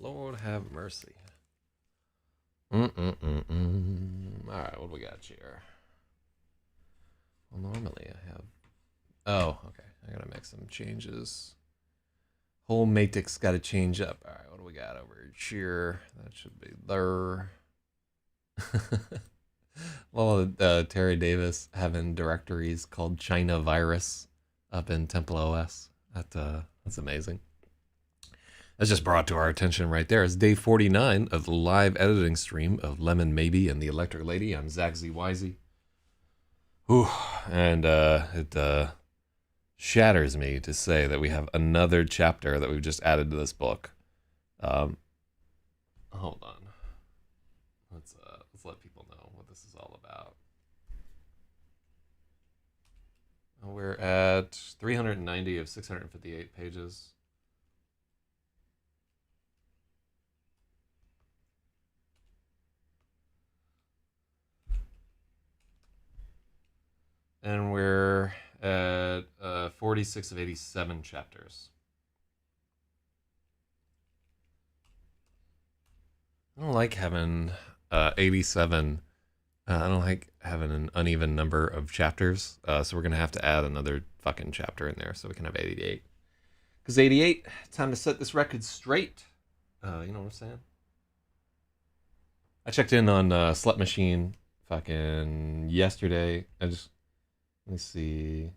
Lord have mercy. Alright, what do we got here? Well, normally I have... Oh, okay. I gotta make some changes. Whole matrix gotta change up. Alright, what do we got over here? That should be there. Well, Terry Davis having directories called China Virus up in Temple OS. That's amazing. That's just brought to our attention right there. It's day 49 of the live editing stream of Lemon Maybe and the Electric Lady. I'm Zak Zyz. Whew, and it shatters me to say that we have another chapter that we've just added to this book. Hold on. Let's let people know what this is all about. We're at 390 of 658 pages. And we're at 46 of 87 chapters. I don't like having 87. I don't like having an uneven number of chapters. So we're going to have to add another fucking chapter in there so we can have 88. Because 88, time to set this record straight. You know what I'm saying? I checked in on Slut Machine fucking yesterday. Let me see.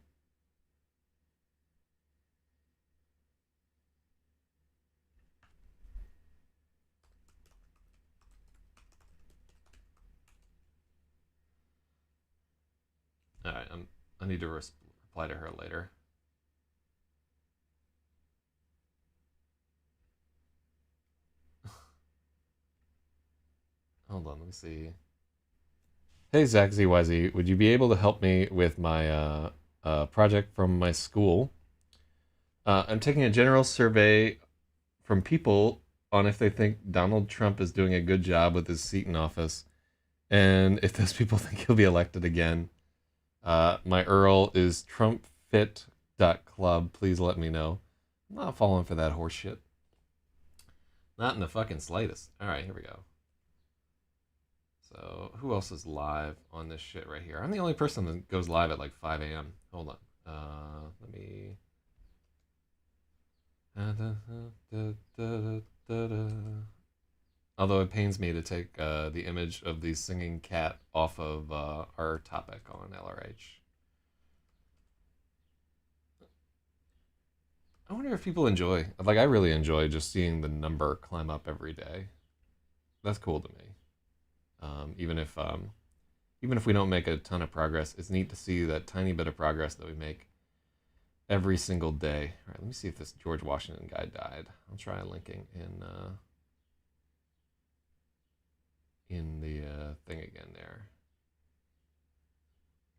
All right, I need to reply to her later. Hold on, let me see. Hey, Zak Zyz, would you be able to help me with my project from my school? I'm taking a general survey from people on if they think Donald Trump is doing a good job with his seat in office, and if those people think he'll be elected again. My URL is trumpfit.club. Please let me know. I'm not falling for that horse shit. Not in the fucking slightest. All right, here we go. So, who else is live on this shit right here? I'm the only person that goes live at like 5 a.m. Hold on. Let me... Although it pains me to take the image of the singing cat off of our topic on LRH. I wonder if people enjoy... Like, I really enjoy just seeing the number climb up every day. That's cool to me. Even if we don't make a ton of progress, it's neat to see that tiny bit of progress that we make every single day. All right, let me see if this George Washington guy died. I'll try linking in the thing again there.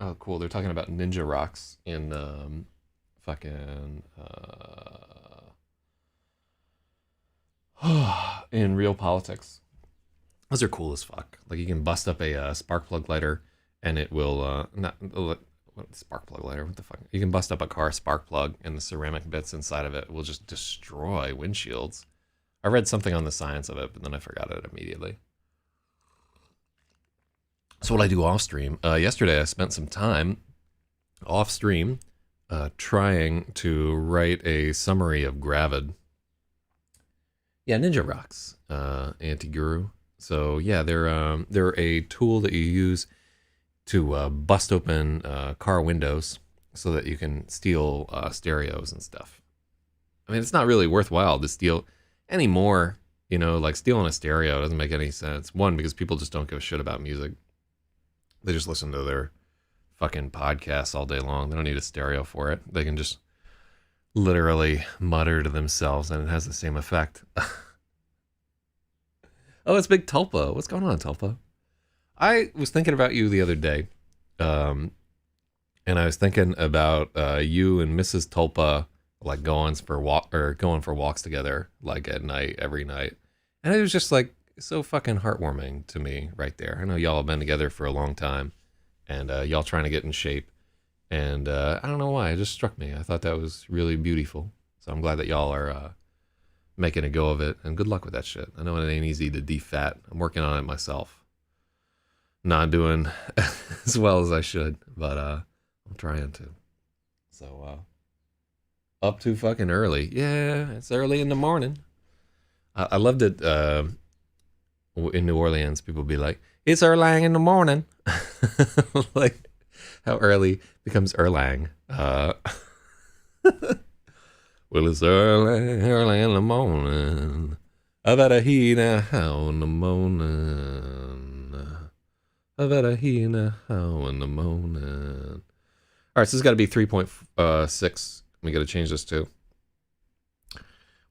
Oh, cool. They're talking about ninja rocks in fucking in real politics. Those are cool as fuck. Like, you can bust up a spark plug lighter and it will not what spark plug lighter, what the fuck, you can bust up a car spark plug and the ceramic bits inside of it will just destroy windshields. I read something on the science of it, but then I forgot it immediately. So what I do off stream, yesterday I spent some time off stream trying to write a summary of Gravid. Yeah, Ninja Rocks, Anti-Guru. So yeah, they're a tool that you use to bust open car windows so that you can steal stereos and stuff. I mean, it's not really worthwhile to steal anymore. You know, like stealing a stereo doesn't make any sense. One, because people just don't give a shit about music. They just listen to their fucking podcasts all day long. They don't need a stereo for it. They can just literally mutter to themselves and it has the same effect. Oh, it's Big Tulpa. What's going on, Tulpa? I was thinking about you the other day, and I was thinking about you and Mrs. Tulpa like going for walks together, like at night, every night, and it was just like so fucking heartwarming to me right there. I know y'all have been together for a long time, and y'all trying to get in shape, and I don't know why, it just struck me. I thought that was really beautiful, so I'm glad that y'all are making a go of it. And good luck with that shit. I know it ain't easy to defat. I'm working on it myself. Not doing as well as I should, but I'm trying to. So up too fucking early. Yeah, it's early in the morning. I loved it. In New Orleans, people be like, "It's Erlang in the morning," like how early becomes Erlang. Well, it's early in the morning. I better hear now in the morning. I better hear now in the morning. All right, so this has got to be 3.6. We got to change this to.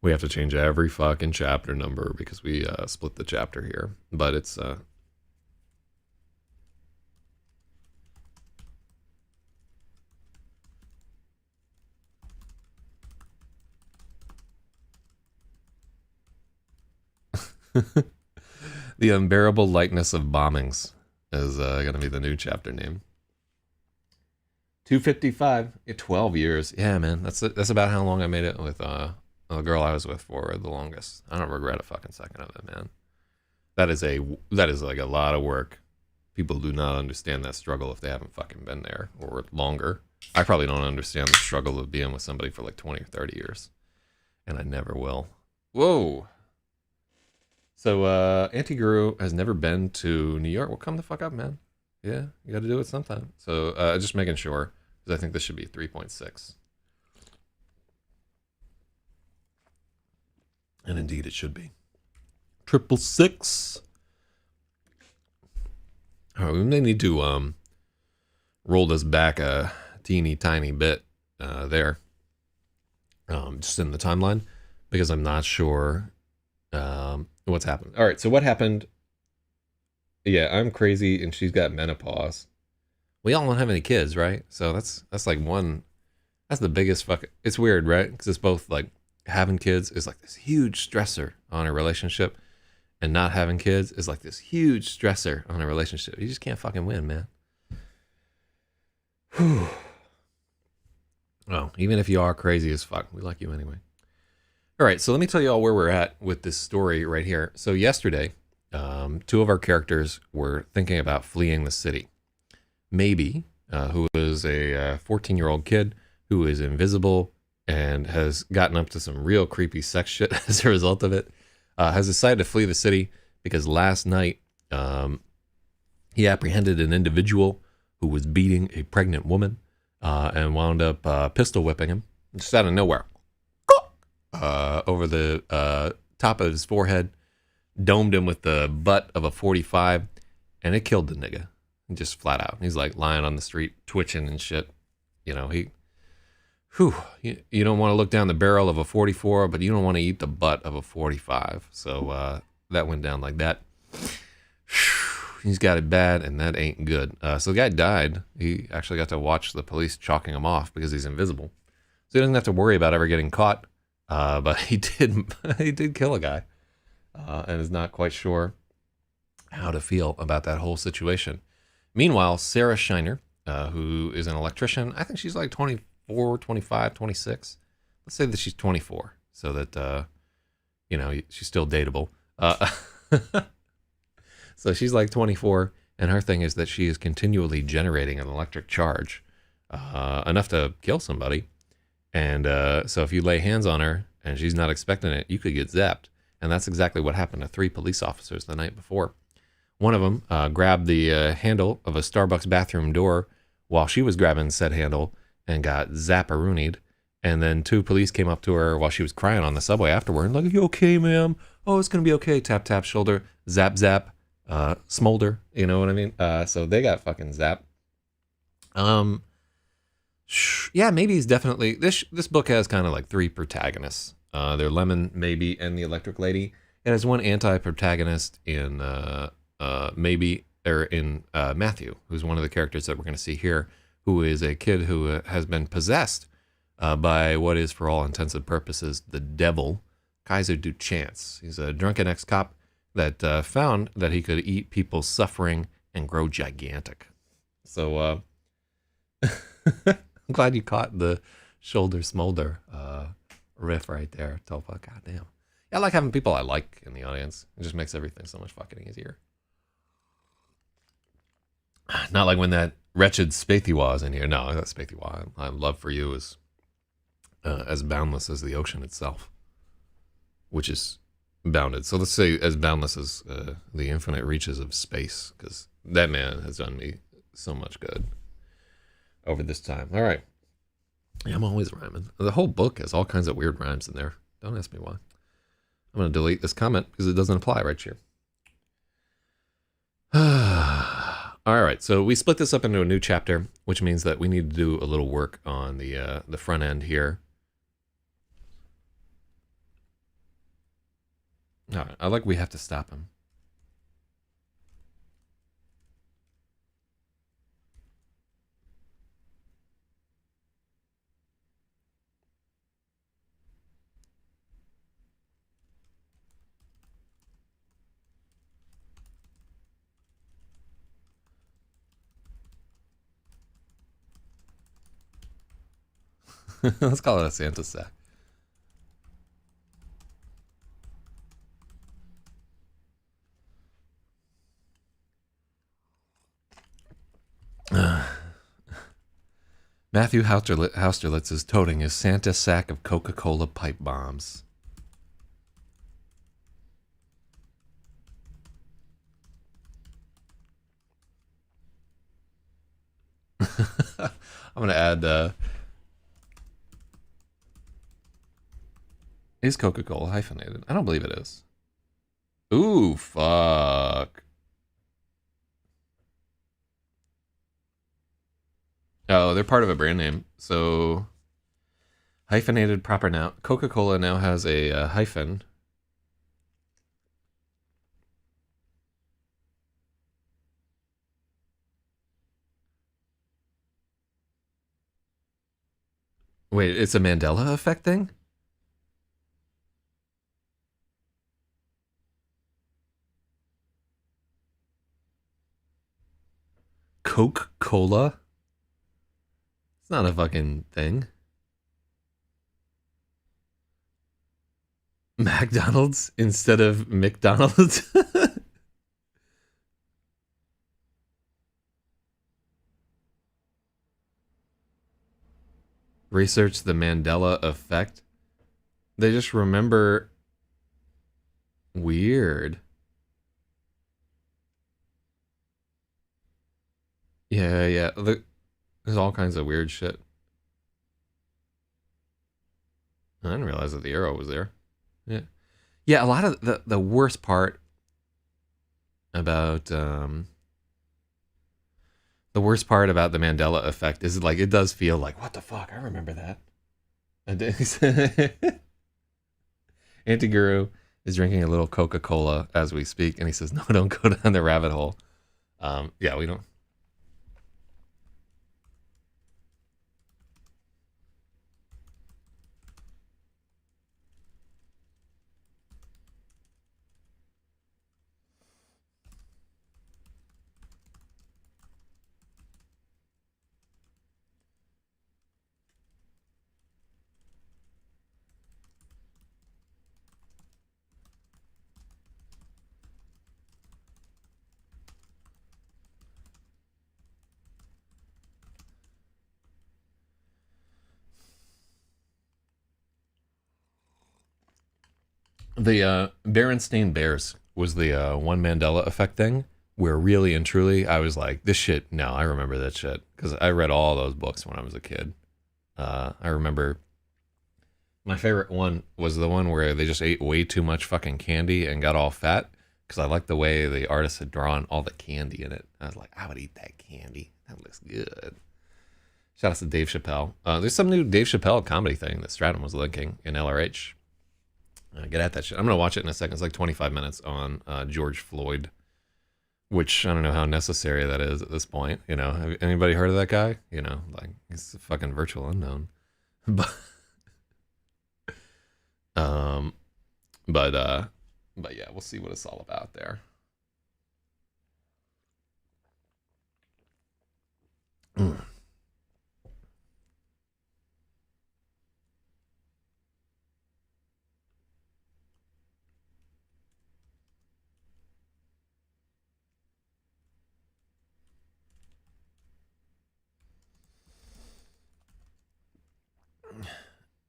We have to change every fucking chapter number because we split the chapter here. But it's The Unbearable Lightness of Bombings is going to be the new chapter name. 255, 12 years. Yeah, man, that's about how long I made it with the girl I was with for the longest. I don't regret a fucking second of it, man. That is like a lot of work. People do not understand that struggle if they haven't fucking been there or longer. I probably don't understand the struggle of being with somebody for like 20 or 30 years. And I never will. Whoa. So, Anti-Guru has never been to New York. Well, come the fuck up, man. Yeah, you got to do it sometime. So, just making sure, because I think this should be 3.6. And indeed, it should be. 666. All right, we may need to roll this back a teeny tiny bit there, just in the timeline, because I'm not sure what's happened. All right, so what happened? Yeah, I'm crazy and she's got menopause. We all don't have any kids, right? So that's like one. That's the biggest fuck. It's weird, right? Because it's both like having kids is like this huge stressor on a relationship, and not having kids is like this huge stressor on a relationship. You just can't fucking win, man. Whew. Well, even if you are crazy as fuck, we like you anyway. All right, so let me tell you all where we're at with this story right here. So yesterday, two of our characters were thinking about fleeing the city. Maybe, who is a 14-year-old kid who is invisible and has gotten up to some real creepy sex shit as a result of it, has decided to flee the city because last night he apprehended an individual who was beating a pregnant woman and wound up pistol whipping him just out of nowhere. Over the top of his forehead, domed him with the butt of a 45, and it killed the nigga. Just flat out. He's like lying on the street, twitching and shit. You know, you don't want to look down the barrel of a 44, but you don't want to eat the butt of a 45. So that went down like that. He's got it bad, and that ain't good. So the guy died. He actually got to watch the police chalking him off because he's invisible. So he doesn't have to worry about ever getting caught. But he did kill a guy, and is not quite sure how to feel about that whole situation. Meanwhile, Sarah Shiner, who is an electrician, I think she's like 24, 25, 26. Let's say that she's 24, so that, she's still dateable. So she's like 24, and her thing is that she is continually generating an electric charge, enough to kill somebody. And so if you lay hands on her and she's not expecting it, you could get zapped. And that's exactly what happened to 3 police officers the night before. One of them grabbed the handle of a Starbucks bathroom door while she was grabbing said handle and got zapparoonied. And then 2 police came up to her while she was crying on the subway afterward. Like, are you okay, ma'am? Oh, it's going to be okay. Tap, tap, shoulder. Zap, zap. Smolder. You know what I mean? So they got fucking zapped. Yeah, maybe he's definitely... This book has kind of like 3 protagonists. They're Lemon, Maybe, and the Electric Lady. It has 1 anti-protagonist in Matthew, who's one of the characters that we're going to see here, who is a kid who has been possessed by what is, for all intents and purposes, the devil, Kaiser Duchance. He's a drunken ex-cop that found that he could eat people's suffering and grow gigantic. So, I'm glad you caught the shoulder smolder riff right there. Topa, goddamn. I like having people I like in the audience. It just makes everything so much fucking easier. Not like when that wretched Spathy was in here. No, that Spathy was. My love for you is as boundless as the ocean itself, which is bounded. So let's say as boundless as the infinite reaches of space, because that man has done me so much good over this time. All right. Yeah, I'm always rhyming. The whole book has all kinds of weird rhymes in there. Don't ask me why. I'm going to delete this comment because it doesn't apply right here. All right, so we split this up into a new chapter, which means that we need to do a little work on the front end here. All right, I like we have to stop him. Let's call it a Santa sack. Matthew Hausterlitz is toting his Santa sack of Coca-Cola pipe bombs. I'm going to add... is Coca-Cola hyphenated? I don't believe it is. Ooh, fuck. Oh, they're part of a brand name. So, hyphenated proper noun. Coca-Cola now has a hyphen. Wait, it's a Mandela effect thing? Coca-Cola? It's not a fucking thing. McDonald's instead of McDonald's? Research the Mandela effect. They just remember... Weird. Yeah. There's all kinds of weird shit. I didn't realize that the arrow was there. Yeah, a lot of the worst part about the worst part about the Mandela effect is like it does feel like what the fuck, I remember that. Antiguru is drinking a little Coca-Cola as we speak, and he says, "No, don't go down the rabbit hole." Yeah, we don't. The Berenstain Bears was the one Mandela effect thing where really and truly I was like, this shit, no, I remember that shit because I read all those books when I was a kid. I remember my favorite one was the one where they just ate way too much fucking candy and got all fat because I liked the way the artist had drawn all the candy in it. I was like, I would eat that candy. That looks good. Shout out to Dave Chappelle. There's some new Dave Chappelle comedy thing that Stratum was linking in LRH. Get at that shit. I'm going to watch it in a second. It's like 25 minutes on George Floyd, which I don't know how necessary that is at this point. You know, have anybody heard of that guy? You know, like he's a fucking virtual unknown. But, um, but yeah, we'll see what it's all about there.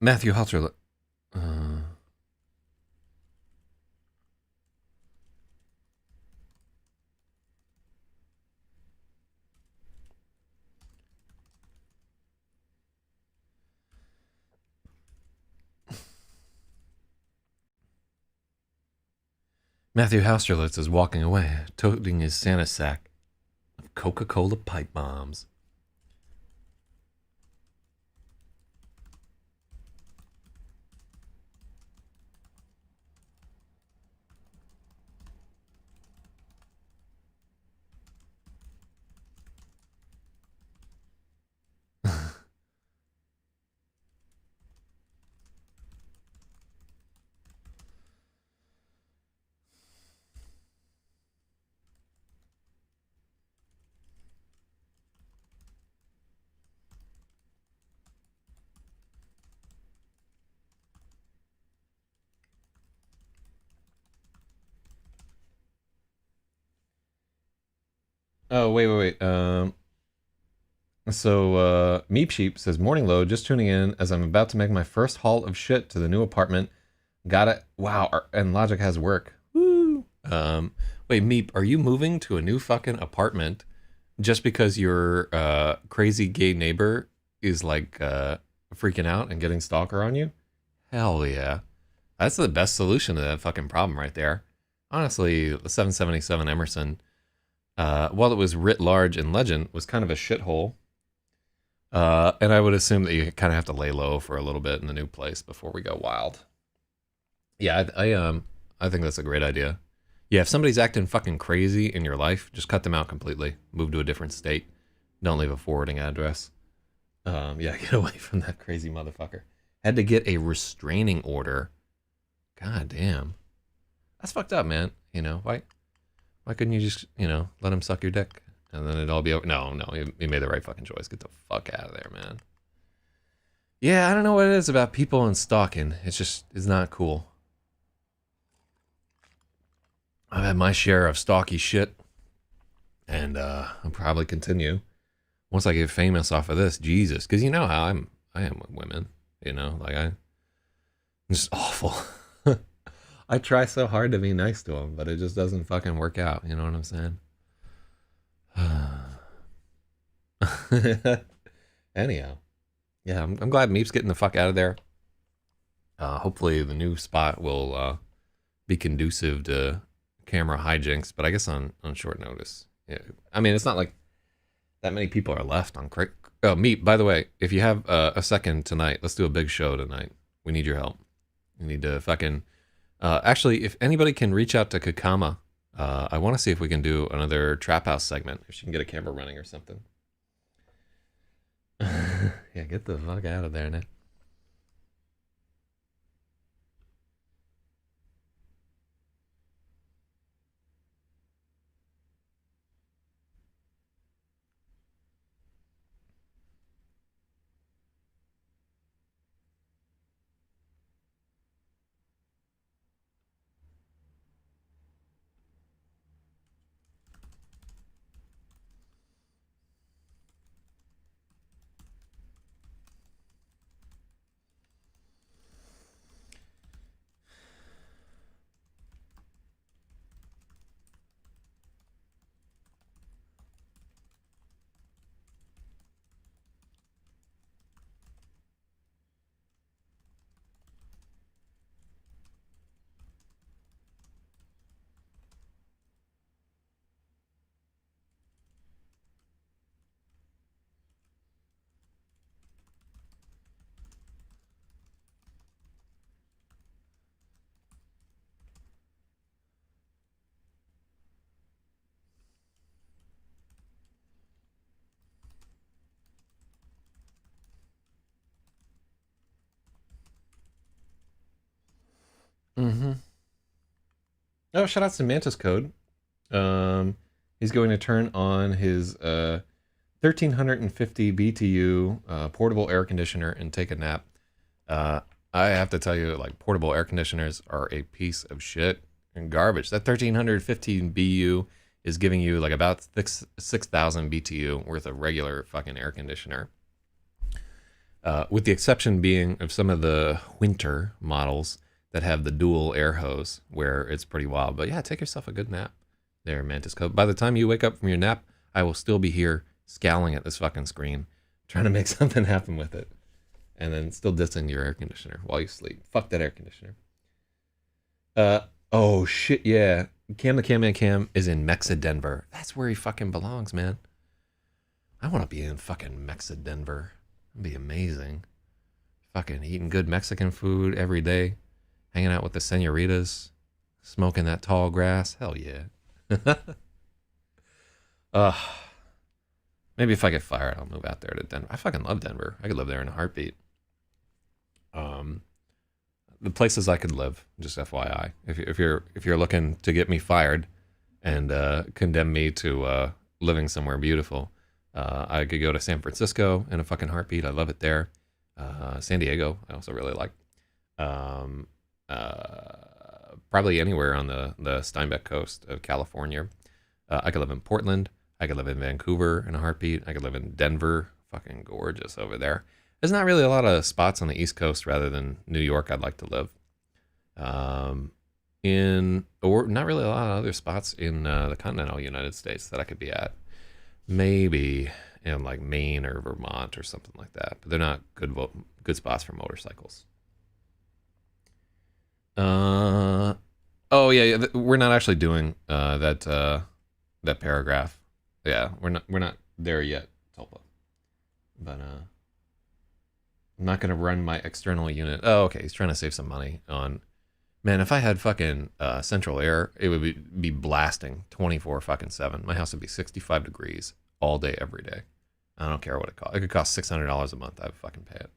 Matthew Halter. Matthew Hausterlitz is walking away, toting his Santa sack of Coca-Cola pipe bombs. Oh, wait. Meep Sheep says, Morning Load, just tuning in as I'm about to make my first haul of shit to the new apartment. Got it. Wow, and Logic has work. Woo. Wait, Meep, are you moving to a new fucking apartment just because your crazy gay neighbor is like freaking out and getting stalker on you? Hell yeah. That's the best solution to that fucking problem right there. Honestly, the 777 Emerson, while it was writ large in legend, was kind of a shithole. And I would assume that you kind of have to lay low for a little bit in the new place before we go wild. Yeah, I think that's a great idea. Yeah, if somebody's acting fucking crazy in your life, just cut them out completely. Move to a different state. Don't leave a forwarding address. Yeah, get away from that crazy motherfucker. Had to get a restraining order. God damn. That's fucked up, man. You know, why couldn't you just, let him suck your dick and then it'd all be over? No, you made the right fucking choice. Get the fuck out of there, man. Yeah, I don't know what it is about people and stalking. It's not cool. I've had my share of stalky shit, and I'll probably continue once I get famous off of this. Jesus, because you know how I am with women. I'm just awful. I try so hard to be nice to them, but it just doesn't fucking work out. You know what I'm saying? Anyhow, yeah, I'm glad Meep's getting the fuck out of there. Hopefully the new spot will be conducive to camera hijinks, but I guess on short notice. Yeah, I mean, it's not like that many people are left on Crick. Oh, Meep, by the way, if you have a second tonight, let's do a big show tonight. We need your help. We need to fucking... actually, if anybody can reach out to Kakama, I want to see if we can do another Trap House segment. If she can get a camera running or something. Yeah, get the fuck out of there, Nick. Mm-hmm. Oh, shout out to Mantis Code. He's going to turn on his 1350 BTU portable air conditioner and take a nap. I have to tell you, like, portable air conditioners are a piece of shit and garbage. That 1315 BU is giving you like about 6,000 BTU worth of regular fucking air conditioner. with the exception being of some of the winter models that have the dual air hose, where it's pretty wild. But yeah, take yourself a good nap there, Mantis Code. By the time you wake up from your nap, I will still be here scowling at this fucking screen, trying to make something happen with it, and then still dissing your air conditioner while you sleep. Fuck that air conditioner. Oh shit, yeah. Cam the Cam Man Cam is in Mexa Denver. That's where he fucking belongs, man. I want to be in fucking Mexa Denver. It'd be amazing. Fucking eating good Mexican food every day, hanging out with the senoritas, smoking that tall grass. Hell yeah. uh, maybe if I get fired, I'll move out there to Denver. I fucking love Denver. I could live there in a heartbeat. The places I could live, just FYI. If you're looking to get me fired and condemn me to living somewhere beautiful, I could go to San Francisco in a fucking heartbeat. I love it there. San Diego, I also really like. Probably anywhere on the Steinbeck coast of California. I could live in Portland. I could live in Vancouver in a heartbeat. I could live in Denver. Fucking gorgeous over there. There's not really a lot of spots on the East Coast rather than New York I'd like to live. Or not really a lot of other spots in the continental United States that I could be at. Maybe in like Maine or Vermont or something like that. But they're not good spots for motorcycles. Oh yeah, we're not actually doing that paragraph. Yeah, we're not there yet, Tulpa. But I'm not gonna run my external unit. Oh, okay, he's trying to save some money on. Man, if I had fucking central air, it would be blasting 24/7. My house would be 65 degrees all day, every day. I don't care what it costs. It could cost $600 a month. I would fucking pay it.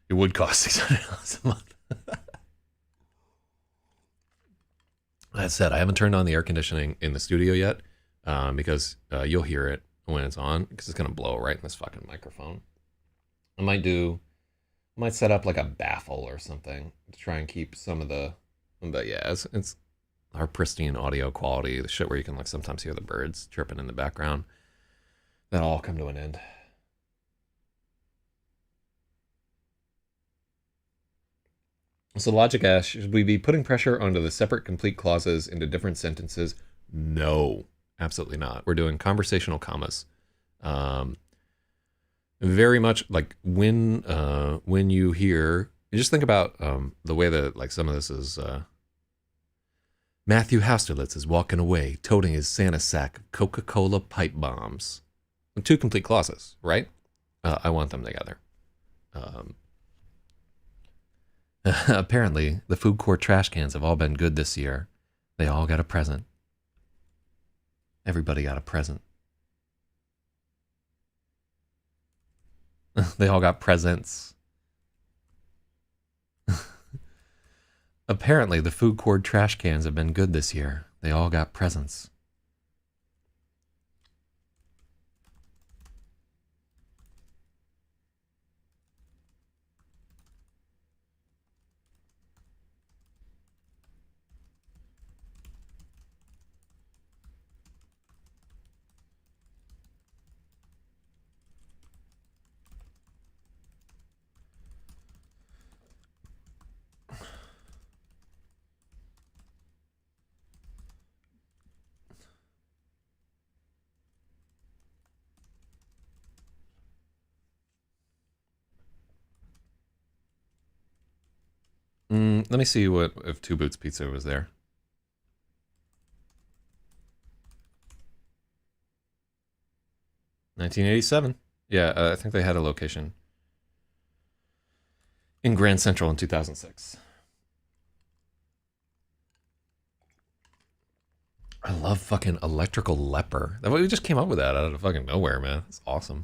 It would cost $600 a month. That said, I haven't turned on the air conditioning in the studio yet because you'll hear it when it's on because it's gonna blow right in this fucking microphone. I might set up like a baffle or something to try and keep some of the. But yeah, it's our pristine audio quality, the shit where you can like sometimes hear the birds chirping in the background. That'll all come to an end. So Logic asks, should we be putting pressure onto the separate complete clauses into different sentences? No, absolutely not. We're doing conversational commas. Very much like when you hear, just think about the way that like some of this is. Matthew Hausterlitz is walking away, toting his Santa sack of Coca-Cola pipe bombs. Two complete clauses, right? I want them together. Apparently, the food court trash cans have all been good this year. They all got a present. Everybody got a present. They all got presents. Apparently, the food court trash cans have been good this year. They all got presents. Let me see what if Two Boots Pizza was there. $1987. Yeah, I think they had a location in Grand Central in 2006. I love fucking Electrical Leper. We just came up with that out of fucking nowhere, man. It's awesome.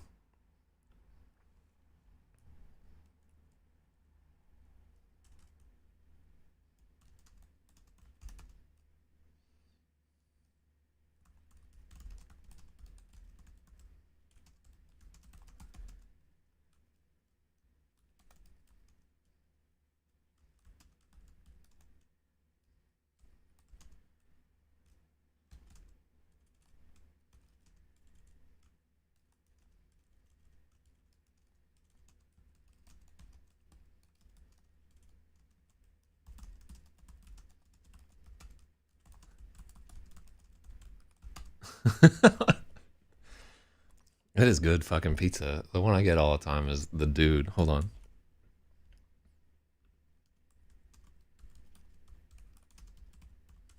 It is good fucking pizza. The one I get all the time is the Dude. Hold on.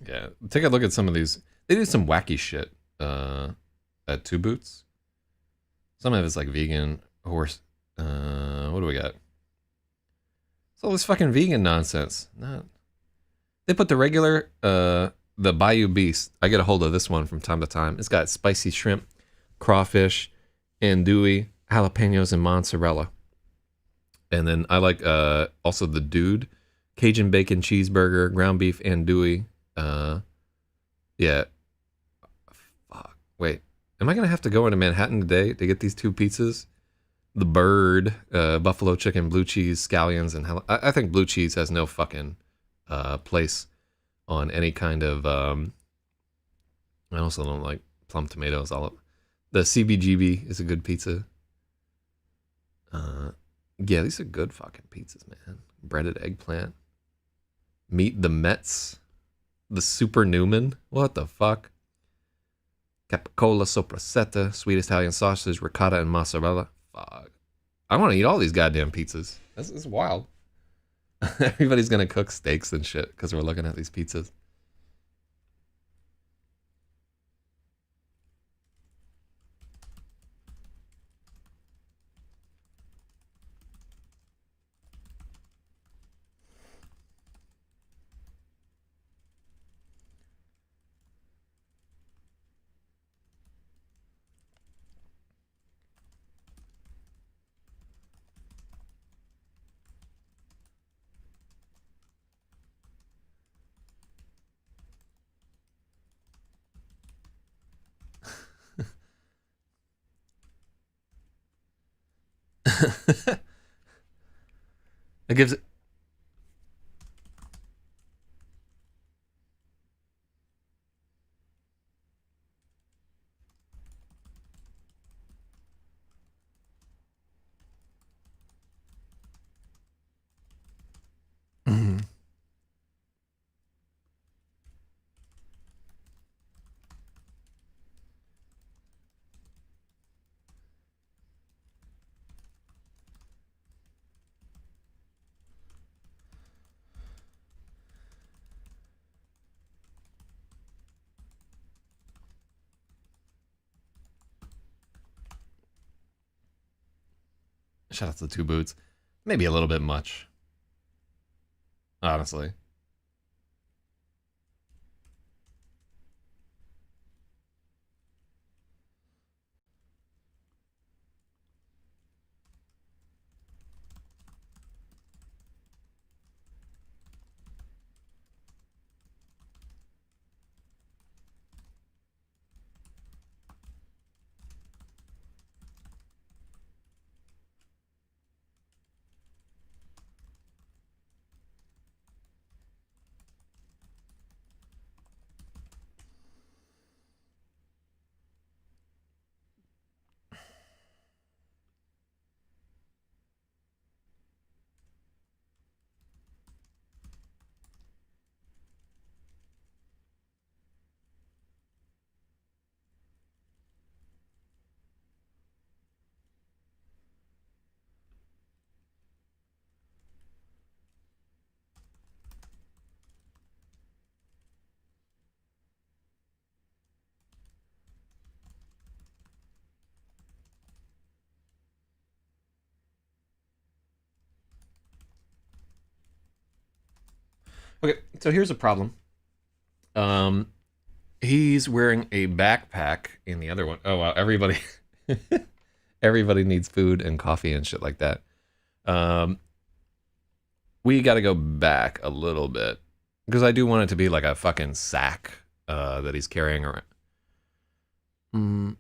Yeah, take a look at some of these. They do some wacky shit at Two Boots. Some of it's like vegan horse. What do we got? It's all this fucking vegan nonsense. Not. They put the regular the Bayou Beast. I get a hold of this one from time to time. It's got spicy shrimp, crawfish, andouille, jalapenos, and mozzarella. And then I like also the Dude, Cajun bacon cheeseburger, ground beef andouille. Yeah. Fuck. Wait. Am I gonna have to go into Manhattan today to get these two pizzas? The Bird, buffalo chicken, blue cheese, scallions, and I think blue cheese has no fucking place on any kind of. I also don't like plum tomatoes. The CBGB is a good pizza. Yeah, these are good fucking pizzas, man. Breaded eggplant. Meet the Mets. The Super Newman. What the fuck? Capicola, sopressata, sweet Italian sausage, ricotta, and mozzarella. Fuck. I want to eat all these goddamn pizzas. This is wild. Everybody's going to cook steaks and shit because we're looking at these pizzas. It gives it. Shout out to the Two Boots. Maybe a little bit much. Honestly. Okay, so here's a problem. He's wearing a backpack in the other one. Oh wow, everybody everybody needs food and coffee and shit like that. Um we got to go back a little bit because I do want it to be like a fucking sack that he's carrying around. Mm.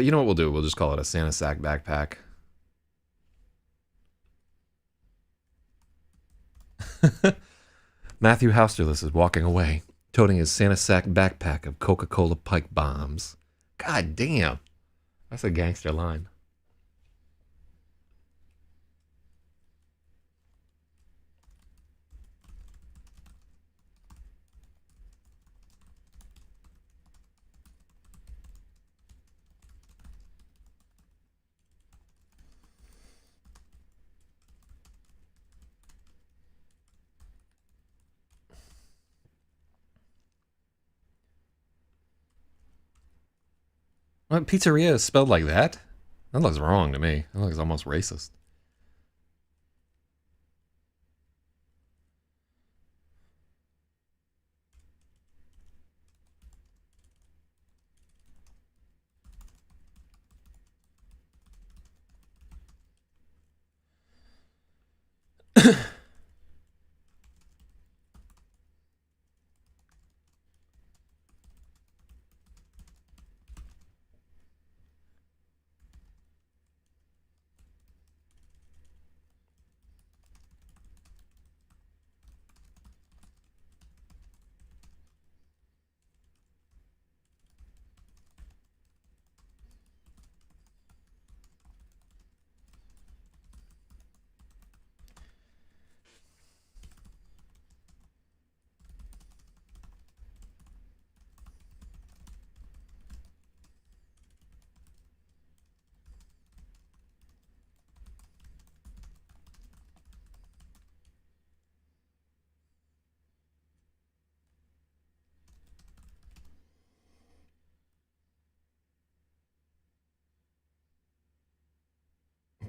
You know what we'll do? We'll just call it a Santa sack backpack. Matthew Housterless is walking away, toting his Santa sack backpack of Coca-Cola pipe bombs. God damn. That's a gangster line. What, pizzeria is spelled like that? That looks wrong to me. That looks almost racist.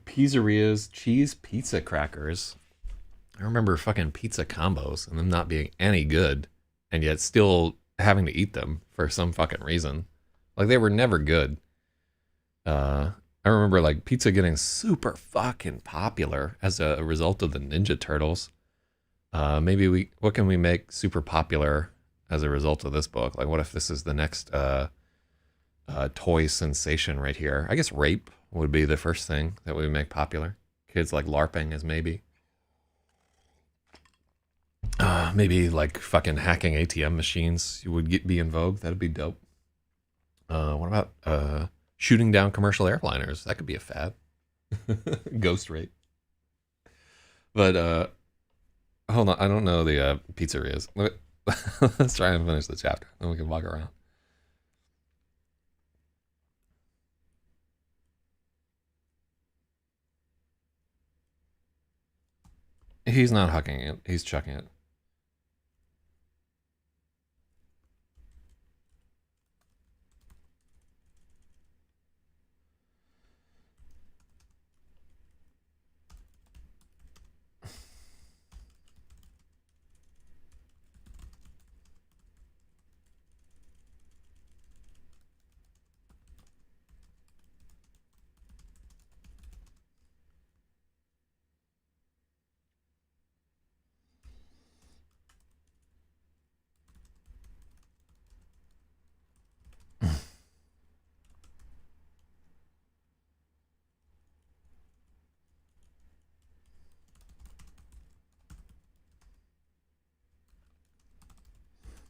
Pizzeria's cheese pizza crackers. I remember fucking pizza combos and them not being any good, and yet still having to eat them for some fucking reason. Like they were never good. Uh, I remember like pizza getting super fucking popular as a result of the Ninja Turtles. What can we make super popular as a result of this book? Like, what if this is the next toy sensation right here? I guess rape would be the first thing that we would make popular. Kids like LARPing is maybe. Maybe like fucking hacking ATM machines would be in vogue. That'd be dope. What about shooting down commercial airliners? That could be a fad. Ghost rape. But hold on, I don't know the pizzerias. Let's try and finish the chapter, then we can walk around. He's not hucking it. He's chucking it.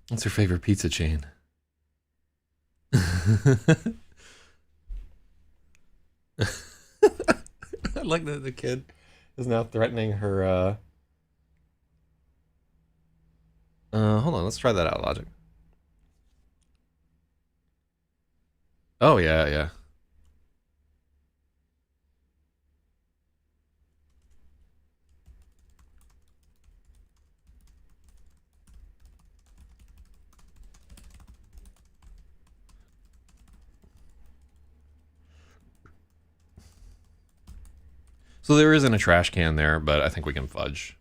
What's your favorite pizza chain? I like that the kid is now threatening her. Hold on, let's try that out, Logic. Oh yeah, yeah. So there isn't a trash can there, but I think we can fudge.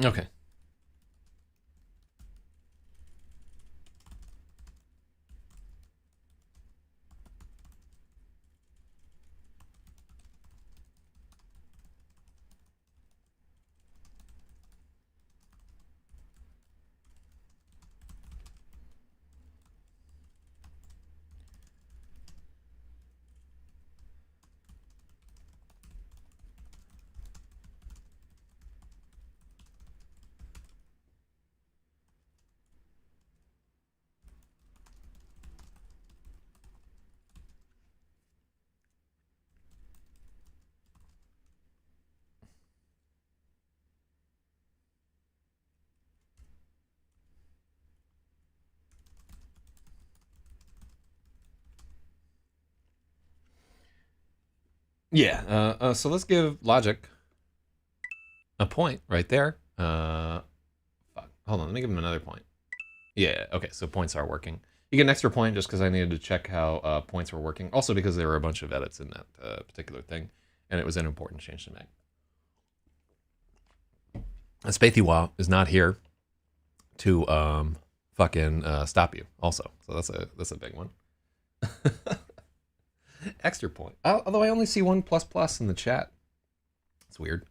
Okay. Yeah. So let's give logic a point right there. Fuck. Hold on. Let me give him another point. Yeah. Okay. So points are working. You get an extra point just because I needed to check how points were working. Also because there were a bunch of edits in that particular thing, and it was an important change to make. Spathiwa is not here to fucking stop you. Also, so that's a big one. Extra point. Although I only see one plus plus in the chat. It's weird.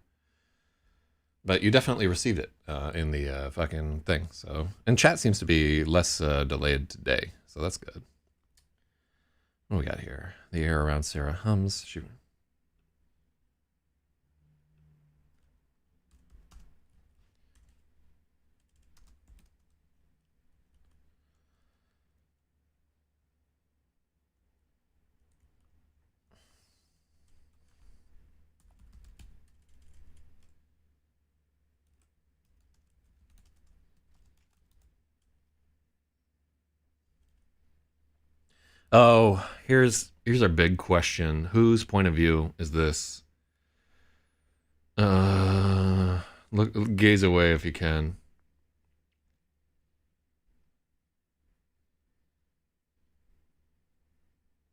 But you definitely received it in the fucking thing. So, and chat seems to be less delayed today, so that's good. What do we got here? The air around Sarah hums. She... Oh, here's our big question. Whose point of view is this? Look, gaze away if you can.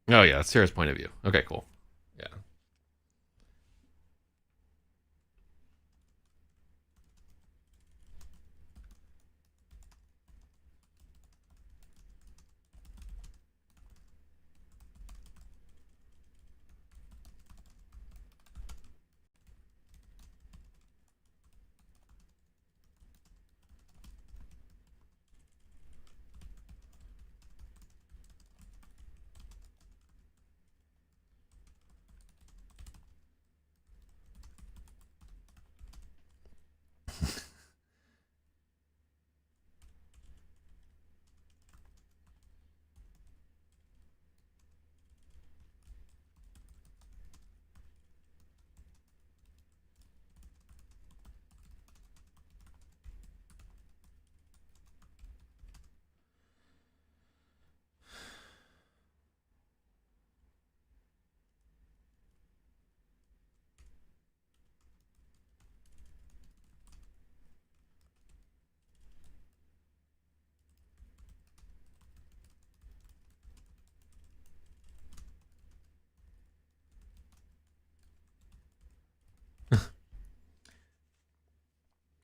Oh yeah, it's Sarah's point of view. Okay, cool. Yeah.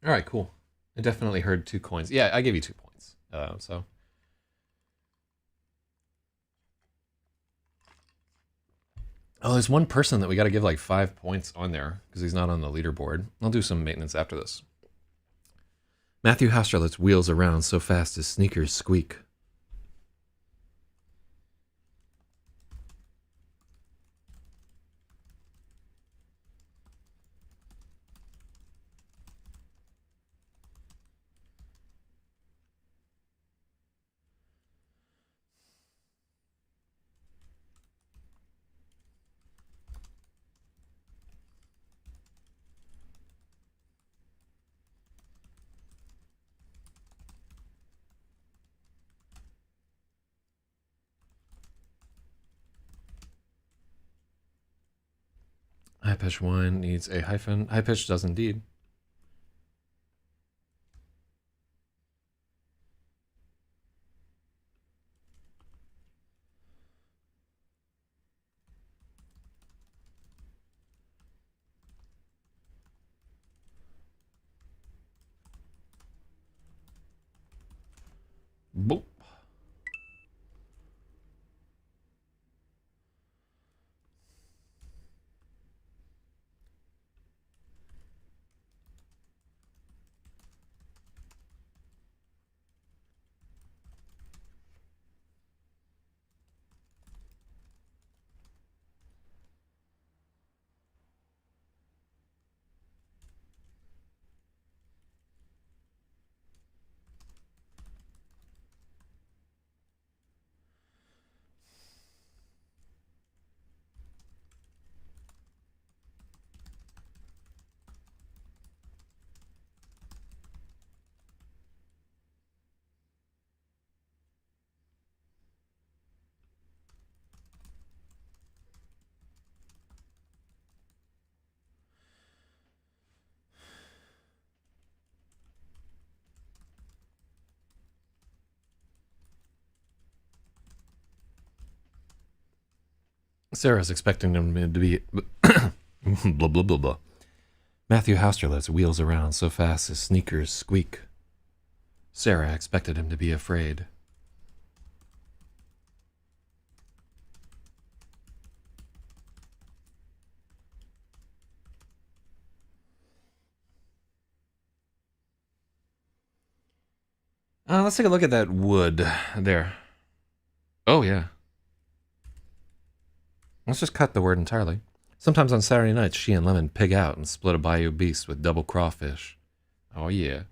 All right, cool. I definitely heard 2 coins. Yeah, I gave you 2 points. So. Oh, there's one person that we got to give like 5 points on there because he's not on the leaderboard. I'll do some maintenance after this. Matthew Hasterlitz wheels around so fast his sneakers squeak. High pitch wine needs a hyphen. High pitch does indeed. Boop. Sarah's expecting him to be blah blah blah blah. Matthew Hausterlitz wheels around so fast his sneakers squeak. Sarah expected him to be afraid. Let's take a look at that wood there. Oh, yeah. Let's just cut the word entirely. Sometimes on Saturday nights, she and Lemon pig out and split a bayou beast with double crawfish. Oh, yeah.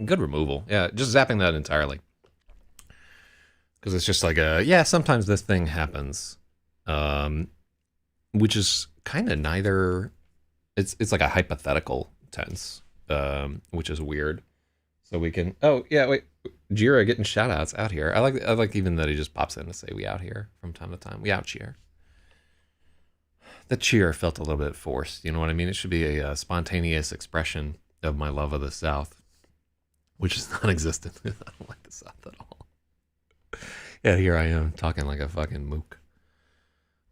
Good removal. Yeah, just zapping that entirely. Because it's just like yeah, sometimes this thing happens. Which is kind of neither... It's like a hypothetical tense, which is weird. So we can... Oh, yeah, wait. Jira getting shout-outs out here. I like even that he just pops in to say we out here from time to time. We out cheer. The cheer felt a little bit forced. You know what I mean? It should be a spontaneous expression of my love of the South, which is non-existent. I don't like the South at all. Yeah, here I am talking like a fucking mook.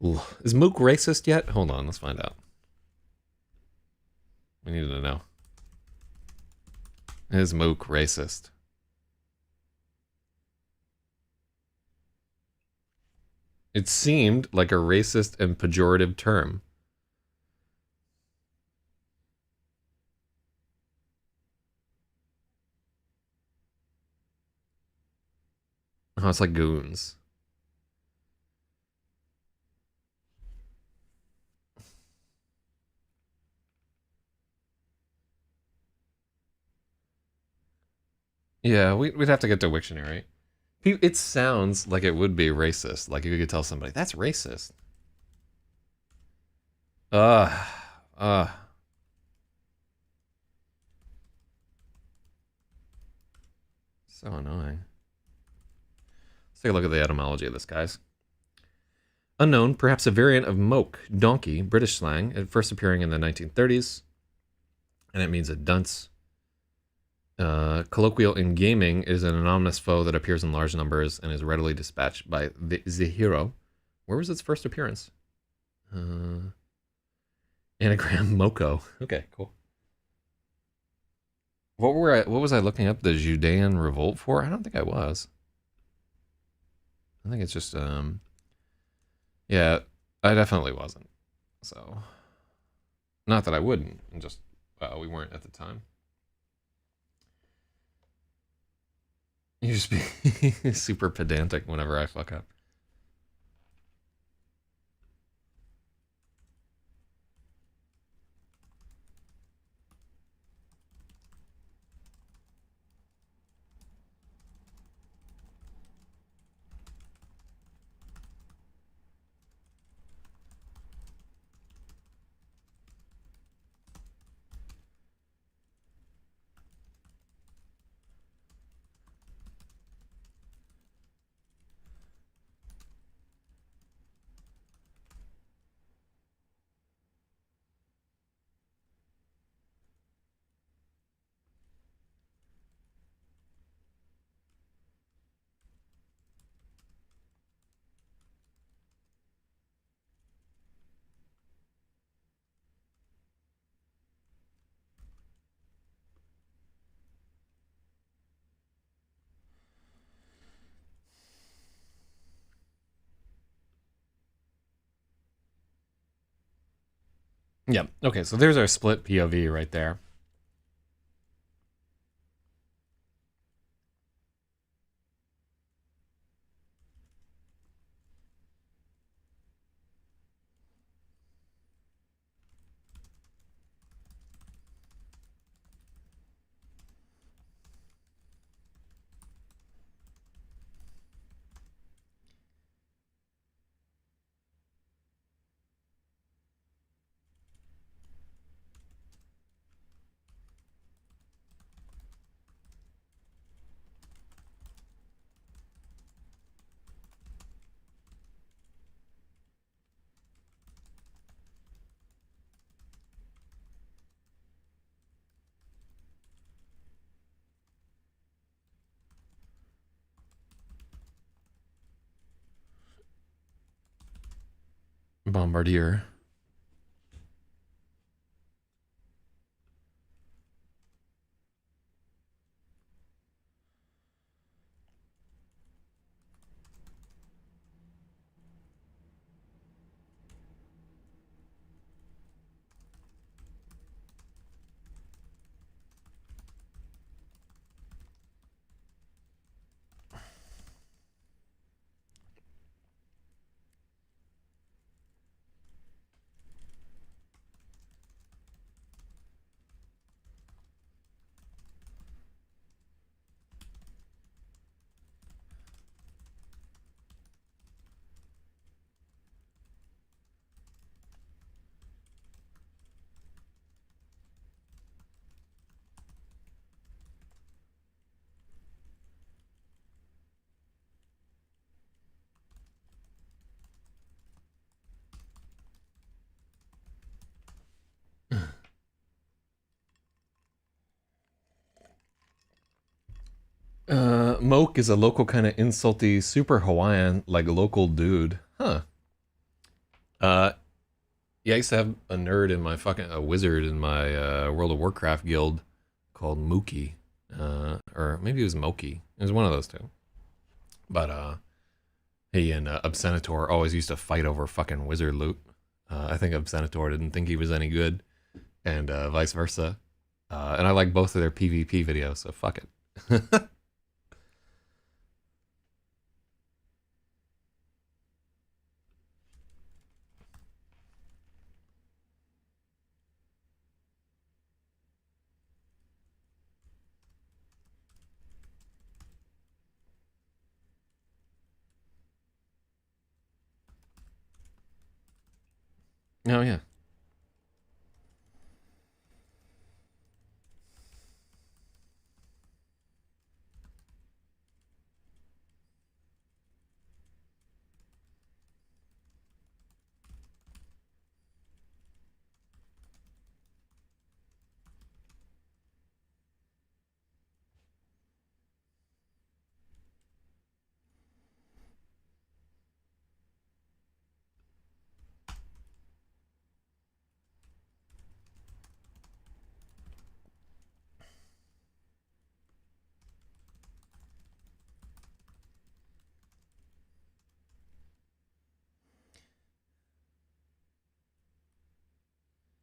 Ooh. Is mook racist yet? Hold on, let's find out. We need to know. Is mook racist? It seemed like a racist and pejorative term. Oh, it's like goons. Yeah, we'd have to get to Wiktionary. It sounds like it would be racist. Like you could tell somebody, that's racist. Ugh. Ugh. So annoying. Let's take a look at the etymology of this, guys. Unknown, perhaps a variant of moke, donkey, British slang, at first appearing in the 1930s. And it means a dunce. Colloquial in gaming is an anonymous foe that appears in large numbers and is readily dispatched by the hero. Where was its first appearance? Anagram Moko. Okay, cool. What was I looking up the Judean revolt for? I don't think I was. I think it's just yeah, I definitely wasn't. So not that I wouldn't, just we weren't at the time. You just be super pedantic whenever I fuck up. Yeah. Okay, so there's our split POV right there. Bombardier. Moke is a local kind of insulty, super Hawaiian, like local dude. Huh. Uh, yeah, I used to have a nerd in my a wizard in my World of Warcraft guild called Mookie. Or maybe it was Moki. It was one of those two. But he and Obsenator always used to fight over fucking wizard loot. I think Obsenator didn't think he was any good, and vice versa. And I like both of their PvP videos, so fuck it. Oh yeah.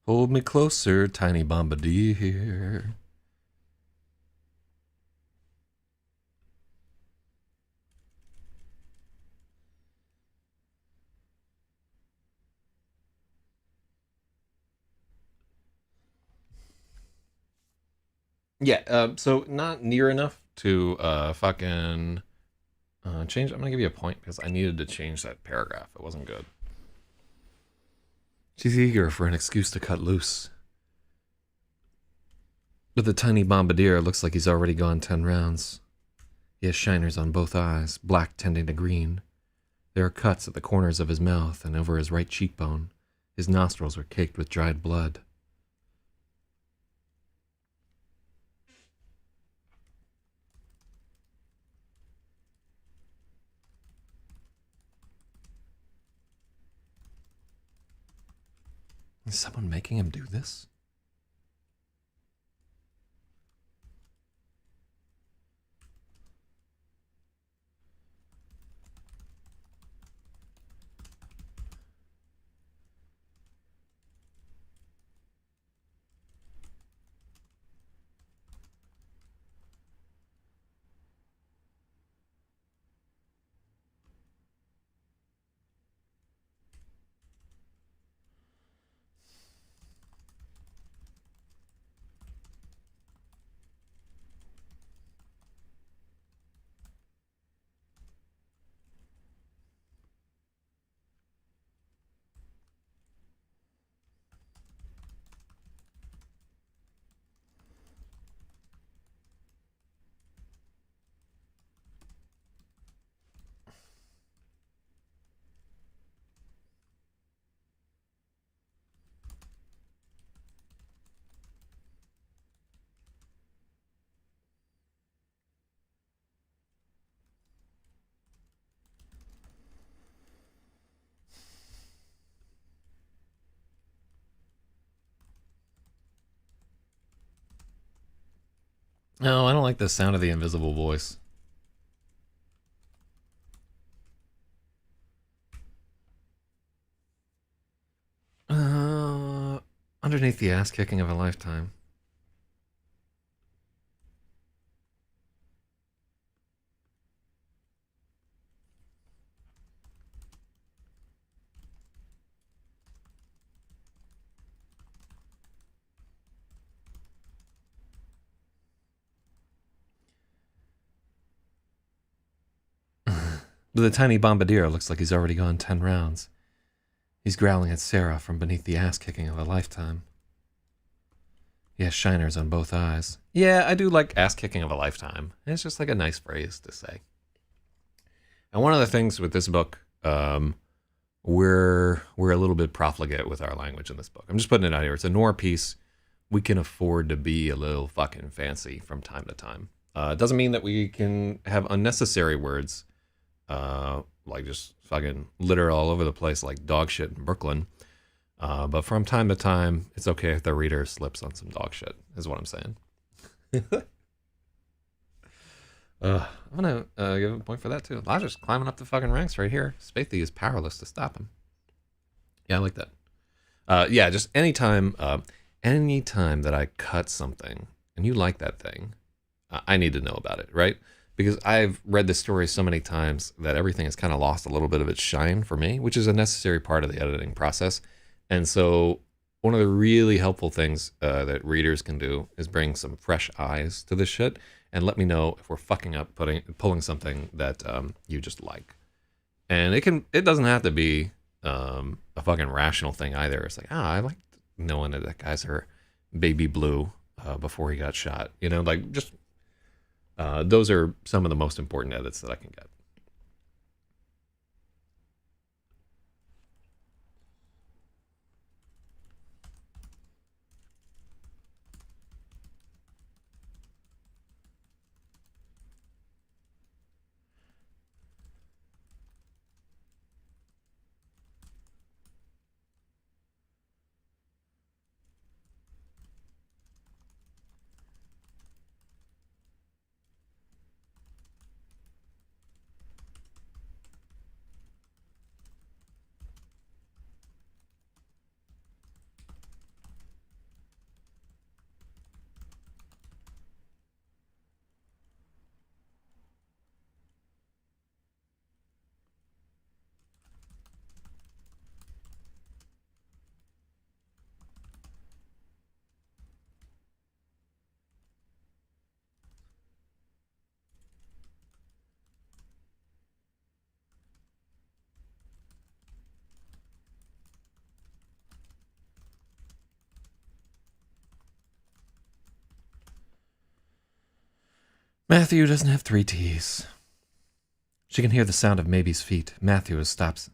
Hold me closer, tiny bombardier. Yeah, so not near enough to fucking change. I'm gonna give you a point because I needed to change that paragraph. It wasn't good. She's eager for an excuse to cut loose. But the tiny bombardier looks like he's already gone 10 rounds. He has shiners on both eyes, black tending to green. There are cuts at the corners of his mouth and over his right cheekbone. His nostrils are caked with dried blood. Is someone making him do this? No, I don't like the sound of the invisible voice. Underneath the ass kicking of a lifetime. The tiny bombardier looks like he's already gone 10 rounds. He's growling at Sarah from beneath the ass kicking of a lifetime. He has shiners on both eyes. Yeah, I do like ass kicking of a lifetime. It's just like a nice phrase to say. And one of the things with this book, we're a little bit profligate with our language in this book. I'm just putting it out here. It's a noir piece. We can afford to be a little fucking fancy from time to time. It doesn't mean that we can have unnecessary words, like just fucking litter all over the place like dog shit in Brooklyn. But from time to time, it's okay if the reader slips on some dog shit, is what I'm saying. I'm gonna give him a point for that too. Elijah's climbing up the fucking ranks right here. Spathy is powerless to stop him. Yeah, I like that. Yeah, just anytime that I cut something and you like that thing, I need to know about it, right? Because I've read this story so many times that everything has kind of lost a little bit of its shine for me, which is a necessary part of the editing process. And so one of the really helpful things that readers can do is bring some fresh eyes to this shit and let me know if we're fucking up pulling something that you just like. And it doesn't have to be a fucking rational thing either. It's like, I like knowing that guy's her baby blue before he got shot. You know, like just those are some of the most important edits that I can get. Matthew doesn't have 3 T's. She can hear the sound of Maybe's feet. Matthew stops.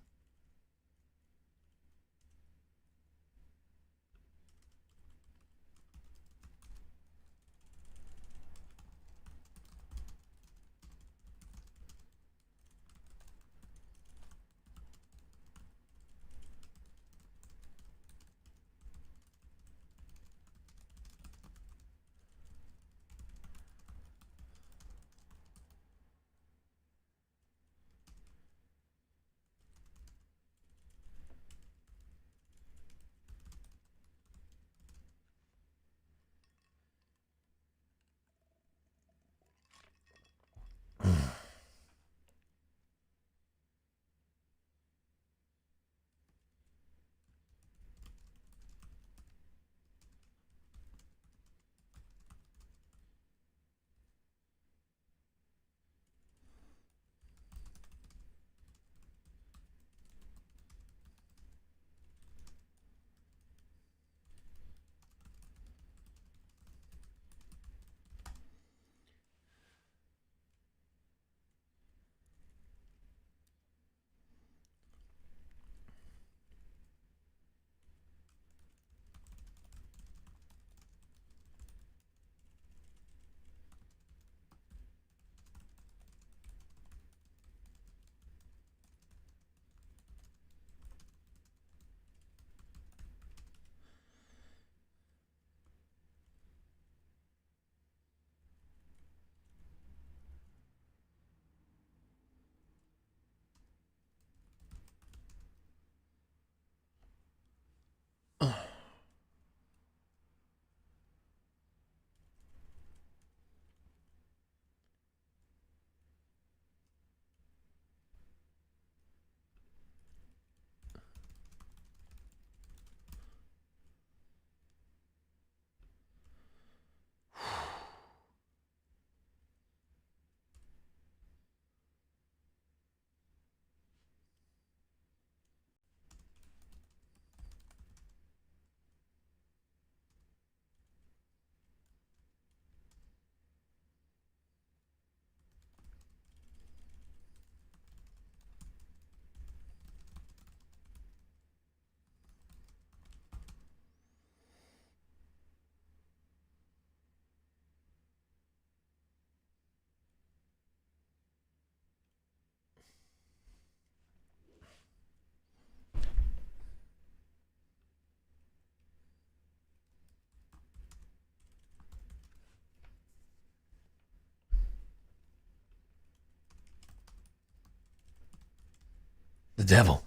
devil.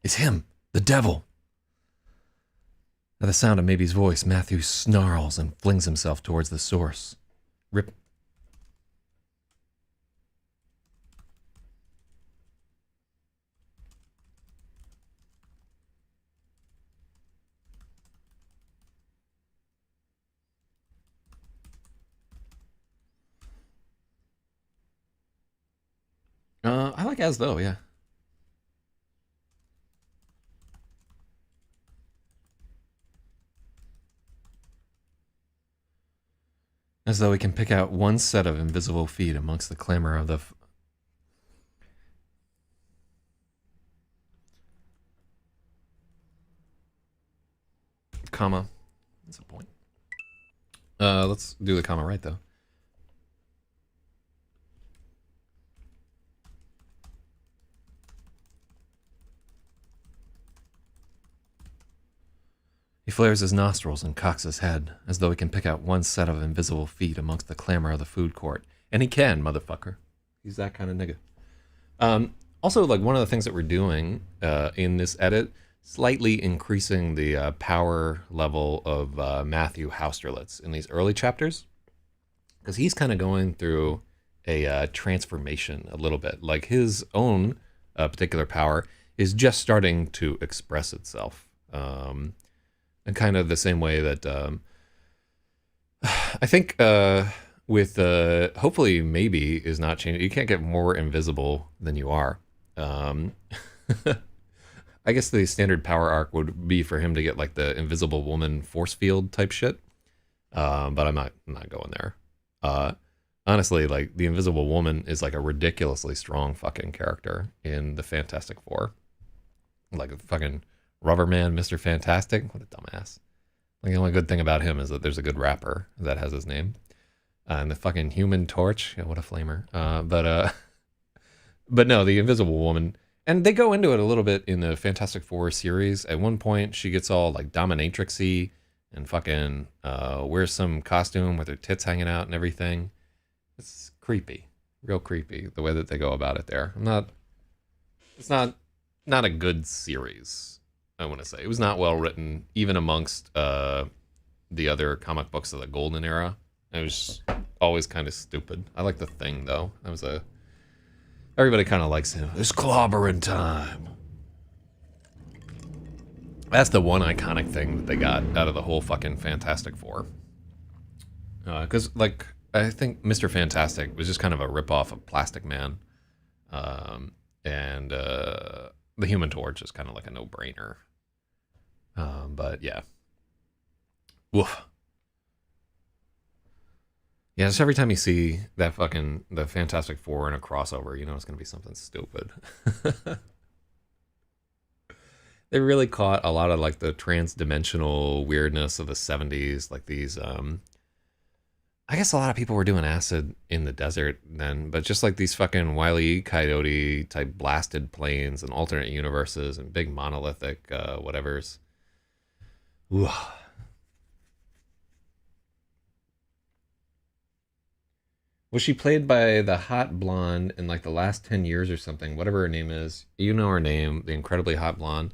It's him, the devil. At the sound of Maybe's voice, Matthew snarls and flings himself towards the source. Rip. I like as though, yeah. As though he can pick out one set of invisible feet amongst the clamor of the... comma. That's a point. Let's do the comma right, though. He flares his nostrils and cocks his head, as though he can pick out one set of invisible feet amongst the clamor of the food court. And he can, motherfucker. He's that kind of nigga. Also, like, one of the things that we're doing in this edit, slightly increasing the power level of Matthew Hausterlitz in these early chapters. Because he's kind of going through a transformation a little bit. Like, his own particular power is just starting to express itself. And kind of the same way that I think with hopefully maybe is not changing. You can't get more invisible than you are. I guess the standard power arc would be for him to get like the Invisible Woman force field type shit. But I'm not going there. Honestly, like the Invisible Woman is like a ridiculously strong fucking character in the Fantastic Four. Like a fucking Rubberman, Mr. Fantastic. What a dumbass. Like the only good thing about him is that there's a good rapper that has his name. And the fucking Human Torch. Yeah, what a flamer. But no, the Invisible Woman. And they go into it a little bit in the Fantastic Four series. At one point, she gets all like dominatrix-y and fucking wears some costume with her tits hanging out and everything. It's creepy. Real creepy, the way that they go about it there. It's not a good series. I want to say it was not well written, even amongst the other comic books of the golden era. It was always kind of stupid. I like the Thing though. That was everybody kind of likes him. It's clobbering time. That's the one iconic thing that they got out of the whole fucking Fantastic Four. Because like I think Mr. Fantastic was just kind of a ripoff of Plastic Man, and the Human Torch is kind of like a no-brainer. But yeah. Woof. Yeah, just every time you see that fucking the Fantastic Four in a crossover, you know it's gonna be something stupid. They really caught a lot of like the trans-dimensional weirdness of the 70s, like these I guess a lot of people were doing acid in the desert then, but just like these fucking Wile E. Coyote type blasted planes and alternate universes and big monolithic whatevers. Ooh. Was she played by the hot blonde in like the last 10 years or something, whatever her name is? You know her name, the incredibly hot blonde.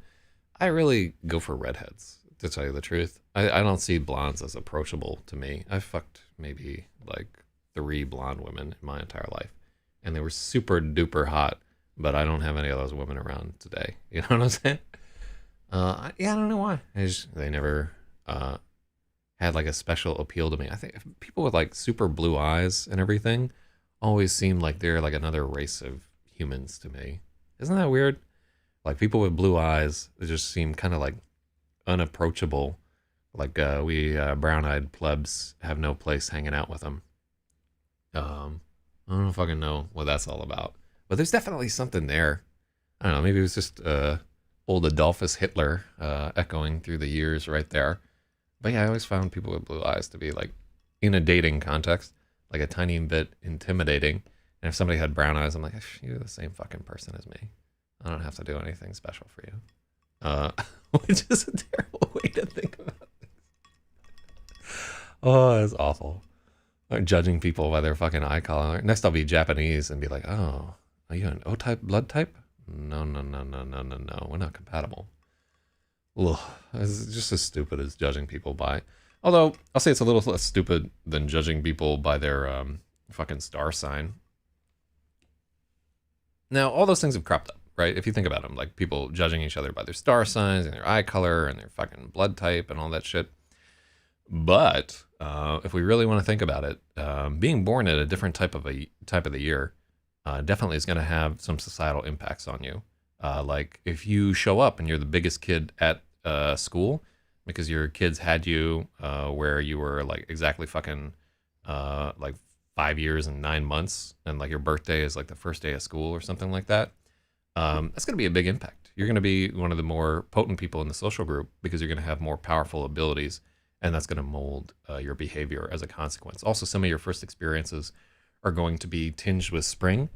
I really go for redheads, to tell you the truth. I don't see blondes as approachable to me. I've fucked maybe like 3 blonde women in my entire life, and they were super duper hot, but I don't have any of those women around today. You know what I'm saying? Yeah, I don't know why. They never had like a special appeal to me. I think people with like super blue eyes and everything always seem like they're like another race of humans to me. Isn't that weird? Like people with blue eyes, they just seem kind of like unapproachable. Like we brown-eyed plebs have no place hanging out with them. I don't fucking know what that's all about. But there's definitely something there. I don't know, maybe it was just old Adolphus Hitler echoing through the years right there. But yeah, I always found people with blue eyes to be like, in a dating context, like a tiny bit intimidating. And if somebody had brown eyes, I'm like, you're the same fucking person as me. I don't have to do anything special for you. Which is a terrible way to think about things. Oh, that's awful. Like judging people by their fucking eye color. Next I'll be Japanese and be like, oh, are you an O-type blood type? No, no, no, no, no, no, no. We're not compatible. Ugh, it's just as stupid as judging people by. Although I'll say it's a little less stupid than judging people by their fucking star sign. Now, all those things have cropped up, right? If you think about them, like people judging each other by their star signs and their eye color and their fucking blood type and all that shit. But if we really want to think about it, being born at a different type of the year definitely is going to have some societal impacts on you. Like if you show up and you're the biggest kid at school because your kids had you where you were like exactly fucking like 5 years and 9 months, and like your birthday is like the first day of school or something like that. That's going to be a big impact. You're going to be one of the more potent people in the social group because you're going to have more powerful abilities, and that's going to mold your behavior as a consequence. Also, some of your first experiences are going to be tinged with spring,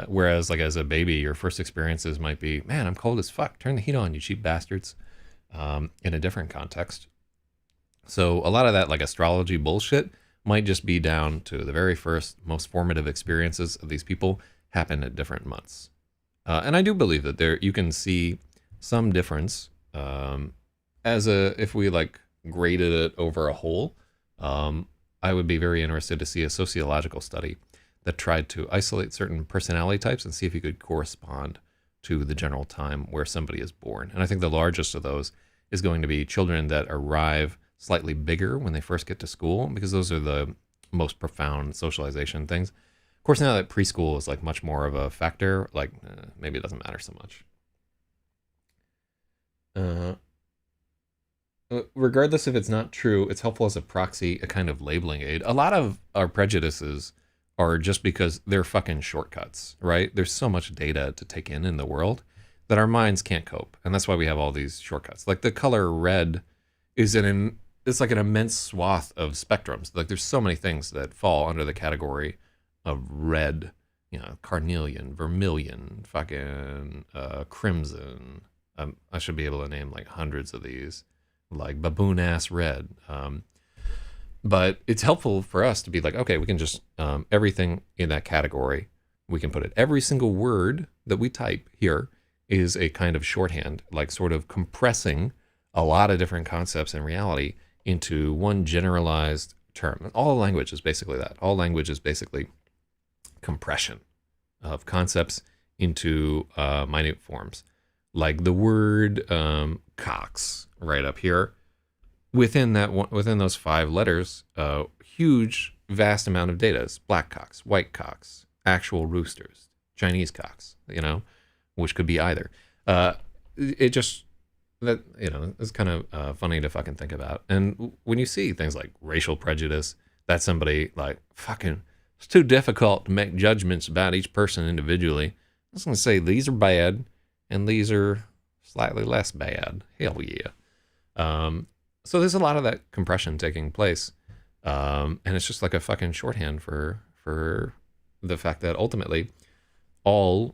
whereas like as a baby, your first experiences might be, man, I'm cold as fuck. Turn the heat on, you cheap bastards, in a different context. So a lot of that like astrology bullshit might just be down to the very first, most formative experiences of these people happen at different months. And I do believe that there you can see some difference as a if we like graded it over a whole. I would be very interested to see a sociological study that tried to isolate certain personality types and see if you could correspond to the general time where somebody is born. And I think the largest of those is going to be children that arrive slightly bigger when they first get to school, because those are the most profound socialization things. Of course, now that preschool is like much more of a factor, like maybe it doesn't matter so much. Uh, Regardless if it's not true, it's helpful as a proxy, a kind of labeling aid. A lot of our prejudices are just because they're fucking shortcuts, right? There's so much data to take in the world that our minds can't cope, and that's why we have all these shortcuts. Like the color red is it's like an immense swath of spectrums. Like there's so many things that fall under the category of red, you know, carnelian, vermilion, fucking crimson. I should be able to name like hundreds of these, like baboon ass red. But it's helpful for us to be like, okay, we can just everything in that category, we can put it. Every single word that we type here is a kind of shorthand, like sort of compressing a lot of different concepts in reality into one generalized term. All language is basically that. All language is basically compression of concepts into minute forms. Like the word cox right up here. Within within those 5 letters, huge, vast amount of data is black cocks, white cocks, actual roosters, Chinese cocks, you know, which could be either. It just that it's kind of funny to fucking think about. And when you see things like racial prejudice, that's somebody like fucking. It's too difficult to make judgments about each person individually. I was gonna say these are bad, and these are slightly less bad. Hell yeah. So there's a lot of that compression taking place, and it's just like a fucking shorthand for the fact that ultimately all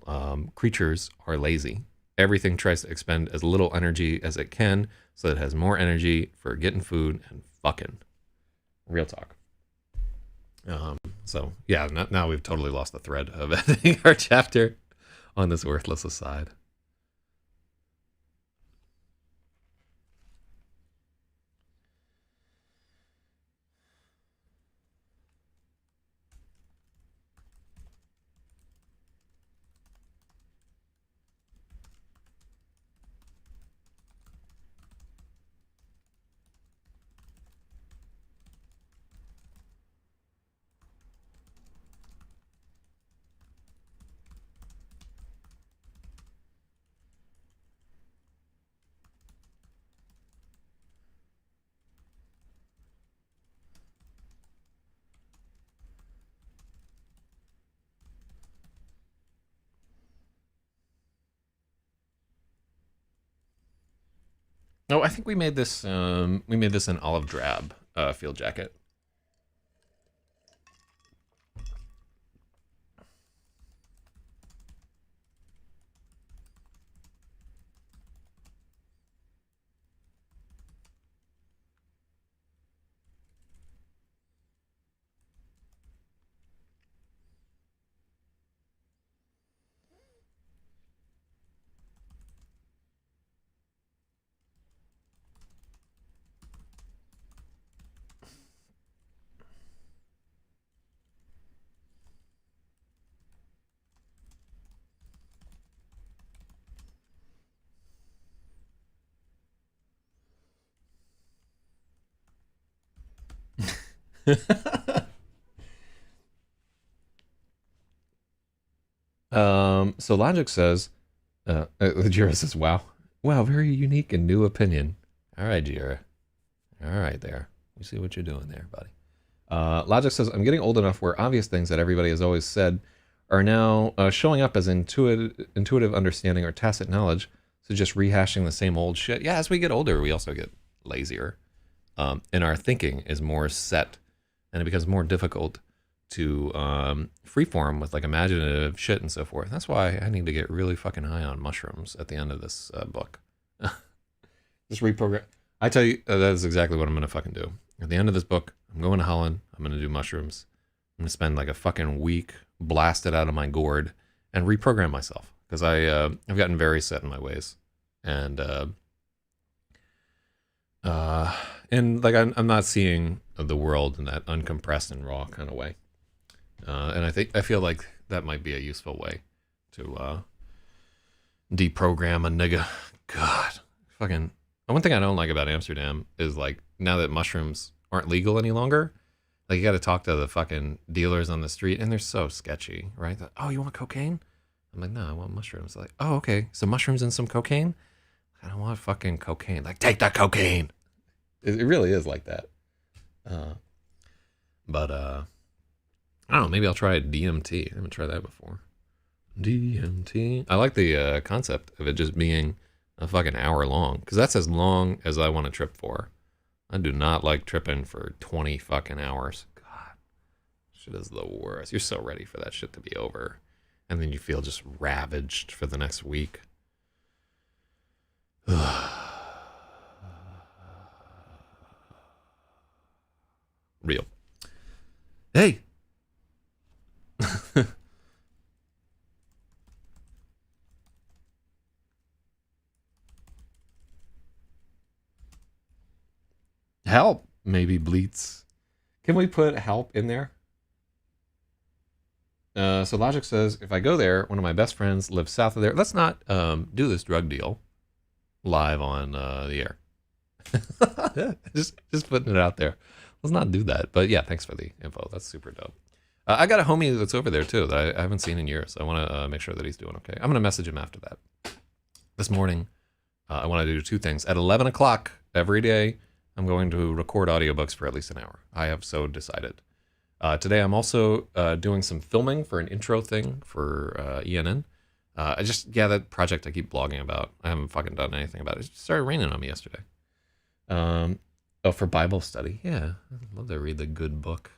creatures are lazy. Everything tries to expend as little energy as it can, so it has more energy for getting food and fucking. Real talk. So yeah, now we've totally lost the thread of editing our chapter on this worthless aside. Oh, I think we made this an olive drab field jacket. So Logic says, Jira says, wow. Wow, very unique and new opinion. All right, Jira. All right, there. You see what you're doing there, buddy. Logic says, I'm getting old enough where obvious things that everybody has always said are now showing up as intuitive understanding or tacit knowledge. So just rehashing the same old shit. Yeah, as we get older, we also get lazier. And our thinking is more set, and it becomes more difficult to freeform with like imaginative shit and so forth. That's why I need to get really fucking high on mushrooms at the end of this book. Just reprogram. I tell you, that is exactly what I'm gonna fucking do. At the end of this book, I'm going to Holland. I'm gonna do mushrooms. I'm gonna spend like a fucking week blasted out of my gourd and reprogram myself because I've gotten very set in my ways, and like I'm not seeing the world in that uncompressed and raw kind of way. And I feel like that might be a useful way to deprogram a nigga. God, fucking. One thing I don't like about Amsterdam is like now that mushrooms aren't legal any longer, like you got to talk to the fucking dealers on the street, and they're so sketchy, right? Oh, you want cocaine? I'm like, no, I want mushrooms. Like, oh, okay, so mushrooms and some cocaine. I don't want fucking cocaine. Like, take that cocaine. It really is like that. But I don't know. Maybe I'll try DMT. I haven't tried that before. DMT. I like the concept of it just being a fucking hour long, because that's as long as I want to trip for. I do not like tripping for 20 fucking hours. God, shit is the worst. You're so ready for that shit to be over, and then you feel just ravaged for the next week. Real. Hey. Help, maybe Bleats. Can we put help in there? So Logic says, if I go there, one of my best friends lives south of there. Let's not do this drug deal live on the air. just putting it out there. Let's not do that. But yeah, thanks for the info. That's super dope. I got a homie that's over there too that I haven't seen in years. I want to make sure that he's doing okay. I'm going to message him after that. This morning, I want to do two things. At 11 o'clock every day, I'm going to record audiobooks for at least an hour. I have so decided. Today, I'm also doing some filming for an intro thing for ENN. That project I keep blogging about. I haven't fucking done anything about it. It started raining on me yesterday. For Bible study. Yeah, I'd love to read the good book.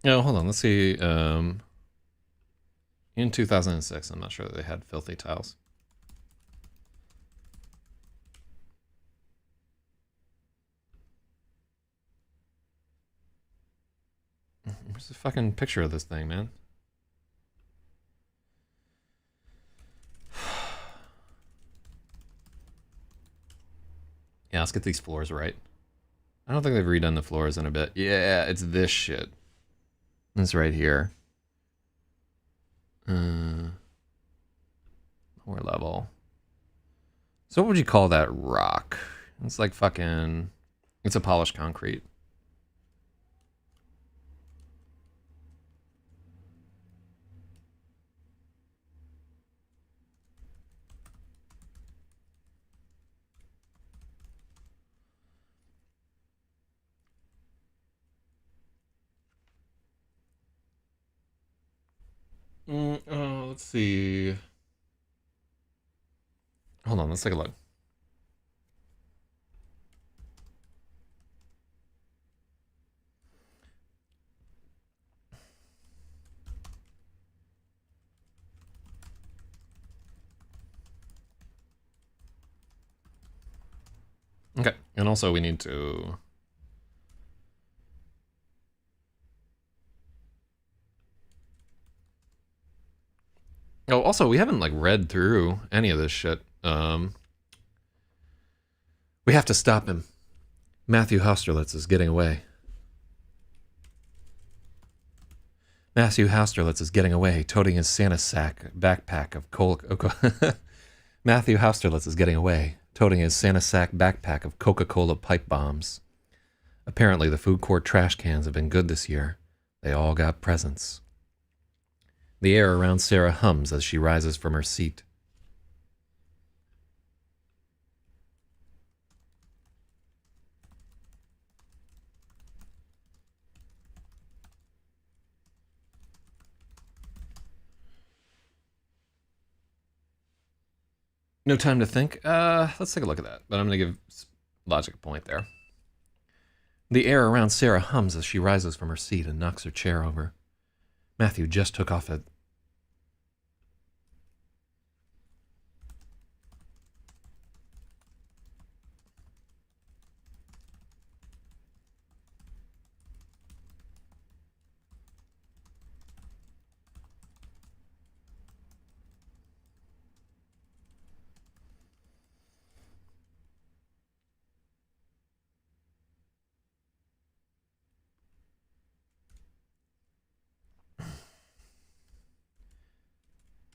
Oh, hold on. Let's see. In 2006, I'm not sure that they had filthy tiles. Where's the fucking picture of this thing, man? Yeah, let's get these floors right. I don't think they've redone the floors in a bit. Yeah, it's this shit. It's right here. Lower level. So what would you call that rock? It's like fucking... It's a polished concrete. Let's see. Hold on, let's take a look. Okay, and also we need to... Oh, also, we haven't, like, read through any of this shit. We have to stop him. Matthew Hausterlitz is getting away. Matthew Hausterlitz is getting away, toting his Santa sack backpack of Matthew Hausterlitz is getting away, toting his Santa sack backpack of Coca-Cola pipe bombs. Apparently, the food court trash cans have been good this year. They all got presents. The air around Sarah hums as she rises from her seat. No time to think? Let's take a look at that. But I'm going to give Logic a point there. The air around Sarah hums as she rises from her seat and knocks her chair over. Matthew just took off a...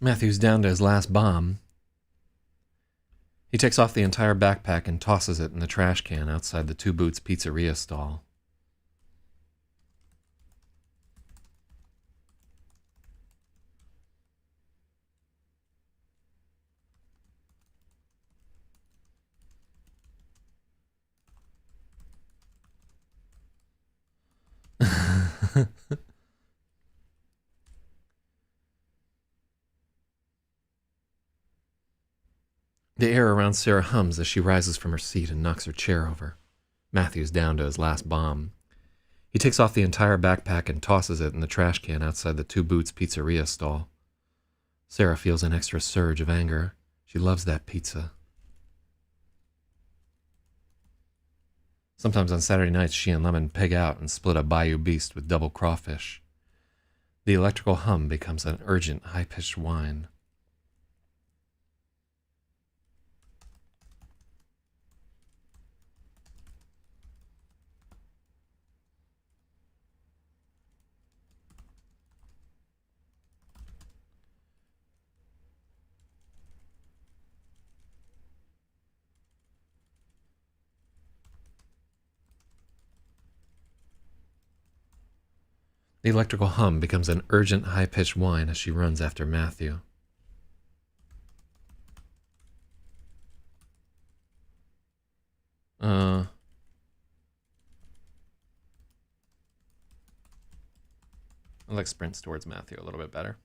Matthew's down to his last bomb. He takes off the entire backpack and tosses it in the trash can outside the Two Boots Pizzeria stall. The air around Sarah hums as she rises from her seat and knocks her chair over. Matthew's down to his last bomb. He takes off the entire backpack and tosses it in the trash can outside the Two Boots Pizzeria stall. Sarah feels an extra surge of anger. She loves that pizza. Sometimes on Saturday nights, she and Lemon peg out and split a Bayou Beast with double crawfish. The electrical hum becomes an urgent, high-pitched whine. The electrical hum becomes an urgent, high-pitched whine as she runs after Matthew. I like sprints towards Matthew a little bit better.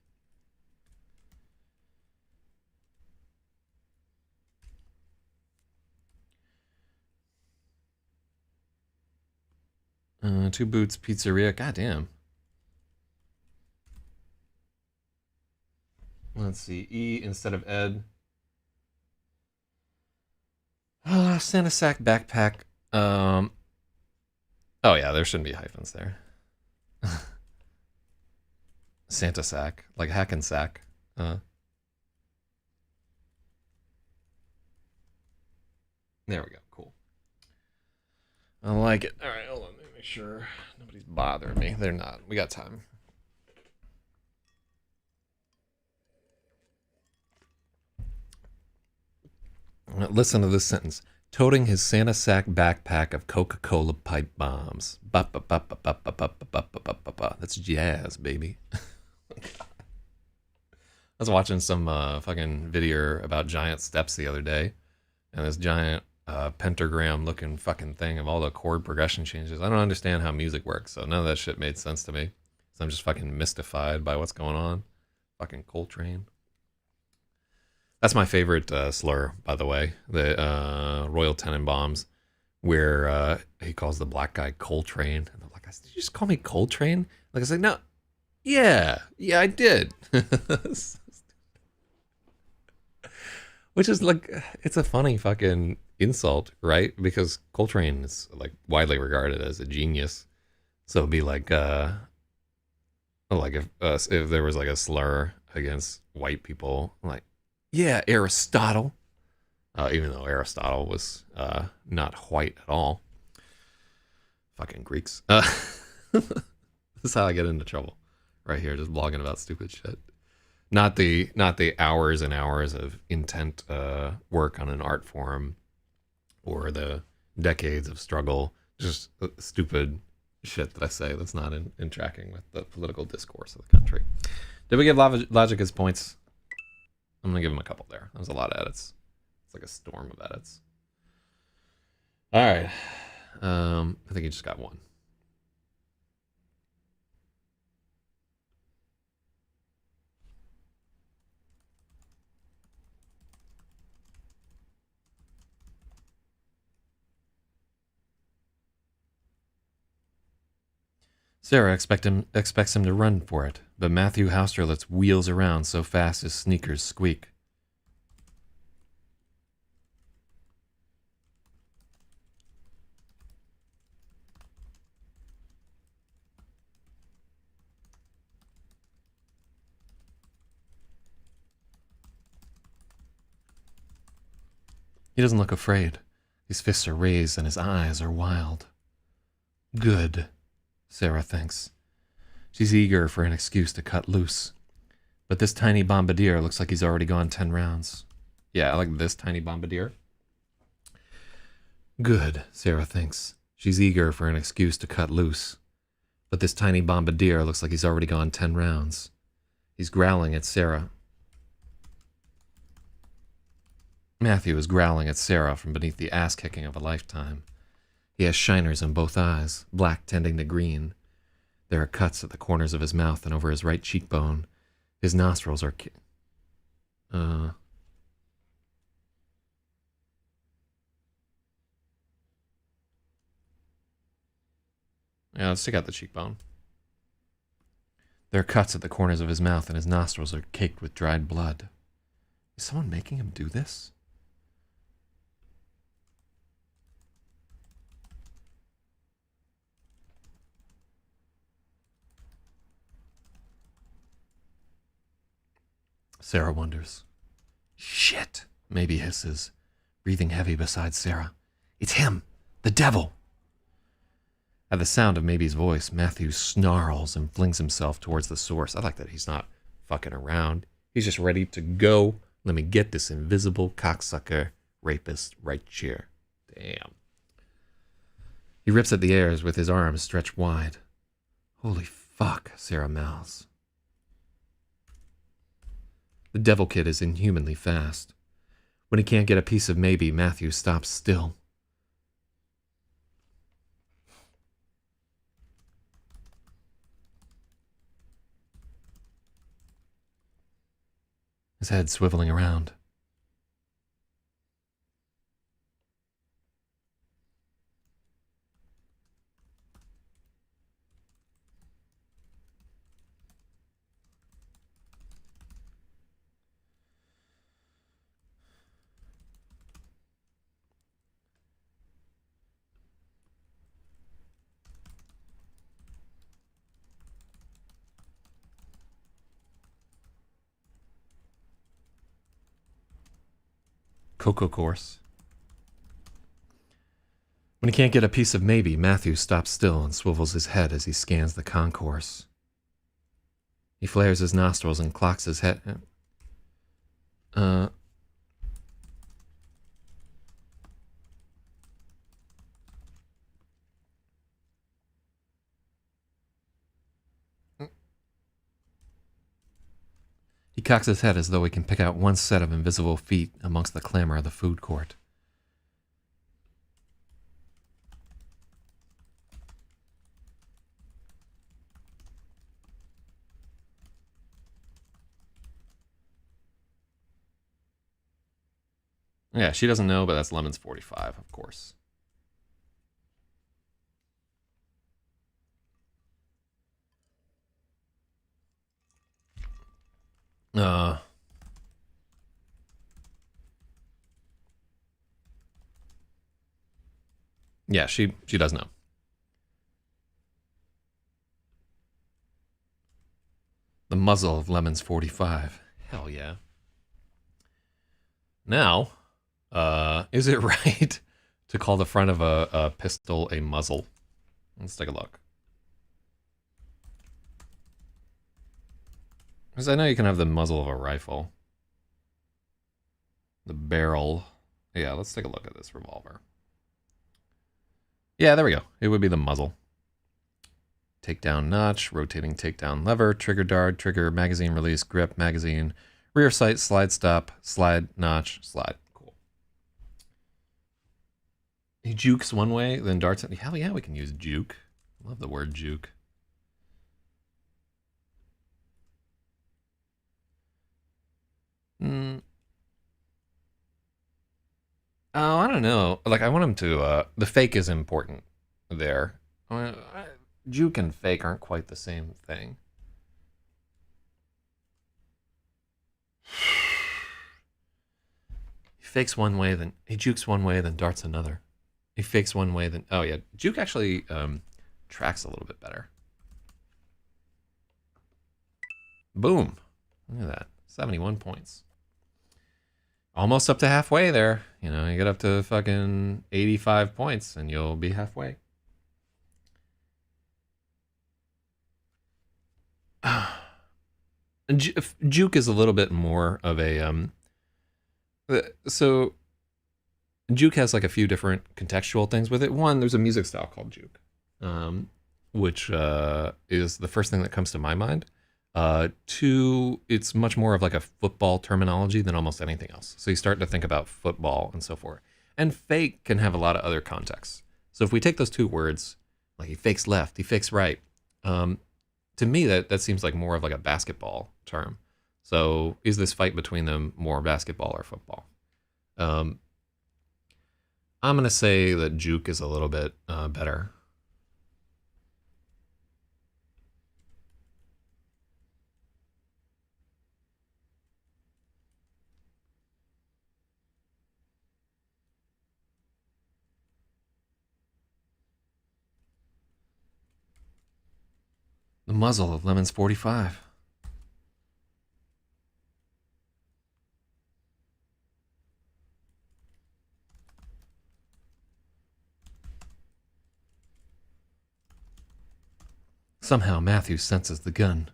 Two Boots Pizzeria. Goddamn. Let's see. E instead of Ed. Santa sack backpack. Oh yeah, there shouldn't be hyphens there. Santa sack, like hack and sack. There we go. Cool. I like it. All right, hold on. Let me make sure nobody's bothering me. They're not. We got time. Listen to this sentence. Toting his Santa sack backpack of Coca-Cola pipe bombs. That's jazz, baby. I was watching some fucking video about giant steps the other day, and this giant pentagram looking fucking thing of all the chord progression changes. I don't understand how music works, so none of that shit made sense to me. So I'm just fucking mystified by what's going on. Fucking Coltrane. That's my favorite slur, by the way. The Royal Tenenbaums, where he calls the black guy Coltrane. And the black guy says, "Did you just call me Coltrane?" Like I said, no. Yeah, I did. Which is like, it's a funny fucking insult, right? Because Coltrane is like widely regarded as a genius. So it'd be like if there was like a slur against white people, like, yeah, Aristotle. Even though Aristotle was not white at all. Fucking Greeks. This is how I get into trouble. Right here, just blogging about stupid shit. Not the hours and hours of intent work on an art forum, or the decades of struggle. Just stupid shit that I say that's not in tracking with the political discourse of the country. Did we give Logic his points? I'm gonna give him a couple there. That was a lot of edits. It's like a storm of edits. All right. I think he just got one. Sarah expects him to run for it, but Matthew Hausterlitz wheels around so fast his sneakers squeak. He doesn't look afraid. His fists are raised and his eyes are wild. Good, Sarah thinks. She's eager for an excuse to cut loose. But this tiny bombardier looks like he's already gone 10 rounds. Yeah, I like this tiny bombardier. Good, Sarah thinks. She's eager for an excuse to cut loose. But this tiny bombardier looks like he's already gone 10 rounds. He's growling at Sarah. Matthew is growling at Sarah from beneath the ass-kicking of a lifetime. He has shiners in both eyes, black tending to green. There are cuts at the corners of his mouth and over his right cheekbone. His nostrils are... Yeah, let's take out the cheekbone. There are cuts at the corners of his mouth and his nostrils are caked with dried blood. Is someone making him do this? Sarah wonders. Shit, Maybe hisses, breathing heavy beside Sarah. It's him, the devil. At the sound of Maybe's voice, Matthew snarls and flings himself towards the source. I like that he's not fucking around. He's just ready to go. Let me get this invisible cocksucker rapist right here. Damn. He rips at the airs with his arms stretched wide. Holy fuck, Sarah mouths. The devil kid is inhumanly fast. When he can't get a piece of Maybe, Matthew stops still. His head swiveling around. Cocoa course. When he can't get a piece of maybe, Matthew stops still and swivels his head as he scans the concourse. He flares his nostrils and clocks his head. He cocks his head as though he can pick out one set of invisible feet amongst the clamor of the food court. Yeah, she doesn't know, but that's Lemon's 45, of course. Yeah, she does know. The muzzle of Lemon's 45. Hell yeah. Now, is it right to call the front of a pistol a muzzle? Let's take a look. Because I know you can have the muzzle of a rifle. The barrel. Yeah, let's take a look at this revolver. Yeah, there we go. It would be the muzzle. Takedown notch, rotating takedown lever, trigger dart, trigger, magazine release, grip, magazine, rear sight, slide stop, slide, notch, slide. Cool. He jukes one way, then darts. Hell yeah, we can use juke. Love the word juke. Oh, I don't know. Like, I want him to, the fake is important there. Juke and fake aren't quite the same thing. He fakes one way, then he jukes one way, then darts another. He fakes one way, then... Oh, yeah. Juke actually tracks a little bit better. Boom. Look at that. 71 points. Almost up to halfway there. You know, you get up to fucking 85 points and you'll be halfway. Juke is a little bit more of a... so, juke has like a few different contextual things with it. One, there's a music style called juke, which is the first thing that comes to my mind. Two, it's much more of like a football terminology than almost anything else. So you start to think about football and so forth. And fake can have a lot of other contexts. So if we take those two words, like he fakes left, he fakes right, to me that seems like more of like a basketball term. So is this fight between them more basketball or football? I'm going to say that juke is a little bit better. The muzzle of Lemon's 45. Somehow Matthew senses the gun.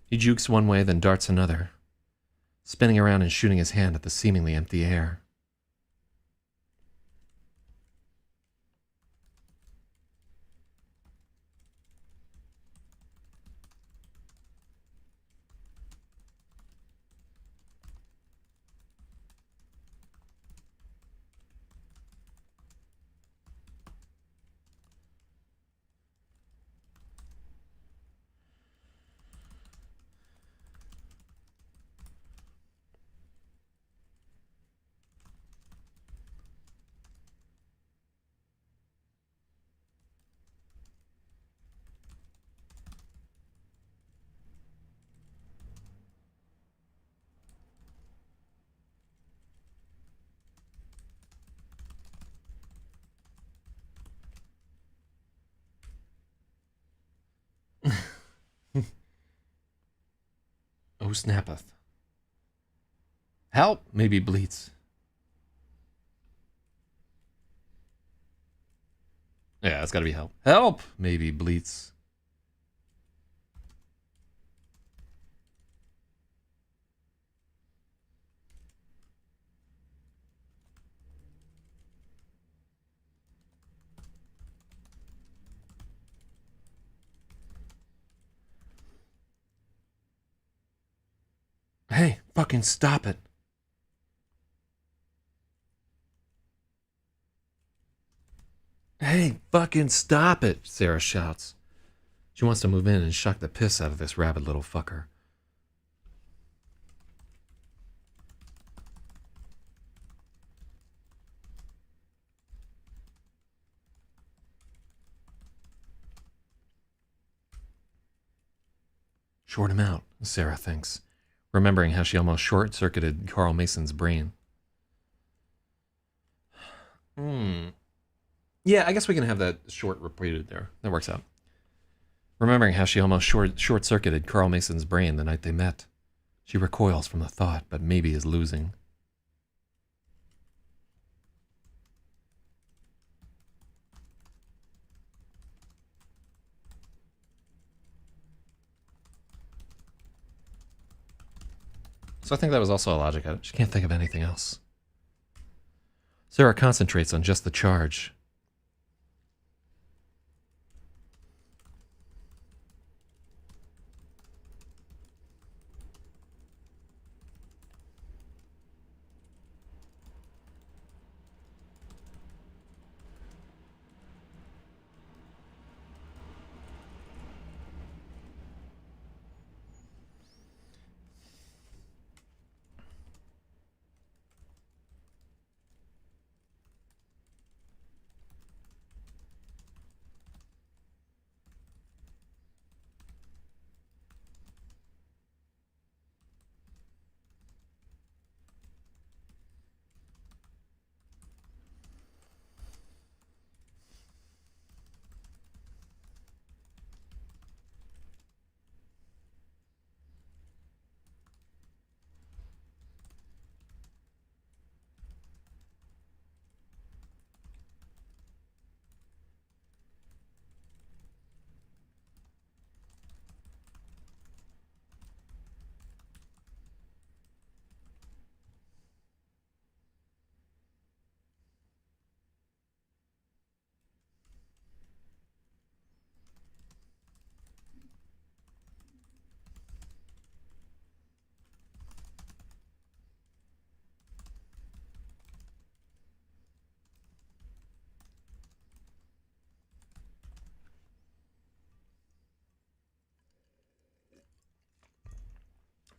He jukes one way, then darts another, spinning around and shooting his hand at the seemingly empty air. Oh, snappeth. Help, maybe bleats. Yeah, it's gotta be help. Help! Maybe Bleats. Hey, fucking stop it. Hey, fucking stop it, Sarah shouts. She wants to move in and shock the piss out of this rabid little fucker. Short him out, Sarah thinks, remembering how she almost short-circuited Carl Mason's brain. Yeah, I guess we can have that short repeated there. That works out. Remembering how she almost short-circuited Carl Mason's brain the night they met. She recoils from the thought, but maybe is losing. So I think that was also a logic edit. She can't think of anything else. Sarah concentrates on just the charge.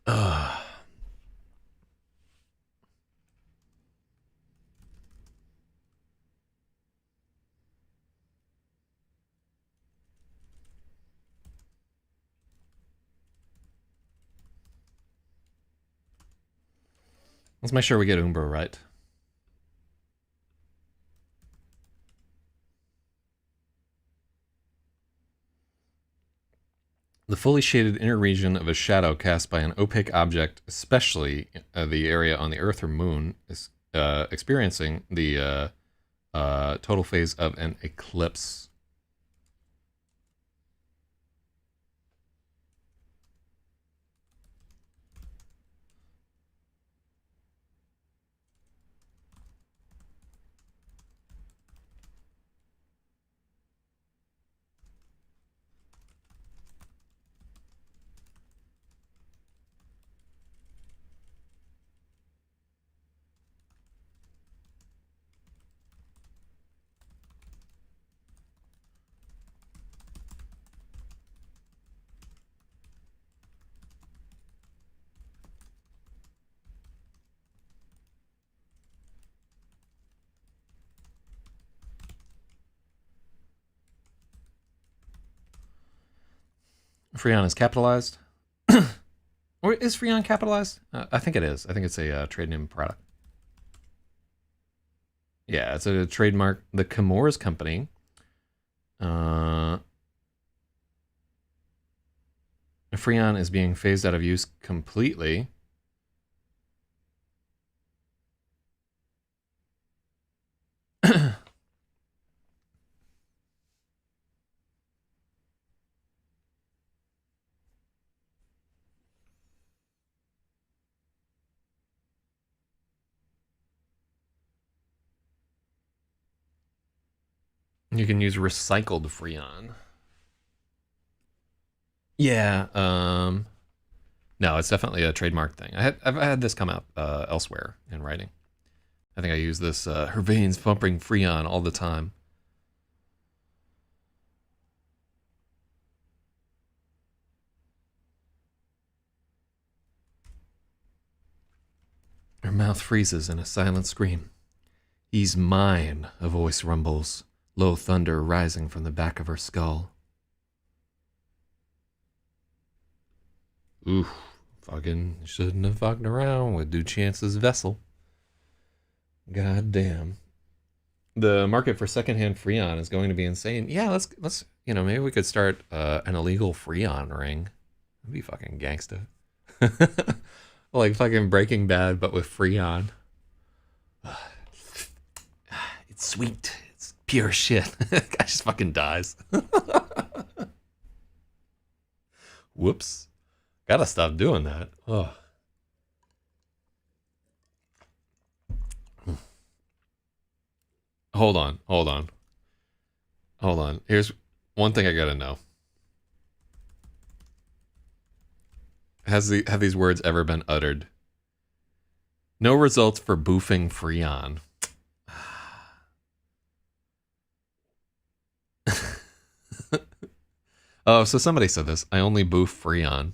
Ugh. Let's make sure we get Umbra right. The fully shaded inner region of a shadow cast by an opaque object, especially the area on the Earth or Moon, is experiencing the total phase of an eclipse. Freon is capitalized. Or is Freon capitalized? I think it is. I think it's a trade name product. Yeah, it's a trademark. The Chemours Company. Freon is being phased out of use completely. You can use recycled Freon. Yeah, no, it's definitely a trademark thing. I've had this come out elsewhere in writing. I think I use this her veins pumping Freon all the time. Her mouth freezes in a silent scream. He's mine, a voice rumbles, low thunder rising from the back of her skull. Oof, fucking shouldn't have fucked around with Duchance's vessel. God damn. The market for secondhand Freon is going to be insane. Yeah, let's maybe we could start an illegal Freon ring. That'd be fucking gangsta. Like fucking Breaking Bad, but with Freon. It's sweet. It's pure shit. Guy just fucking dies. Whoops. Gotta stop doing that. Oh. Hold on. Here's one thing I gotta know. Have these words ever been uttered? No results for boofing Freon. Oh, so somebody said this. I only boof Freon.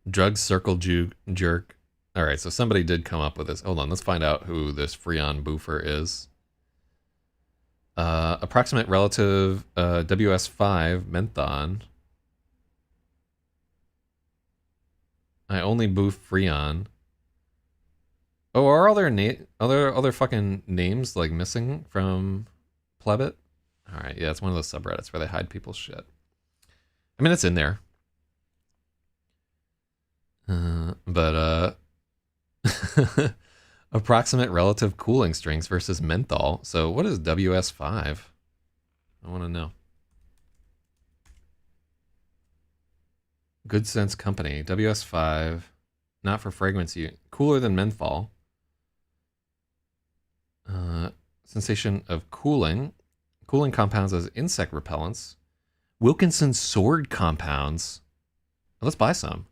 Drug circle jerk. All right, so somebody did come up with this. Hold on, let's find out who this Freon boofer is. Approximate relative WS5 Menthon. I only boof Freon. Oh, are all their other fucking names like missing from Plebit? All right, yeah, it's one of those subreddits where they hide people's shit. I mean, it's in there. But approximate relative cooling strengths versus menthol. So what is WS5? I want to know. Good Sense Company, WS5, not for fragrance use, cooler than menthol. Sensation of cooling compounds as insect repellents. Wilkinson sword compounds. Let's buy some.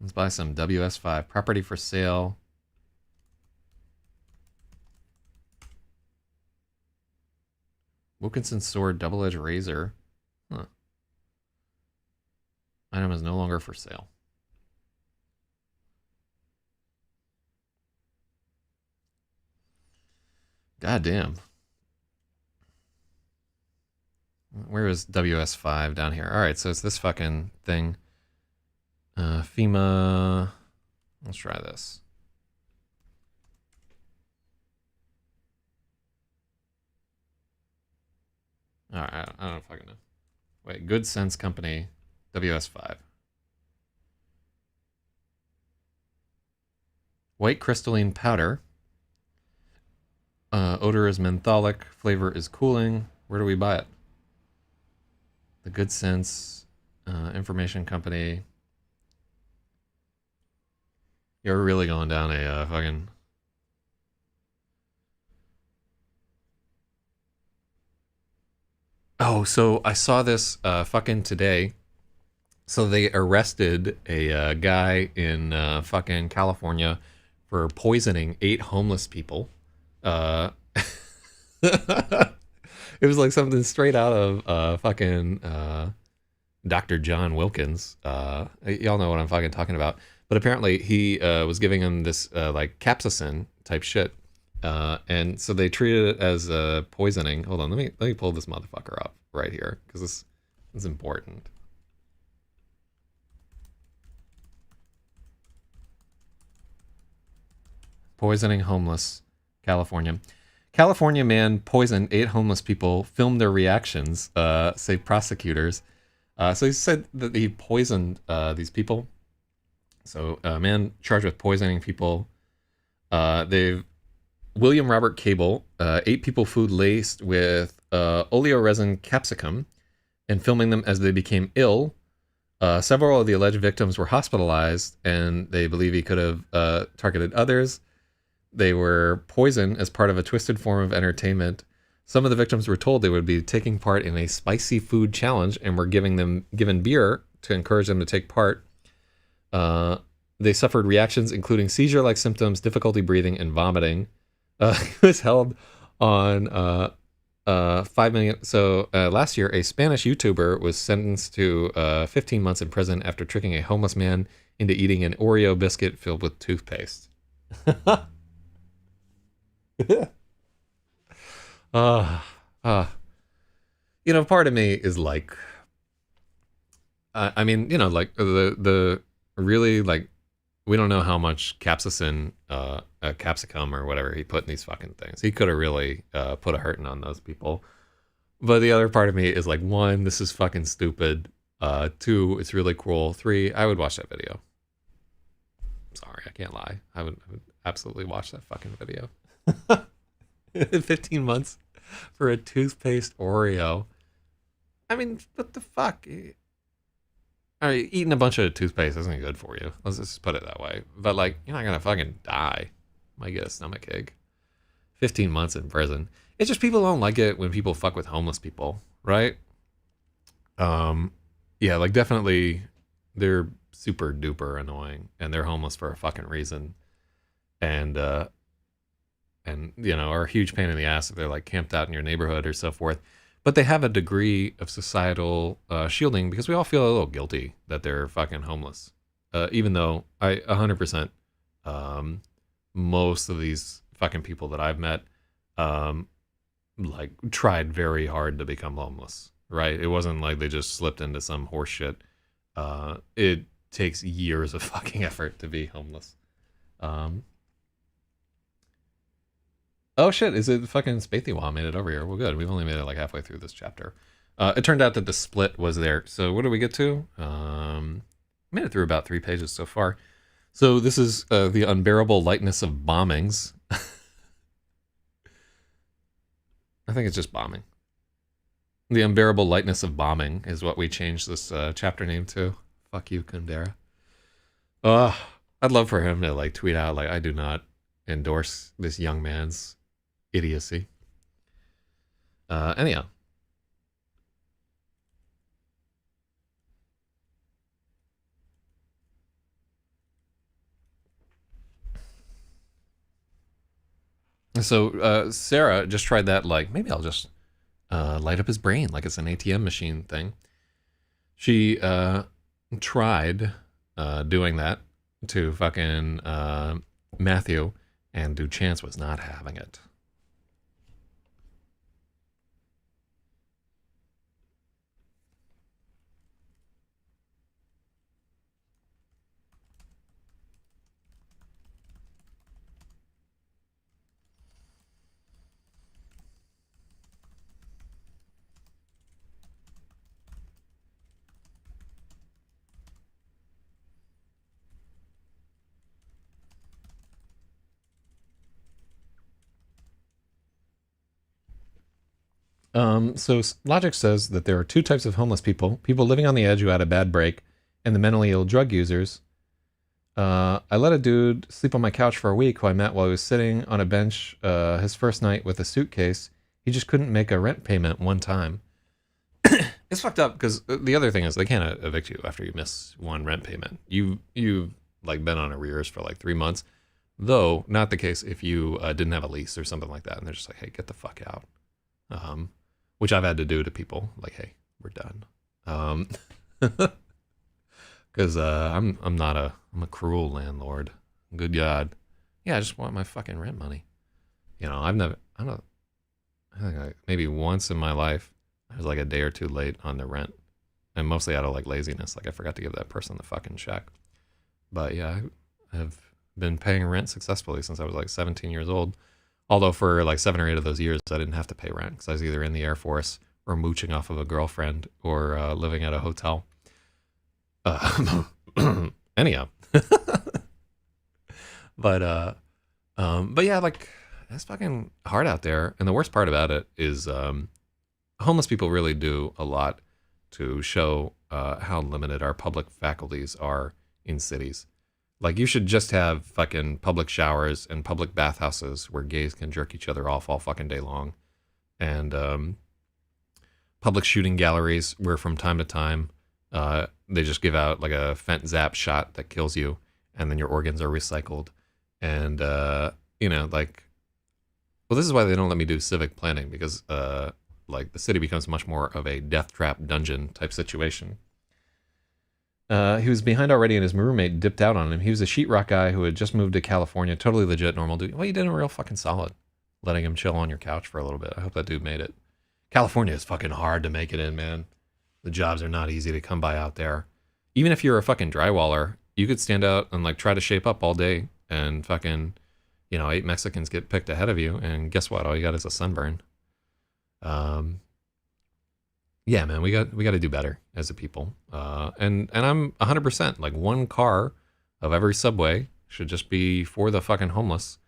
Let's buy some WS5. Property for sale. Wilkinson sword double-edged razor. Huh. Item is no longer for sale. God damn. Where is WS5 down here? All right, so it's this fucking thing. FEMA. Let's try this. All right, I don't fucking know. Wait, Good Sense Company, WS5. White crystalline powder. Odor is mentholic. Flavor is cooling. Where do we buy it? The Good Sense Information Company. You're really going down a fucking... Oh, so I saw this fucking today. So they arrested a guy in fucking California for poisoning 8 homeless people. It was like something straight out of fucking Dr. John Wilkins. Y'all know what I'm fucking talking about. But apparently he was giving him this like capsaicin type shit. And so they treated it as poisoning. Hold on, let me pull this motherfucker up right here because this is important. Poisoning homeless, California. California man poisoned 8 homeless people, filmed their reactions, say prosecutors. So he said that he poisoned these people. So a man charged with poisoning people. William Robert Cable, 8 people food laced with oleoresin capsicum and filming them as they became ill. Several of the alleged victims were hospitalized, and they believe he could have targeted others. They were poisoned as part of a twisted form of entertainment. Some of the victims were told they would be taking part in a spicy food challenge and were given beer to encourage them to take part. They suffered reactions including seizure-like symptoms, difficulty breathing, and vomiting. It was held on 5 million. So last year, a Spanish YouTuber was sentenced to 15 months in prison after tricking a homeless man into eating an Oreo biscuit filled with toothpaste. You know, part of me is like, I mean, you know, like the really like, we don't know how much capsicum or whatever he put in these fucking things. He could have really put a hurting on those people. But the other part of me is like, one, this is fucking stupid. Two, it's really cruel. Three, I would watch that video. Sorry, I can't lie. I would absolutely watch that fucking video. 15 months for a toothpaste Oreo. I mean, what the fuck? All right, eating a bunch of toothpaste isn't good for you. Let's just put it that way. But like, you're not gonna fucking die. Might get a stomach ache. 15 months in prison. It's just people don't like it when people fuck with homeless people, right? Yeah, like definitely they're super duper annoying and they're homeless for a fucking reason. And you know, are a huge pain in the ass if they're like camped out in your neighborhood or so forth. But they have a degree of societal shielding because we all feel a little guilty that they're fucking homeless. Even though I 100%, most of these fucking people that I've met, like tried very hard to become homeless, right? It wasn't like they just slipped into some horse shit. It takes years of fucking effort to be homeless. Oh shit, is it fucking Spathywah made it over here? Well, good. We've only made it like halfway through this chapter. It turned out that the split was there. So what do we get to? Made it through about 3 pages so far. So this is the unbearable lightness of bombings. I think it's just bombing. The unbearable lightness of bombing is what we changed this chapter name to. Fuck you, Kundera. I'd love for him to like tweet out like, I do not endorse this young man's idiocy. Anyhow. So Sarah just tried that, like, maybe I'll just light up his brain like it's an ATM machine thing. She tried doing that to fucking Matthew, and Duchance was not having it. So logic says that there are 2 types of homeless people: people living on the edge who had a bad break, and the mentally ill drug users. I let a dude sleep on my couch for a week who I met while he was sitting on a bench his first night with a suitcase. He just couldn't make a rent payment one time. It's fucked up because the other thing is they can't evict you after you miss one rent payment. You've like been on arrears for like 3 months, though not the case if you didn't have a lease or something like that, and they're just like, hey, get the fuck out. Which I've had to do to people, like, hey, we're done. Because I'm a cruel landlord. Good God, yeah, I just want my fucking rent money. You know, I think like maybe once in my life I was like a day or 2 late on the rent, and mostly out of like laziness. Like I forgot to give that person the fucking check. But yeah, I have been paying rent successfully since I was like 17 years old. Although for like 7 or 8 of those years, I didn't have to pay rent because I was either in the Air Force or mooching off of a girlfriend or living at a hotel. Anyhow. But yeah, like it's fucking hard out there. And the worst part about it is homeless people really do a lot to show how limited our public faculties are in cities. Like, you should just have fucking public showers and public bathhouses where gays can jerk each other off all fucking day long. And public shooting galleries where from time to time they just give out like a fent zap shot that kills you, and then your organs are recycled. And, like, well, this is why they don't let me do civic planning, because like the city becomes much more of a death trap dungeon type situation. He was behind already, and his roommate dipped out on him. He was a sheetrock guy who had just moved to California. Totally legit, normal dude. Well, you did him real fucking solid, letting him chill on your couch for a little bit. I hope that dude made it. California is fucking hard to make it in, man. The jobs are not easy to come by out there. Even if you're a fucking drywaller, you could stand out and like try to shape up all day, and fucking, 8 Mexicans get picked ahead of you, and guess what? All you got is a sunburn. Yeah, man, we got to do better as a people. And I'm 100% like, one car of every subway should just be for the fucking homeless.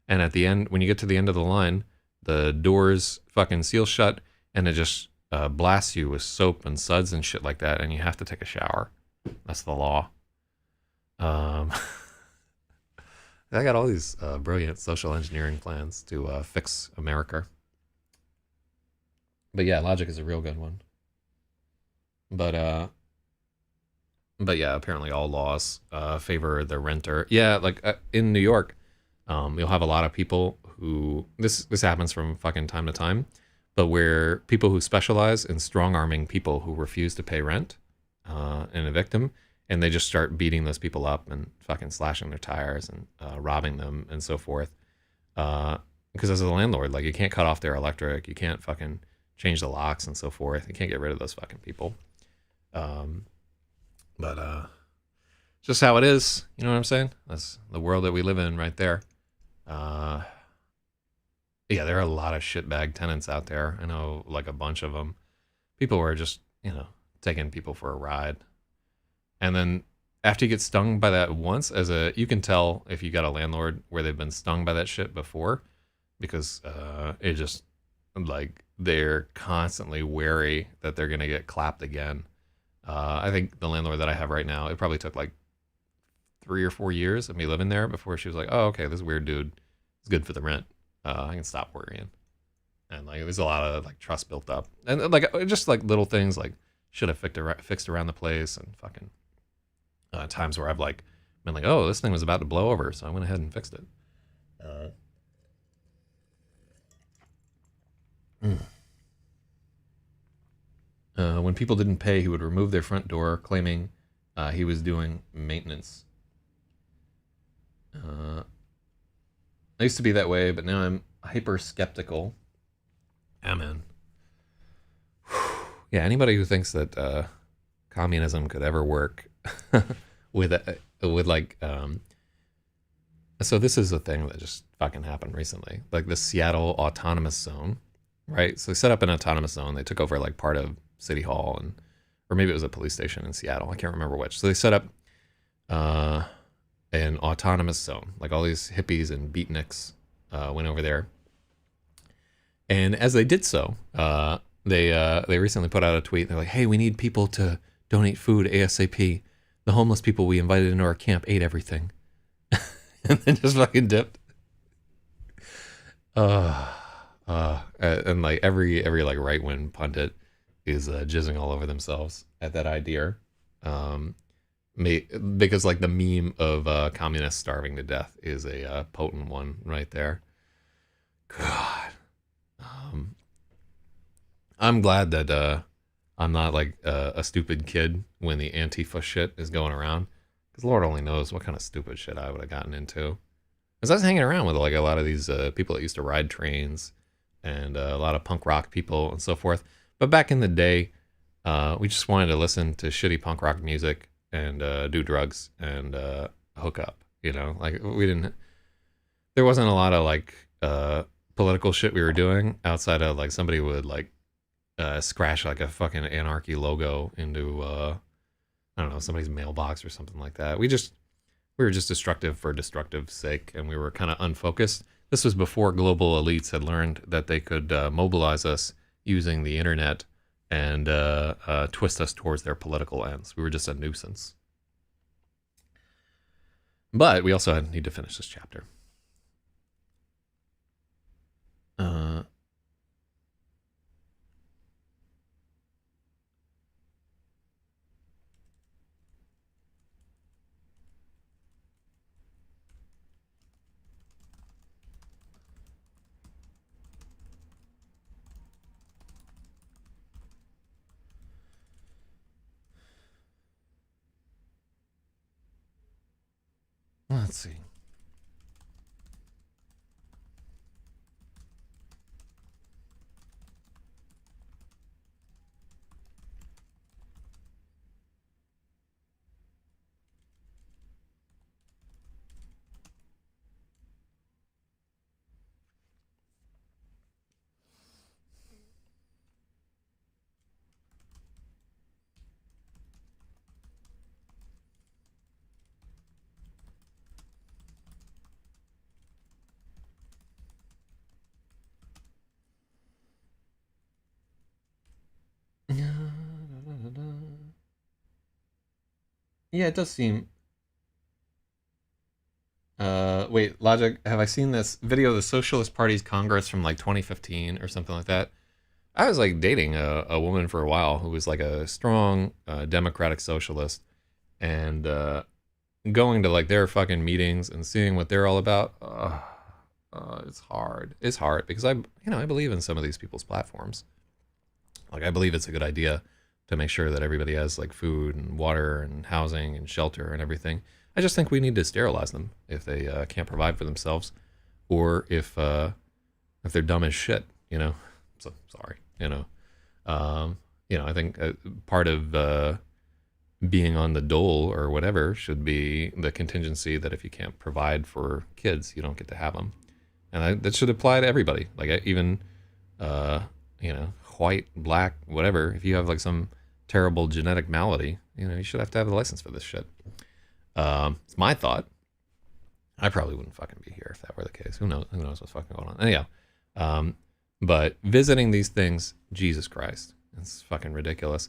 And at the end, when you get to the end of the line, the doors fucking seal shut, and it just blasts you with soap and suds and shit like that, and you have to take a shower. That's the law. I got all these brilliant social engineering plans to fix America. But yeah, logic is a real good one. But yeah, apparently all laws favor the renter. Yeah, like in New York, you'll have a lot of people who this happens from fucking time to time, but where people who specialize in strong arming people who refuse to pay rent and evict them, and they just start beating those people up and fucking slashing their tires and robbing them and so forth. Because as a landlord, like, you can't cut off their electric, you can't fucking change the locks and so forth. You can't get rid of those fucking people. But just how it is, you know what I'm saying? That's the world that we live in right there. Yeah, there are a lot of shitbag tenants out there. I know, like, a bunch of them. People were just, taking people for a ride. And then after you get stung by that once, you can tell if you got a landlord where they've been stung by that shit before, because it just, like, they're constantly wary that they're going to get clapped again. I think the landlord that I have right now, it probably took like 3 or 4 years of me living there before she was like, oh, okay, this weird dude is good for the rent. I can stop worrying. And like, there's a lot of like trust built up, and like just like little things like should have fixed around the place, and fucking times where I've like been like, oh, this thing was about to blow over, so I went ahead and fixed it. When people didn't pay, he would remove their front door, claiming he was doing maintenance. I used to be that way, but now I'm hyper skeptical. Yeah, man. Yeah, anybody who thinks that communism could ever work with like, so this is a thing that just fucking happened recently, like the Seattle Autonomous Zone, right? So they set up an autonomous zone. They took over like part of City Hall, or maybe it was a police station in Seattle. I can't remember which. So they set up an autonomous zone. Like, all these hippies and beatniks went over there. And as they did so, they recently put out a tweet. They're like, hey, we need people to donate food ASAP. The homeless people we invited into our camp ate everything. And then just fucking dipped. And like every like right-wing pundit is jizzing all over themselves at that idea. Because like the meme of communists starving to death is a potent one right there. God. I'm glad that I'm not like a stupid kid when the Antifa shit is going around, because Lord only knows what kind of stupid shit I would have gotten into. Because I was hanging around with like a lot of these people that used to ride trains, and a lot of punk rock people and so forth. But back in the day, we just wanted to listen to shitty punk rock music and do drugs and hook up. Like, there wasn't a lot of like political shit we were doing outside of like somebody would like scratch like a fucking anarchy logo into I don't know, somebody's mailbox or something like that. We were just destructive for destructive sake, and we were kind of unfocused. This was before global elites had learned that they could mobilize us using the internet and twist us towards their political ends. We were just a nuisance. But we also need to finish this chapter. Let's see. Yeah, it does seem. Wait, Logic, have I seen this video of the Socialist Party's Congress from like 2015 or something like that? I was like dating a woman for a while who was like a strong democratic socialist, and going to like their fucking meetings and seeing what they're all about. It's hard. It's hard because I believe in some of these people's platforms. Like I believe it's a good idea to make sure that everybody has like food and water and housing and shelter and everything. I just think we need to sterilize them if they can't provide for themselves, or if they're dumb as shit. So sorry. I think part of being on the dole or whatever should be the contingency that if you can't provide for kids, you don't get to have them, and that should apply to everybody. Like even uh, white, black, whatever. If you have like some terrible genetic malady, you should have to have a license for this shit. It's my thought. I probably wouldn't fucking be here if that were the case. Who knows? Who knows what's fucking going on? Anyhow, but visiting these things, Jesus Christ, it's fucking ridiculous.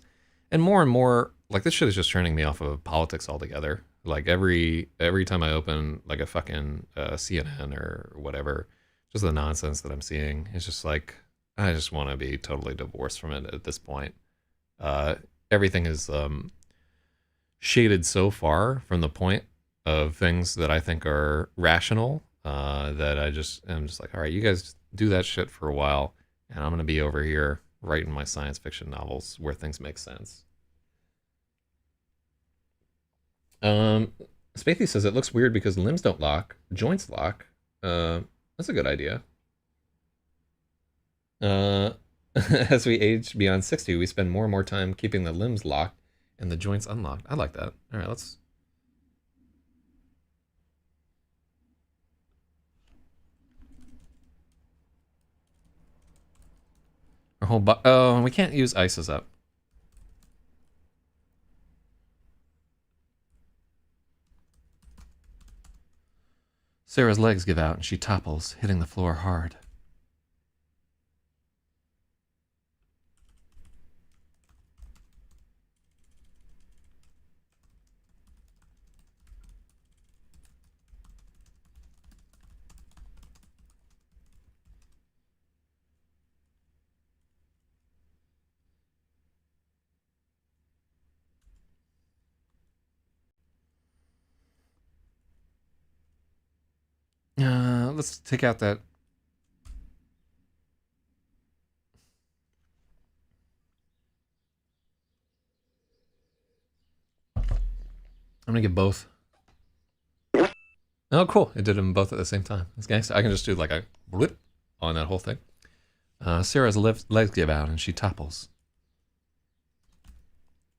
And more, like this shit is just turning me off of politics altogether. Like every time I open like a fucking CNN or whatever, just the nonsense that I'm seeing, it's just like I just want to be totally divorced from it at this point. Everything is shaded so far from the point of things that I think are rational that I'm just like, all right, you guys do that shit for a while, and I'm gonna be over here writing my science fiction novels where things make sense. Spathy says it looks weird because limbs don't lock, joints lock. That's a good idea. As we age beyond 60, we spend more and more time keeping the limbs locked and the joints unlocked. I like that. All right, let's. Our whole oh, we can't use ices up. Sarah's legs give out and she topples, hitting the floor hard. Let's take out that. I'm gonna get both. Oh, cool! It did them both at the same time. It's gangster. I can just do like a blip on that whole thing. Sarah's legs give out and she topples,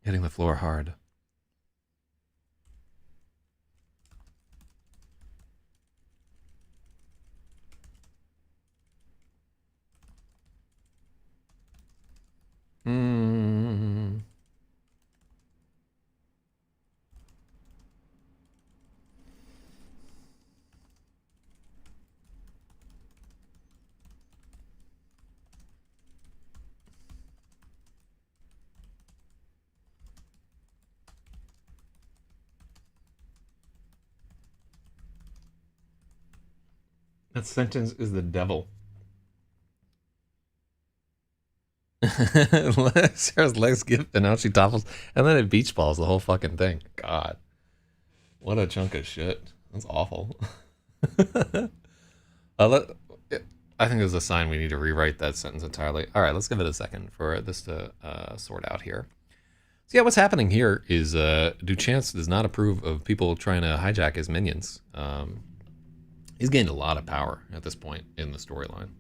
hitting the floor hard. Mm. That sentence is the devil. Sarah's legs give, and now she topples, and then it beach balls the whole fucking thing. God, what a chunk of shit. That's awful. Let, I think there's a sign we need to rewrite that sentence entirely. All right, let's give it a second for this to sort out here. So yeah, what's happening here is Duchance does not approve of people trying to hijack his minions. He's gained a lot of power at this point in the storyline.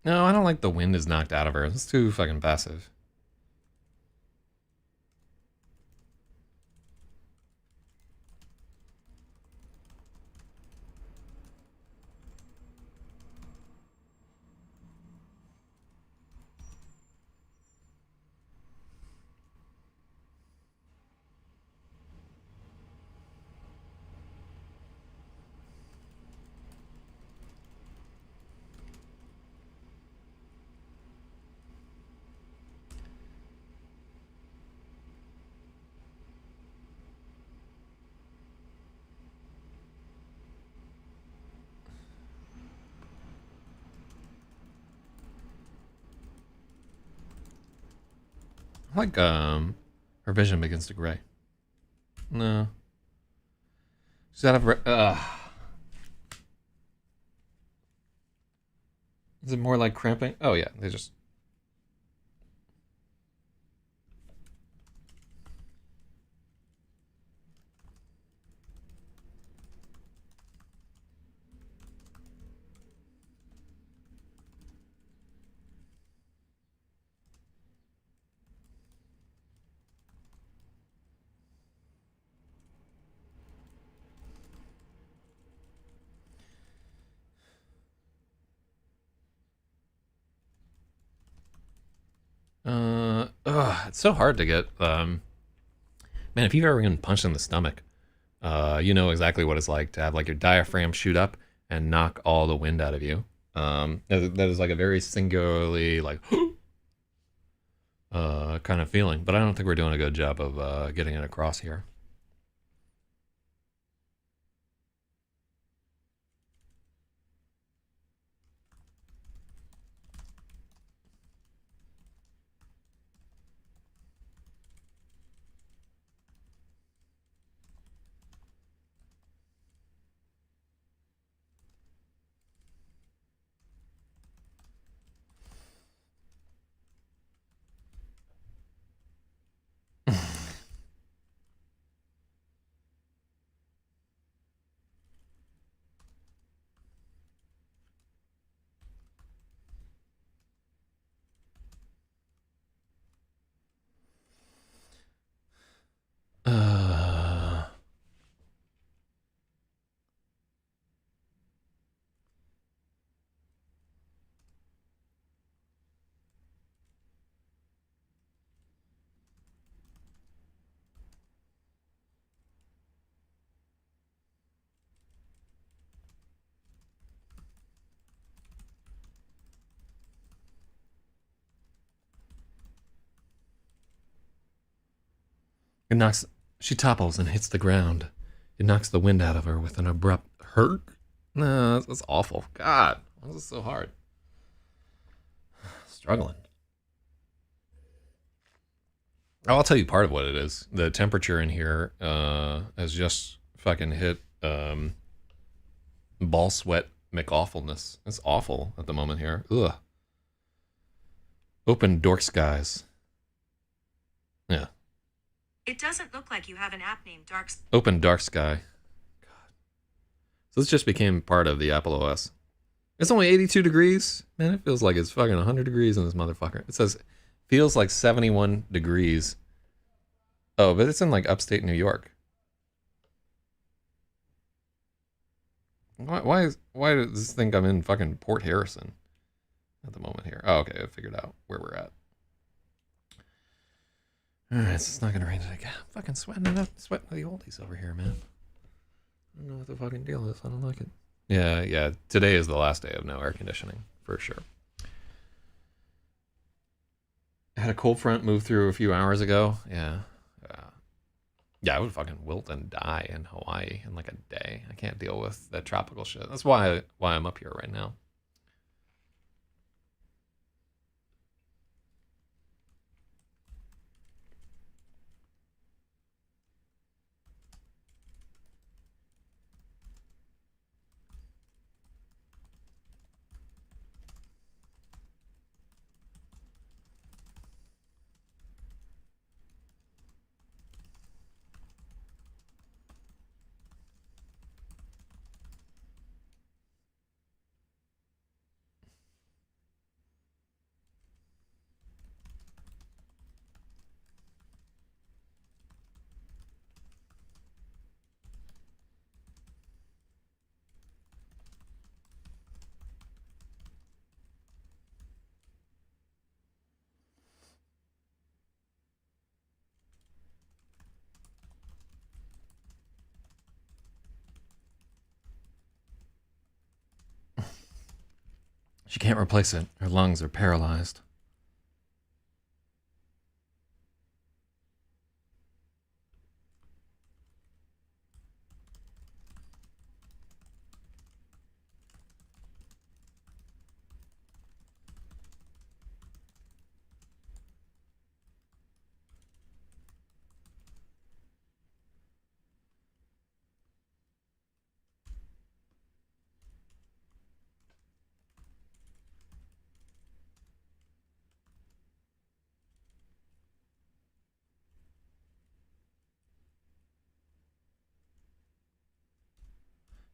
No, I don't like the wind is knocked out of her. It's too fucking passive. I like her vision begins to gray. No. She's out of is it more like cramping? Oh yeah, they just it's so hard to get man, if you've ever been punched in the stomach, you know exactly what it's like to have like your diaphragm shoot up and knock all the wind out of you. That is like a very singularly like kind of feeling, but I don't think we're doing a good job of getting it across here. Uh, it knocks. She topples and hits the ground. It knocks the wind out of her with an abrupt hurt. No, that's awful. God, why is this so hard? Struggling. Oh, I'll tell you part of what it is. The temperature in here has just fucking hit ball sweat McAwfulness. It's awful at the moment here. Ugh. Open dork skies. Yeah. It doesn't look like you have an app named Dark. Open dark sky. God. So this just became part of the Apple OS. It's only 82 degrees. Man, it feels like it's fucking 100 degrees in this motherfucker. It says feels like 71 degrees. Oh, but it's in like upstate New York. Why does this think I'm in fucking Port Harrison at the moment here? Oh, okay, I figured out where we're at. Alright, so it's not gonna rain today. God, I'm fucking sweating the oldies over here, man. I don't know what the fucking deal is. I don't like it. Yeah. Today is the last day of no air conditioning, for sure. I had a cold front move through a few hours ago. Yeah. Yeah, I would fucking wilt and die in Hawaii in like a day. I can't deal with that tropical shit. That's why I'm up here right now. She can't replace it. Her lungs are paralyzed.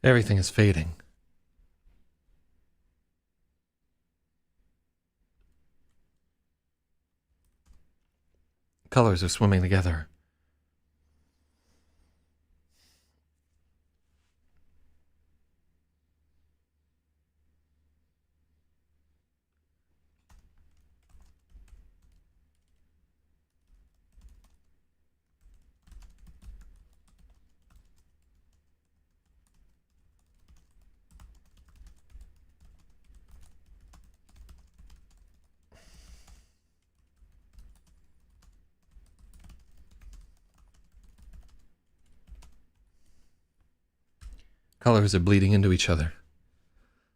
Everything is fading. Colors are swimming together. Colors are bleeding into each other.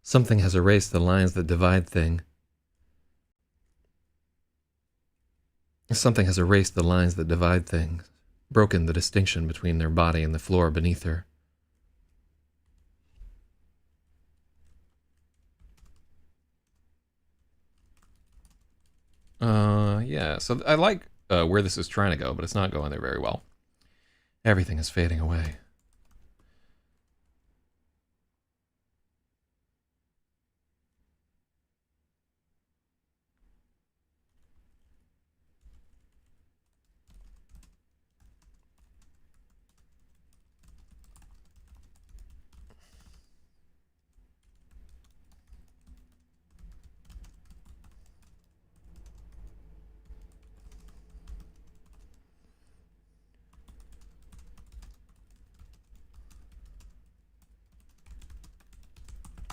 Something has erased the lines that divide things. Something has erased the lines that divide things, broken the distinction between their body and the floor beneath her. Yeah, so I like where this is trying to go, but it's not going there very well. Everything is fading away.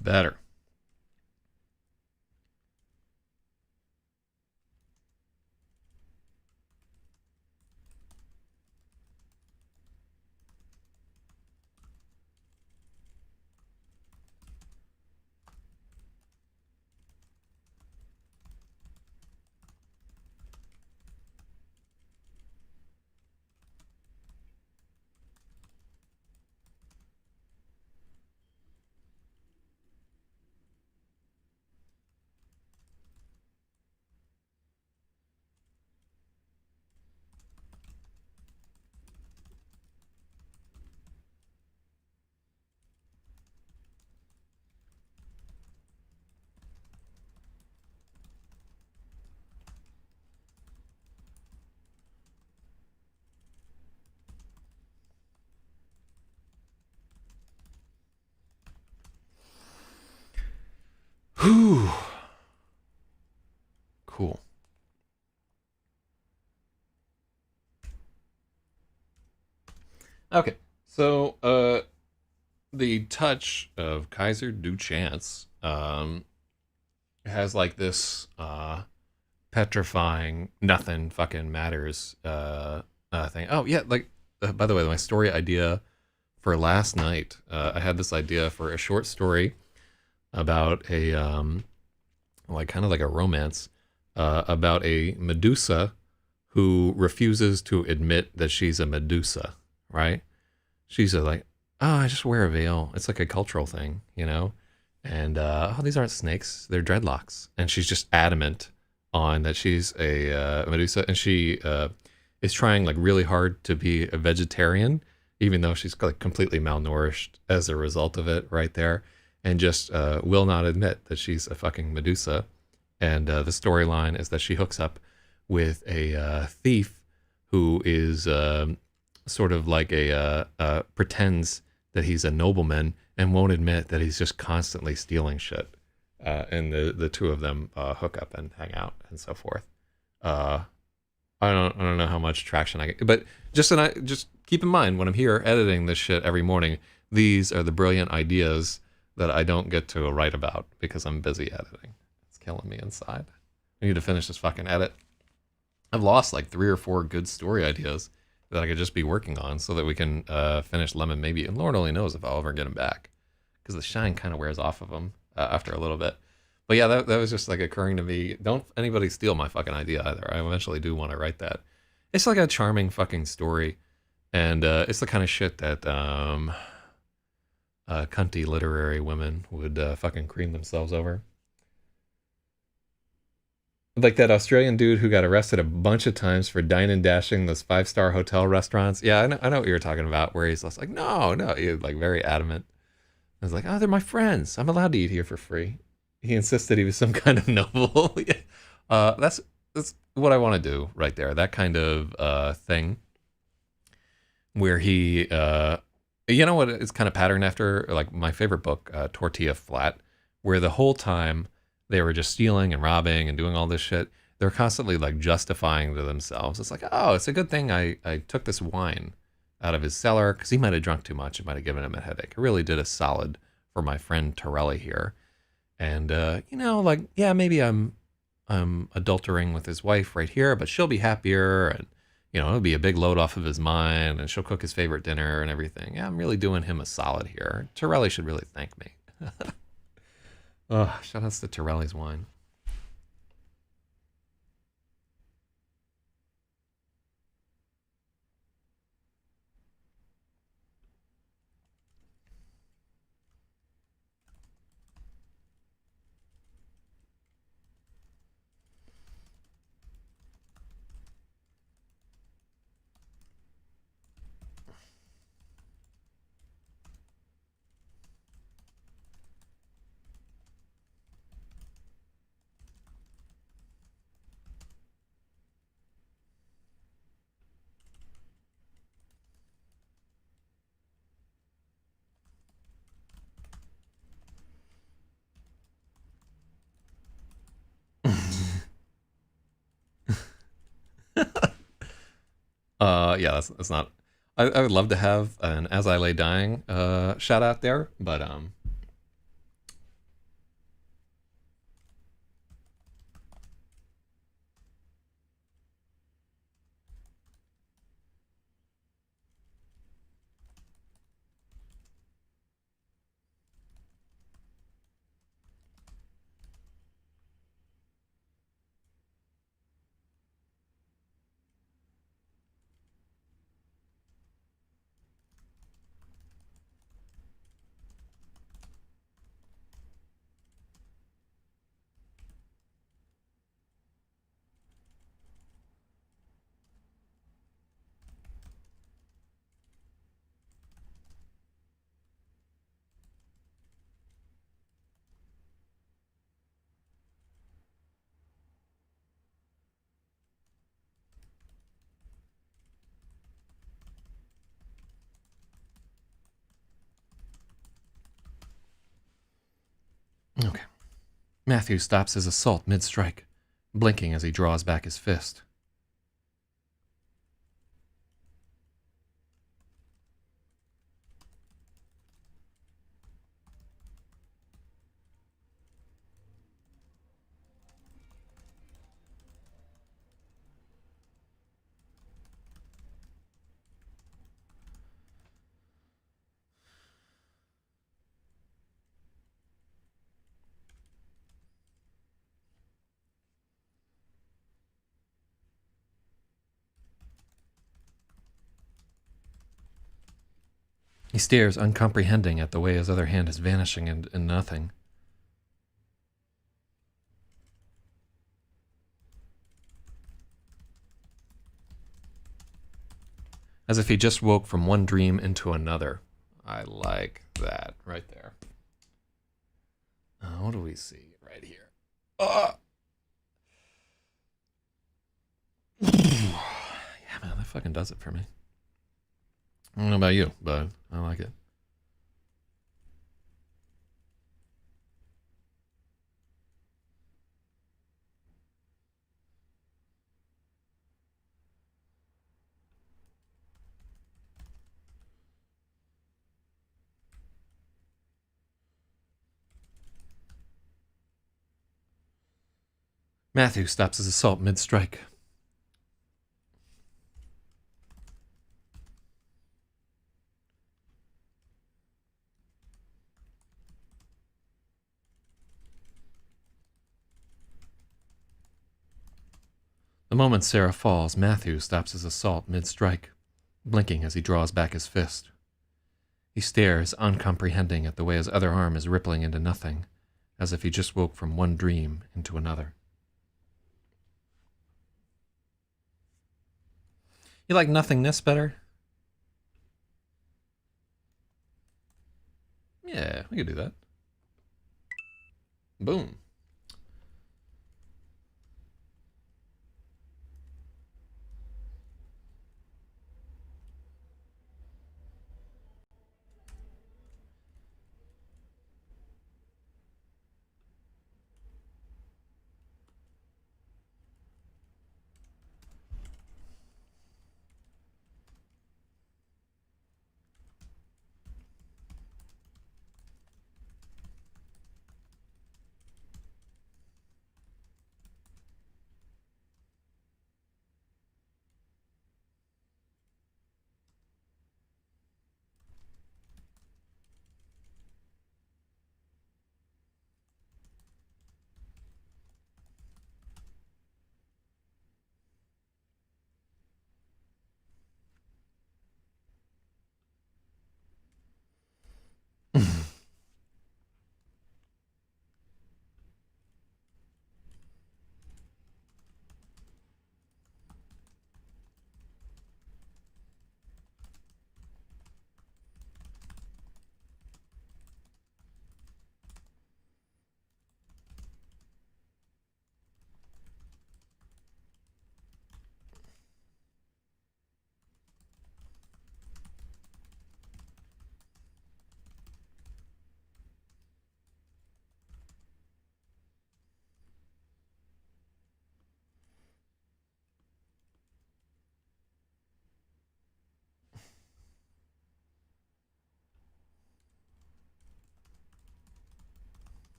Better. Whew. Cool. Okay, so the touch of Kaiser Duchance has like this petrifying nothing fucking matters thing. Oh yeah, like by the way, my story idea for last night, I had this idea for a short story about a like kind of like a romance about a Medusa who refuses to admit that she's a Medusa, right? She's like, oh, I just wear a veil. It's like a cultural thing, you know? And, oh, these aren't snakes. They're dreadlocks. And she's just adamant on that she's a Medusa. And she is trying like really hard to be a vegetarian, even though she's like completely malnourished as a result of it right there. And just will not admit that she's a fucking Medusa. And the storyline is that she hooks up with a thief who is sort of like pretends that he's a nobleman and won't admit that he's just constantly stealing shit. And the two of them hook up and hang out and so forth. I don't know how much traction I get, but just keep in mind when I'm here editing this shit every morning, these are the brilliant ideas that I don't get to write about because I'm busy editing. It's killing me inside. I need to finish this fucking edit. I've lost like 3 or 4 good story ideas that I could just be working on so that we can finish Lemon maybe. And Lord only knows if I'll ever get him back because the shine kind of wears off of him after a little bit. But yeah, that was just like occurring to me. Don't anybody steal my fucking idea either. I eventually do want to write that. It's like a charming fucking story. And it's the kind of shit that cunty literary women would fucking cream themselves over. Like that Australian dude who got arrested a bunch of times for dine and dashing those 5-star hotel restaurants. Yeah, I know what you're talking about, where he's just like, no, he's like very adamant. I was like, oh, they're my friends. I'm allowed to eat here for free. He insisted he was some kind of noble. Yeah. That's what I want to do right there. That kind of thing where he, you know what it's kind of patterned after? Like my favorite book, Tortilla Flat, where the whole time they were just stealing and robbing and doing all this shit. They're constantly like justifying to themselves. It's like, oh, it's a good thing I took this wine out of his cellar because he might have drunk too much. It might have given him a headache. It really did a solid for my friend Torelli here. And, you know, like, yeah, maybe I'm adultering with his wife right here, but she'll be happier and, you know, it'll be a big load off of his mind and she'll cook his favorite dinner and everything. Yeah, I'm really doing him a solid here. Torelli should really thank me. Oh, shout outs to Torelli's wine. Yeah, that's not. I would love to have an As I Lay Dying shout out there, but okay. Matthew stops his assault mid-strike, blinking as he draws back his fist. He stares uncomprehending at the way his other hand is vanishing in nothing. As if he just woke from one dream into another. I like that right there. What do we see right here? Yeah, man, that fucking does it for me. I don't know about you, but I like it. Matthew stops his assault mid-strike. The moment Sarah falls, Matthew stops his assault mid-strike, blinking as he draws back his fist. He stares, uncomprehending at the way his other arm is rippling into nothing, as if he just woke from one dream into another. You like nothingness better? Yeah, we could do that. Boom.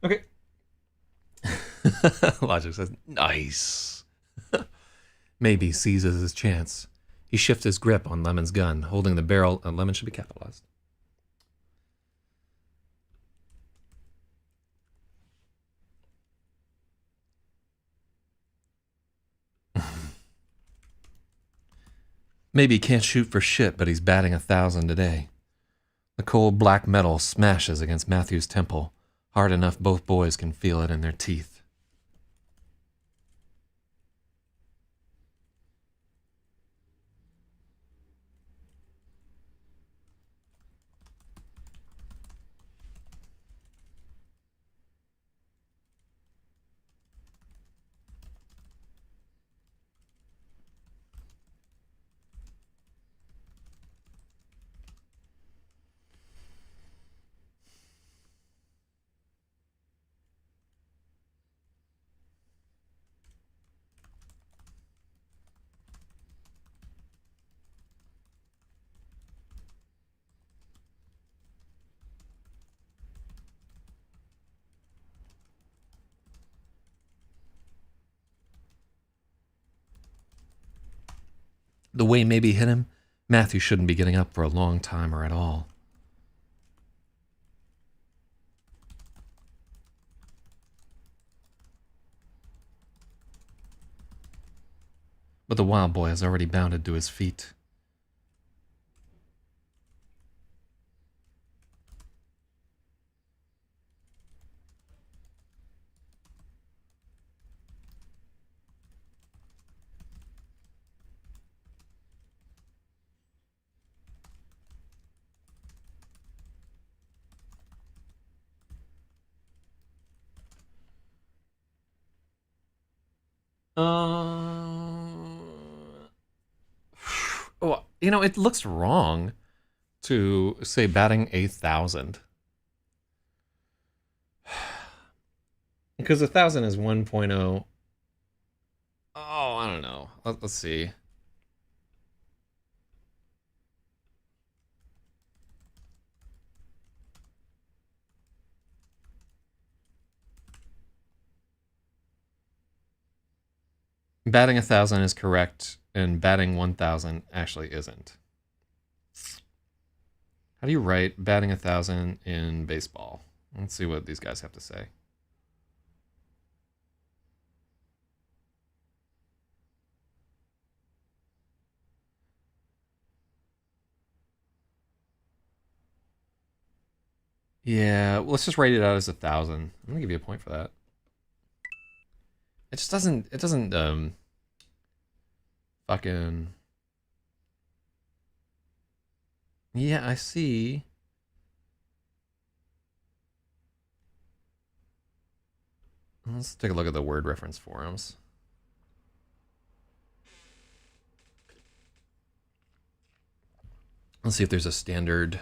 Okay. Logic says, nice. Maybe seizes his chance. He shifts his grip on Lemon's gun, holding the barrel. Lemon should be capitalized. Maybe he can't shoot for shit, but he's batting 1,000 today. The cold black metal smashes against Matthew's temple, hard enough both boys can feel it in their teeth. The way maybe hit him, Matthew shouldn't be getting up for a long time or at all. But the wild boy has already bounded to his feet. Oh, you know, it looks wrong to say batting 1,000. Because 1,000 is 1.0. Oh, I don't know. Let's see. Batting 1,000 is correct, and batting 1,000 actually isn't. How do you write batting 1,000 in baseball? Let's see what these guys have to say. Yeah, well, let's just write it out as 1,000. I'm gonna give you a point for that. It just doesn't. It doesn't. Fucking. Yeah, I see. Let's take a look at the word reference forums. Let's see if there's a standard.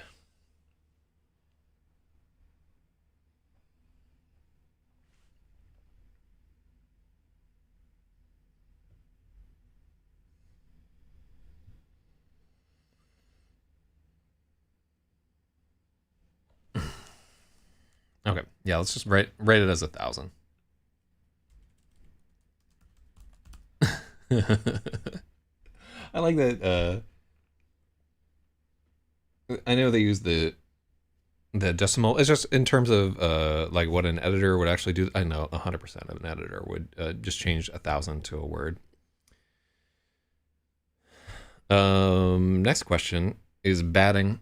Okay, yeah, let's just write it as 1,000. I like that. I know they use the decimal. It's just in terms of like what an editor would actually do. I know 100% of an editor would just change 1,000 to a word. Next question is batting.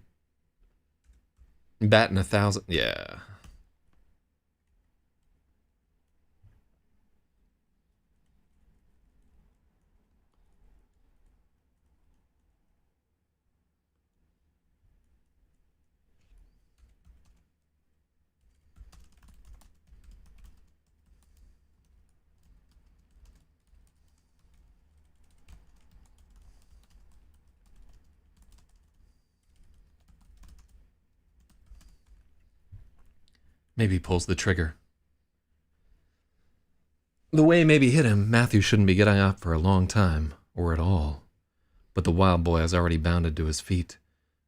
Batting 1,000. Yeah. Maybe pulls the trigger. The way maybe hit him, Matthew shouldn't be getting up for a long time, or at all. But the wild boy has already bounded to his feet.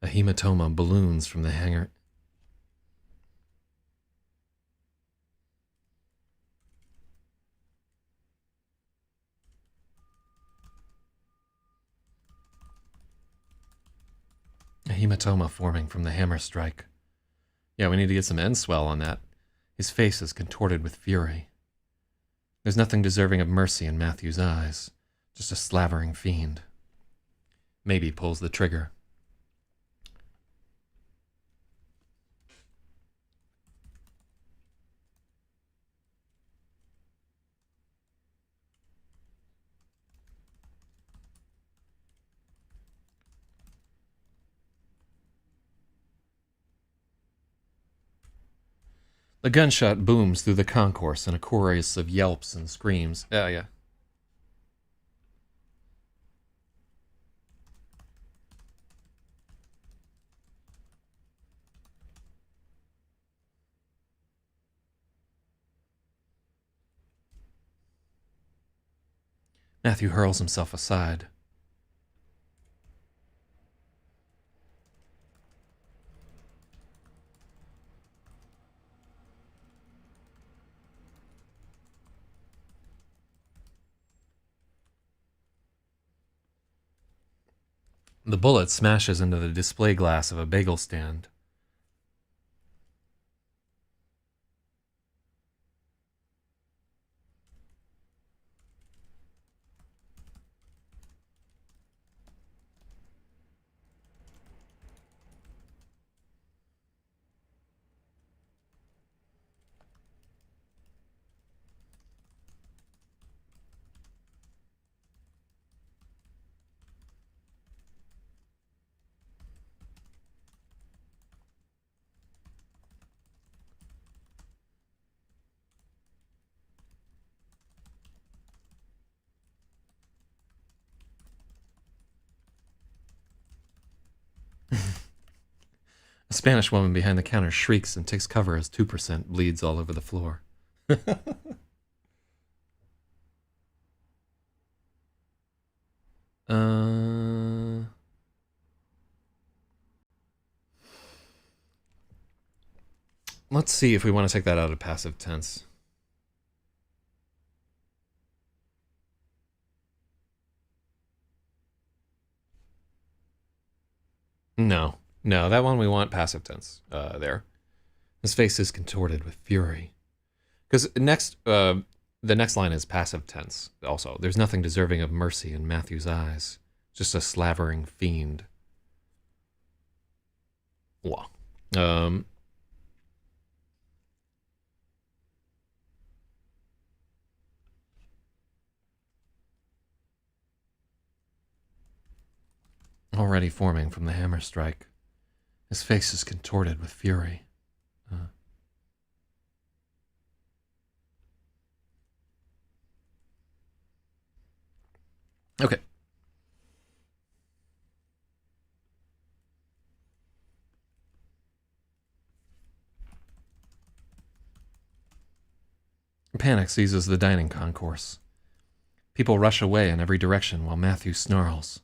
A hematoma balloons from the hanger. A hematoma forming from the hammer strike. Yeah, we need to get some end swell on that. His face is contorted with fury. There's nothing deserving of mercy in Matthew's eyes. Just a slavering fiend. Maybe pulls the trigger. The gunshot booms through the concourse in a chorus of yelps and screams. Yeah. Matthew hurls himself aside. The bullet smashes into the display glass of a bagel stand. A Spanish woman behind the counter shrieks and takes cover as 2% bleeds all over the floor. Let's see if we want to take that out of passive tense. No, that one we want passive tense there. His face is contorted with fury. Because the next line is passive tense also. There's nothing deserving of mercy in Matthew's eyes. Just a slavering fiend. Wow. Already forming from the hammer strike. His face is contorted with fury. Okay. Panic seizes the dining concourse. People rush away in every direction while Matthew snarls.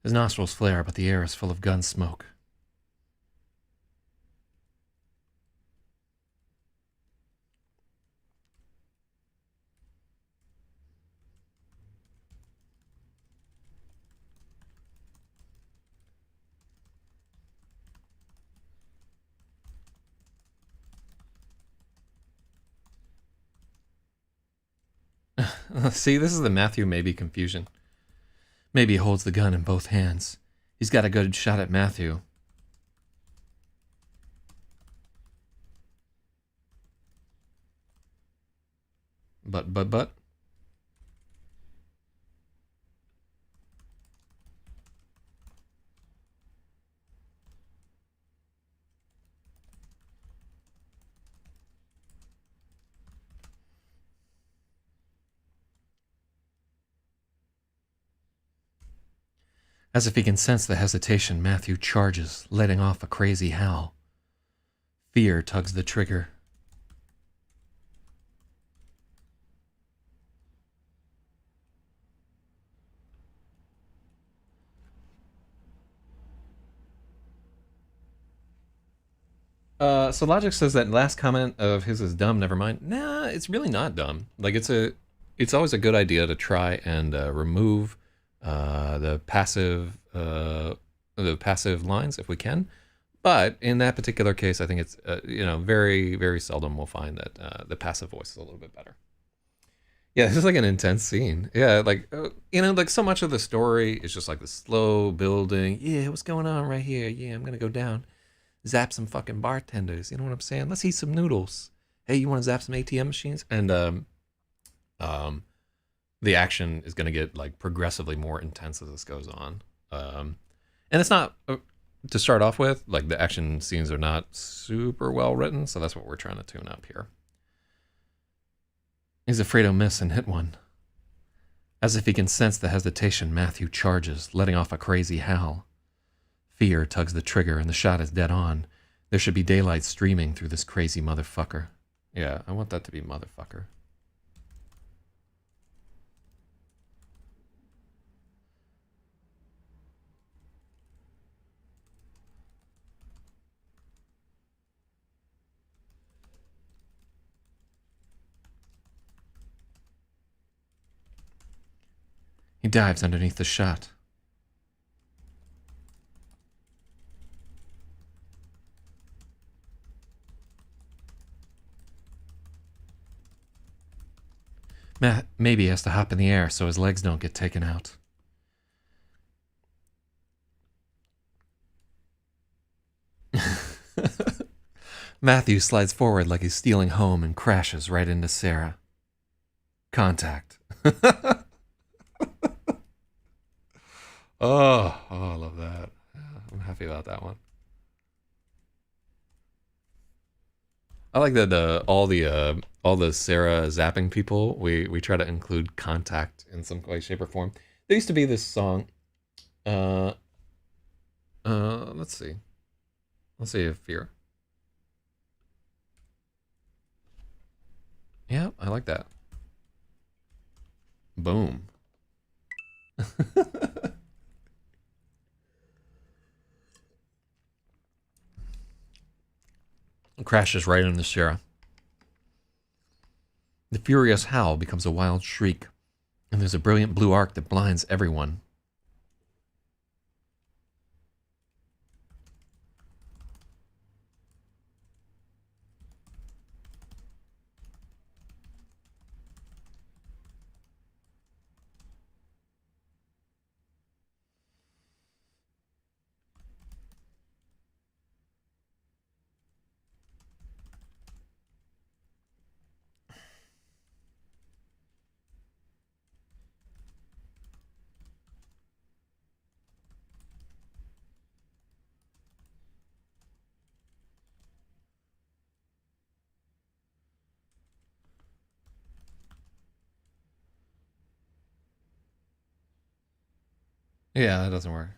His nostrils flare, but the air is full of gun smoke. See, this is the Matthew maybe confusion. Maybe he holds the gun in both hands. He's got a good shot at Matthew. But. As if he can sense the hesitation, Matthew charges, letting off a crazy howl. Fear tugs the trigger. So Logic says that last comment of his is dumb. Never mind. Nah, it's really not dumb. Like it's always a good idea to try and remove the passive lines if we can. But in that particular case, I think it's very, very seldom we'll find that the passive voice is a little bit better. Yeah, this is like an intense scene. Yeah, like like so much of the story is just like the slow building. Yeah, what's going on right here? Yeah, I'm gonna go down, zap some fucking bartenders. You know what I'm saying? Let's eat some noodles. Hey, you want to zap some ATM machines? And the action is going to get like progressively more intense as this goes on. And it's not to start off with, like the action scenes are not super well written, so that's what we're trying to tune up here. He's afraid he'll miss and hit one. As if he can sense the hesitation, Matthew charges, letting off a crazy howl. Fear tugs the trigger and the shot is dead on. There should be daylight streaming through this crazy motherfucker. Yeah, I want that to be motherfucker. He dives underneath the shot. Matt maybe has to hop in the air so his legs don't get taken out. Matthew slides forward like he's stealing home and crashes right into Sarah. Contact. Oh, I love that. Yeah, I'm happy about that one. I like that all the Sarah zapping people, we try to include contact in some way, shape, or form. There used to be this song. Let's see. Let's see if Fear. Yeah, I like that. Boom. Crashes right into Sarah. The furious howl becomes a wild shriek, and there's a brilliant blue arc that blinds everyone. Yeah, that doesn't work.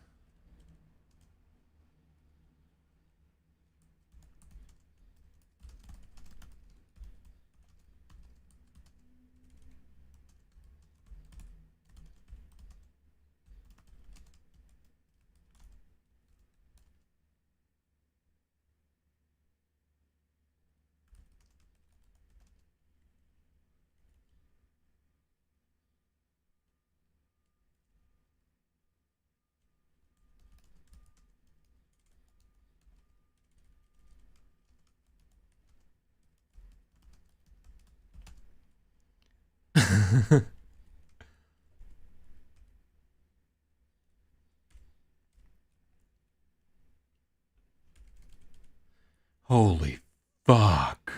Holy fuck.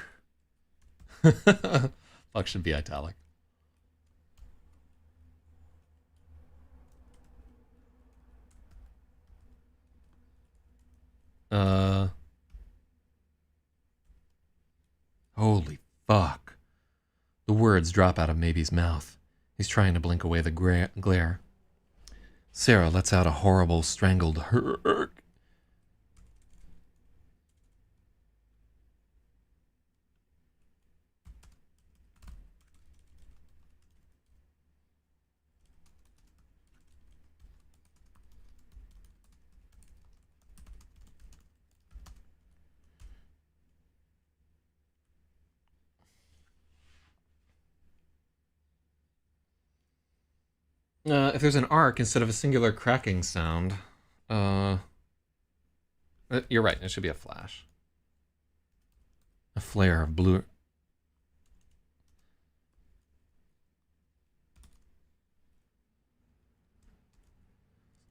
Fuck should be italic. Holy fuck. The words drop out of Maybe's mouth. He's trying to blink away the glare. Sarah lets out a horrible, strangled herk. If there's an arc instead of a singular cracking sound, you're right. It should be a flash. A flare of blue.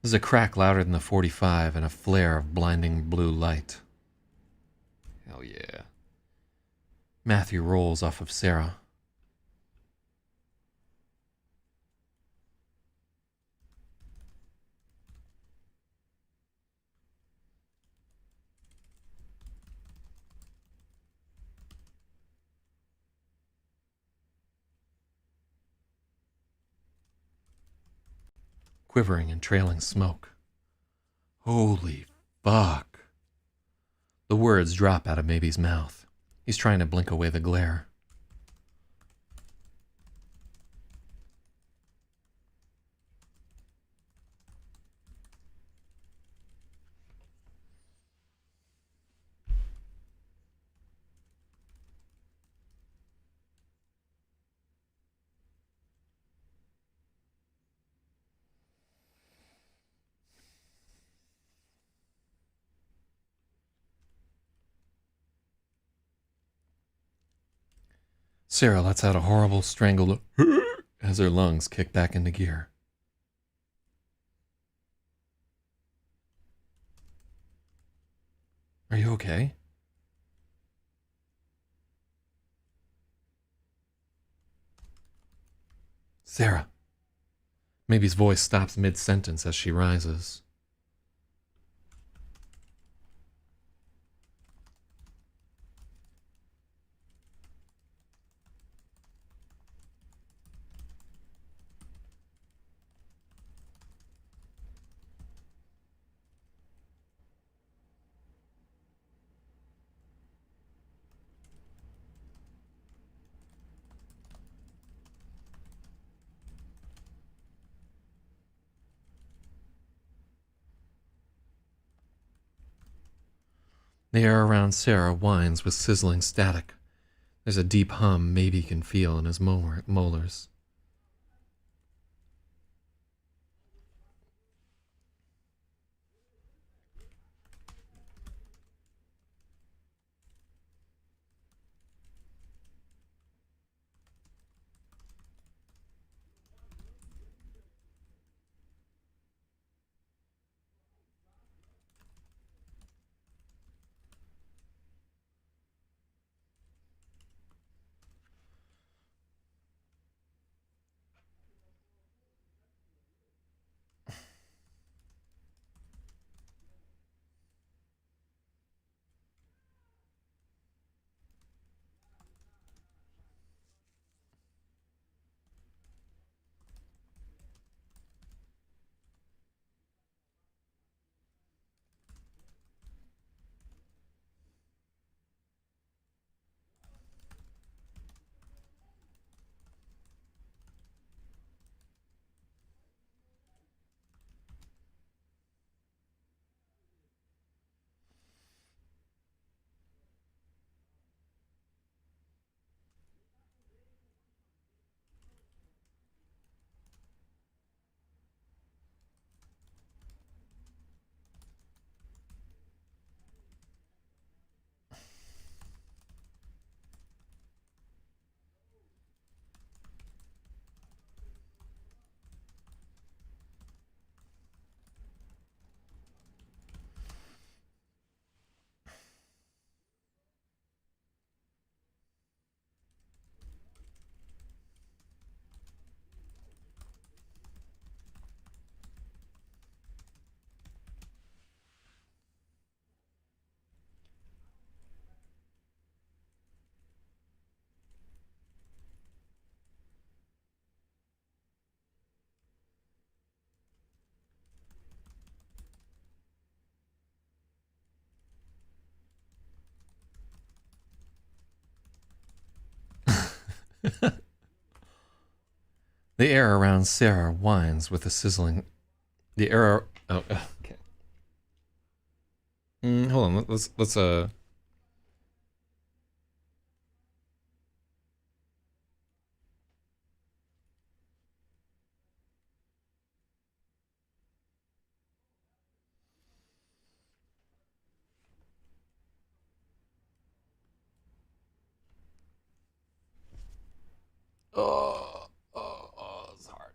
There's a crack louder than the 45 and a flare of blinding blue light. Hell yeah. Matthew rolls off of Sarah. quivering and trailing smoke. Holy fuck. The words drop out of Maybe's mouth. He's trying to blink away the glare. Sarah lets out a horrible strangled as her lungs kick back into gear. Are you okay? Sarah. Maybe's voice stops mid-sentence as she rises. The air around Sarah whines with sizzling static. There's a deep hum Maybe can feel in his molars. The air around Sarah whines with a sizzling. The air. Oh, okay. Hold on. Let's. It's hard.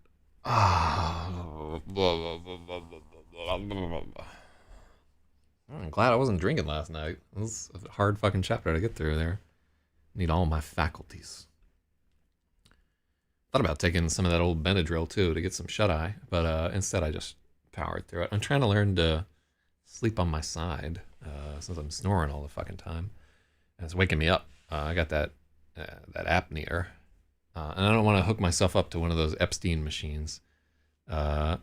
I'm glad I wasn't drinking last night. It was a hard fucking chapter to get through there. Need all my faculties. Thought about taking some of that old Benadryl too to get some shut eye, but instead I just powered through it. I'm trying to learn to sleep on my side since I'm snoring all the fucking time, and it's waking me up. I got that apnea, and I don't want to hook myself up to one of those Epstein machines. Yeah,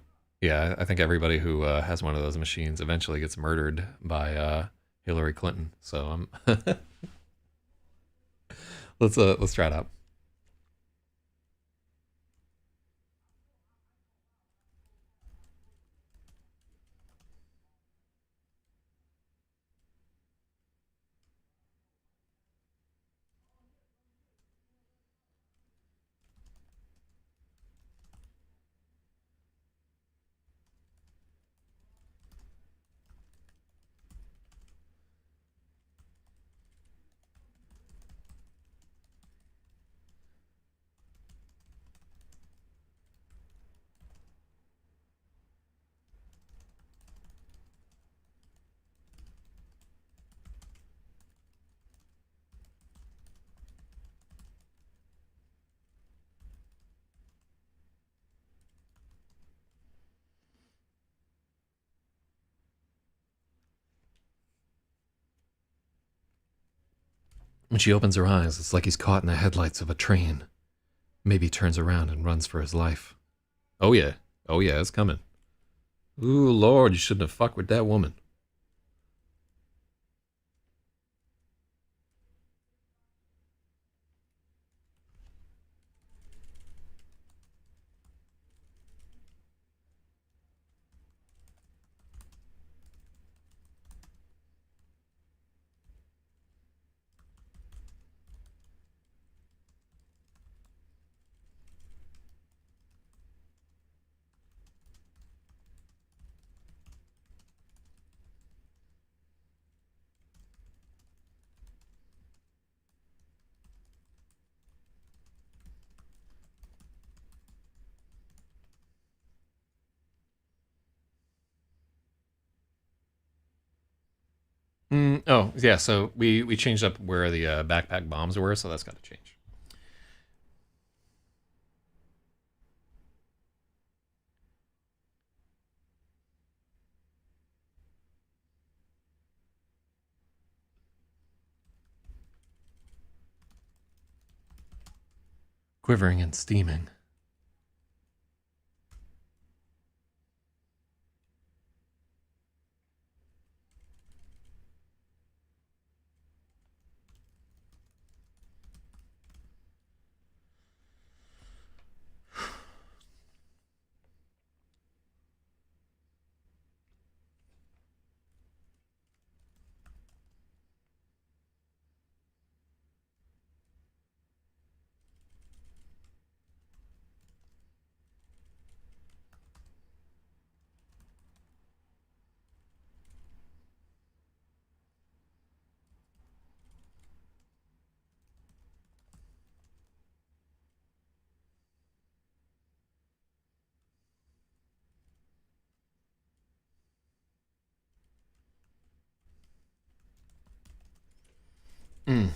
Yeah, I think everybody who has one of those machines eventually gets murdered by Hillary Clinton. So let's try it out. When she opens her eyes, it's like he's caught in the headlights of a train. Maybe turns around and runs for his life. Oh yeah, oh yeah, it's coming. Ooh Lord, you shouldn't have fucked with that woman. Oh yeah, so we changed up where the backpack bombs were, so that's got to change. Quivering and steaming. Mm.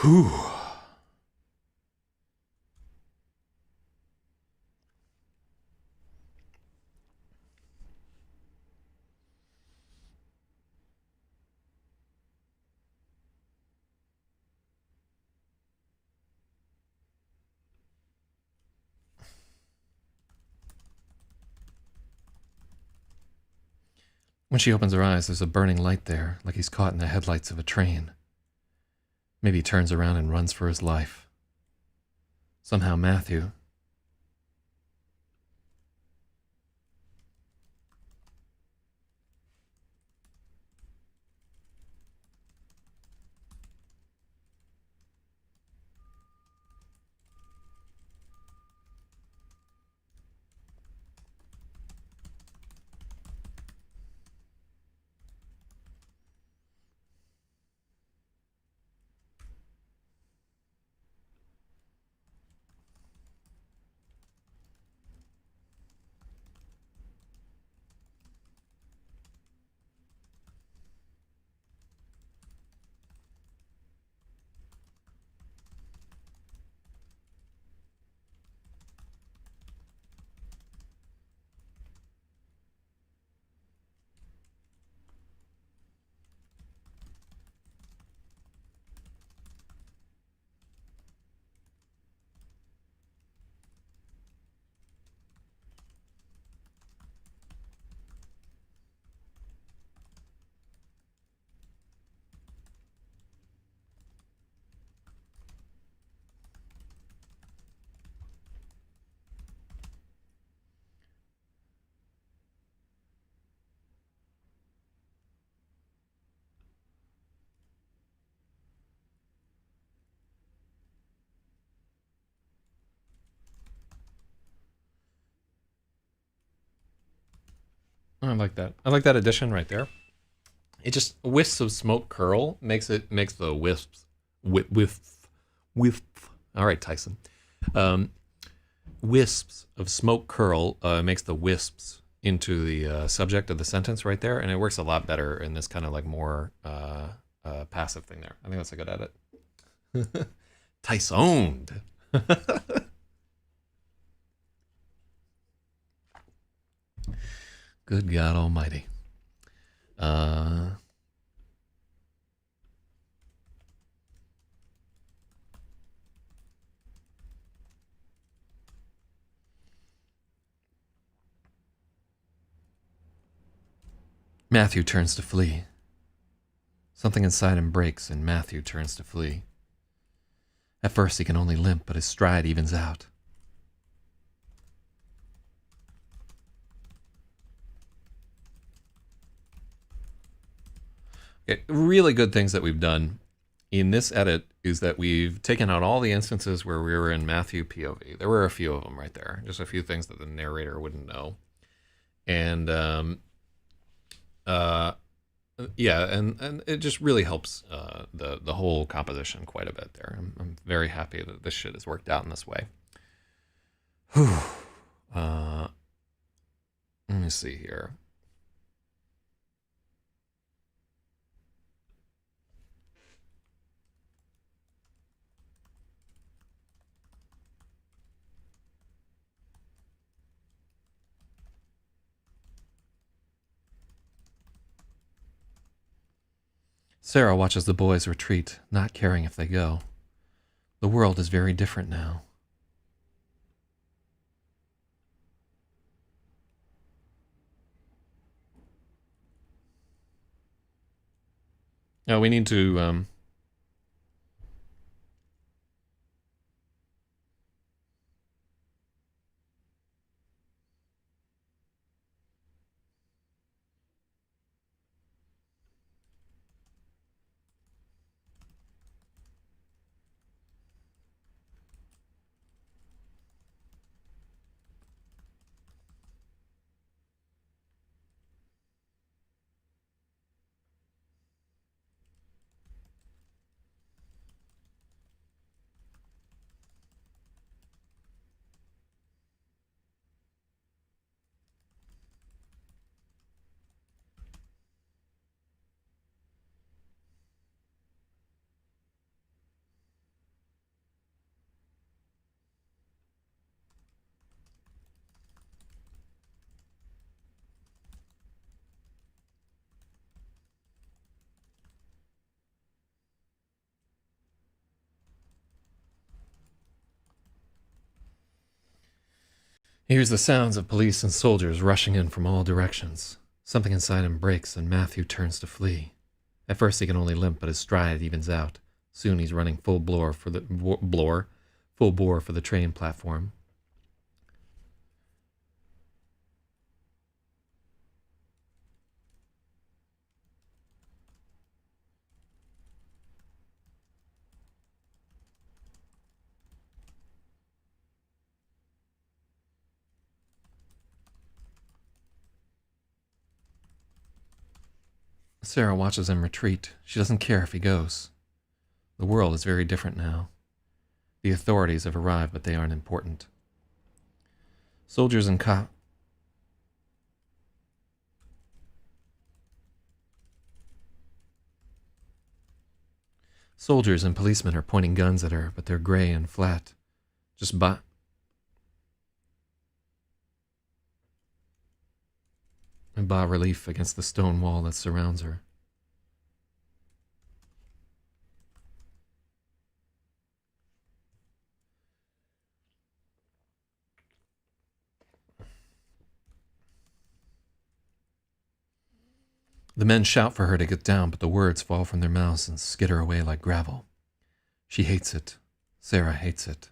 Whew. When she opens her eyes, there's a burning light there, like he's caught in the headlights of a train. Maybe he turns around and runs for his life. Somehow Matthew... Oh, I like that. I like that addition right there. It just wisps of smoke curl makes the wisps wisp. All right, Tyson. Wisps of smoke curl makes the wisps into the subject of the sentence right there, and it works a lot better in this kind of like more passive thing there. I think that's a good edit. Tysoned. Good God Almighty. Matthew turns to flee. Something inside him breaks, and Matthew turns to flee. At first, he can only limp, but his stride evens out. Okay, really good things that we've done in this edit is that we've taken out all the instances where we were in Matthew POV. There were a few of them right there, just a few things that the narrator wouldn't know. And yeah, and it just really helps the whole composition quite a bit there. I'm very happy that this shit has worked out in this way. Whew. Let me see here. Sarah watches the boys retreat, not caring if they go. The world is very different now. Now we need to He hears the sounds of police and soldiers rushing in from all directions. Something inside him breaks and Matthew turns to flee. At first he can only limp, but his stride evens out. Soon he's running full bore for the train platform. Sarah watches him retreat. She doesn't care if he goes. The world is very different now. The authorities have arrived, but they aren't important. Soldiers and policemen are pointing guns at her, but they're gray and flat. Just bas relief against the stone wall that surrounds her. The men shout for her to get down, but the words fall from their mouths and skitter away like gravel. She hates it. Sarah hates it.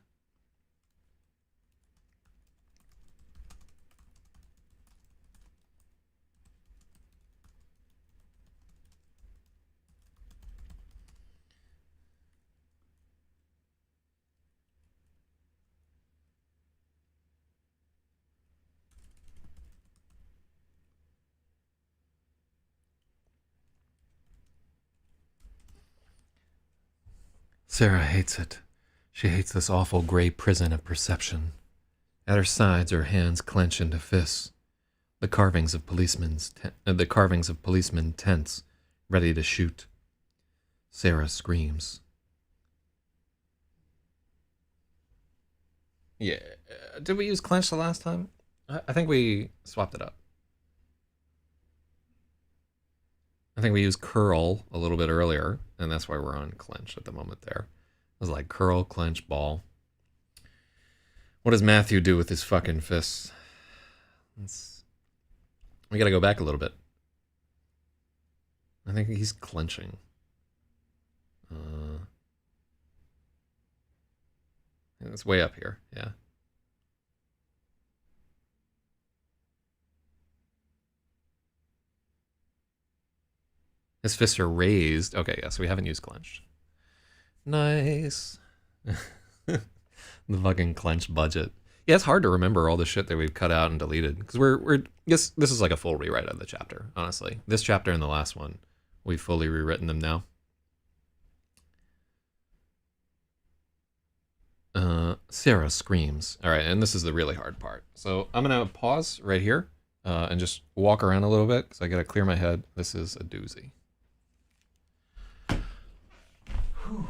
Sarah hates it. She hates this awful gray prison of perception. At her sides, her hands clench into fists. The carvings of policemen tense, ready to shoot. Sarah screams. Yeah, did we use clench the last time? I think we swapped it up. I think we used curl a little bit earlier, and that's why we're on clench at the moment there. It was like curl, clench, ball. What does Matthew do with his fucking fists? We gotta go back a little bit. I think he's clenching. It's way up here, yeah. His fists are raised. Okay, yeah, so we haven't used clenched. Nice. The fucking clenched budget. Yeah, it's hard to remember all the shit that we've cut out and deleted because we're this is like a full rewrite of the chapter. Honestly, this chapter and the last one, we've fully rewritten them now. Sarah screams. All right, and this is the really hard part. So I'm gonna pause right here and just walk around a little bit because I gotta clear my head. This is a doozy. Whew.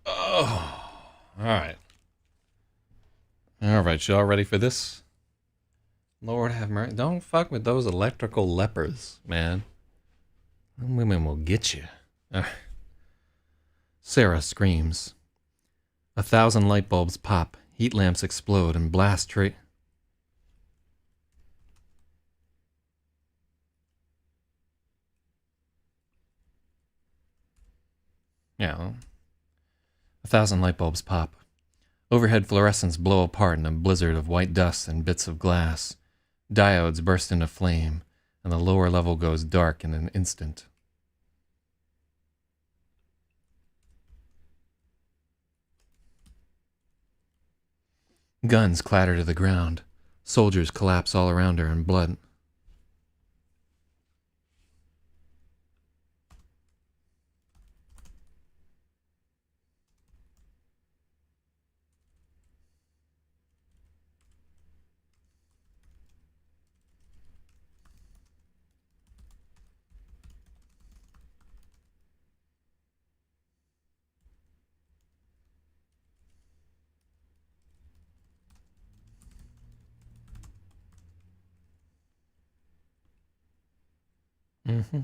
Oh, all right. All right, y'all ready for this? Lord have mercy. Don't fuck with those electrical lepers, man. Them women will get you. Sarah screams. 1,000 light bulbs pop, heat lamps explode, and blast Yeah. 1,000 light bulbs pop. Overhead fluorescents blow apart in a blizzard of white dust and bits of glass. Diodes burst into flame, and the lower level goes dark in an instant. Guns clatter to the ground. Soldiers collapse all around her in blood. Mm-hmm.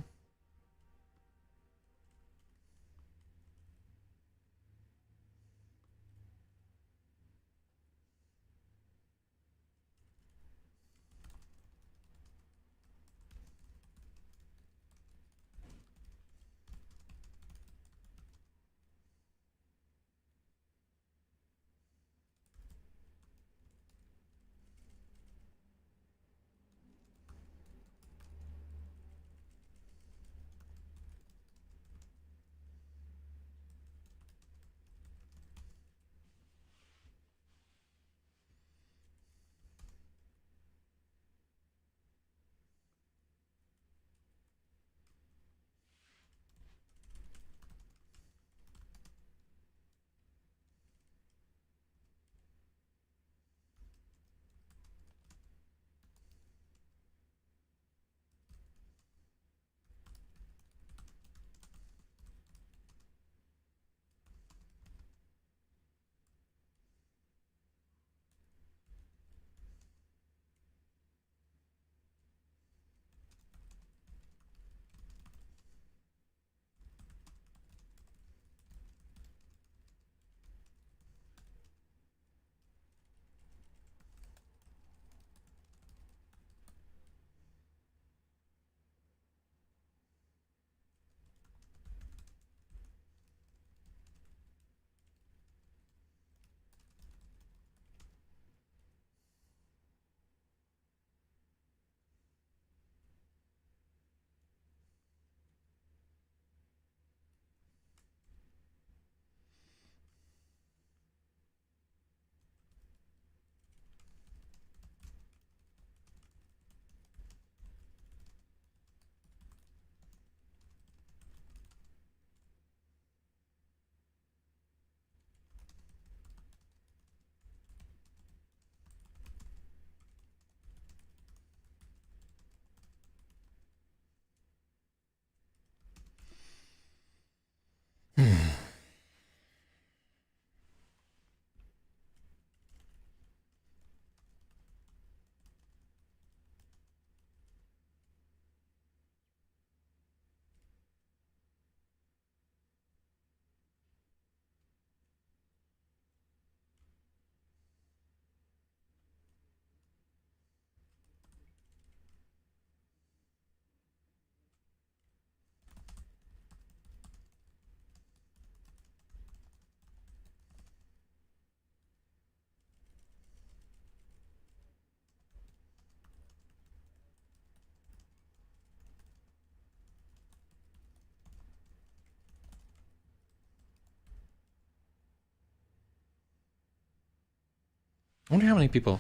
I wonder how many people.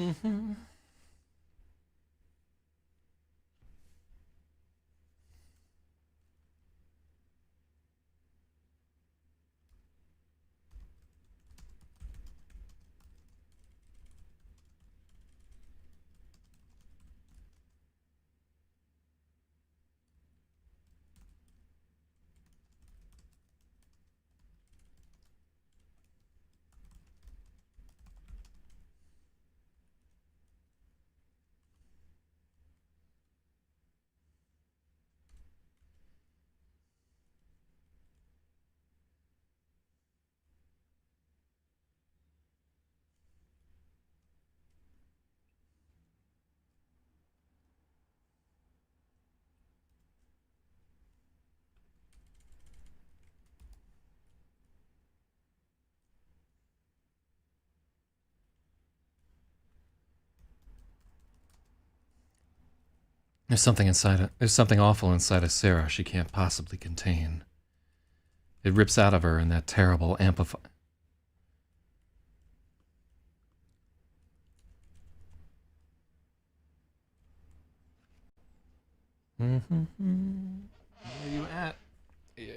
Mm-hmm. There's something awful inside of Sarah she can't possibly contain. It rips out of her in that terrible Where you at? Yeah.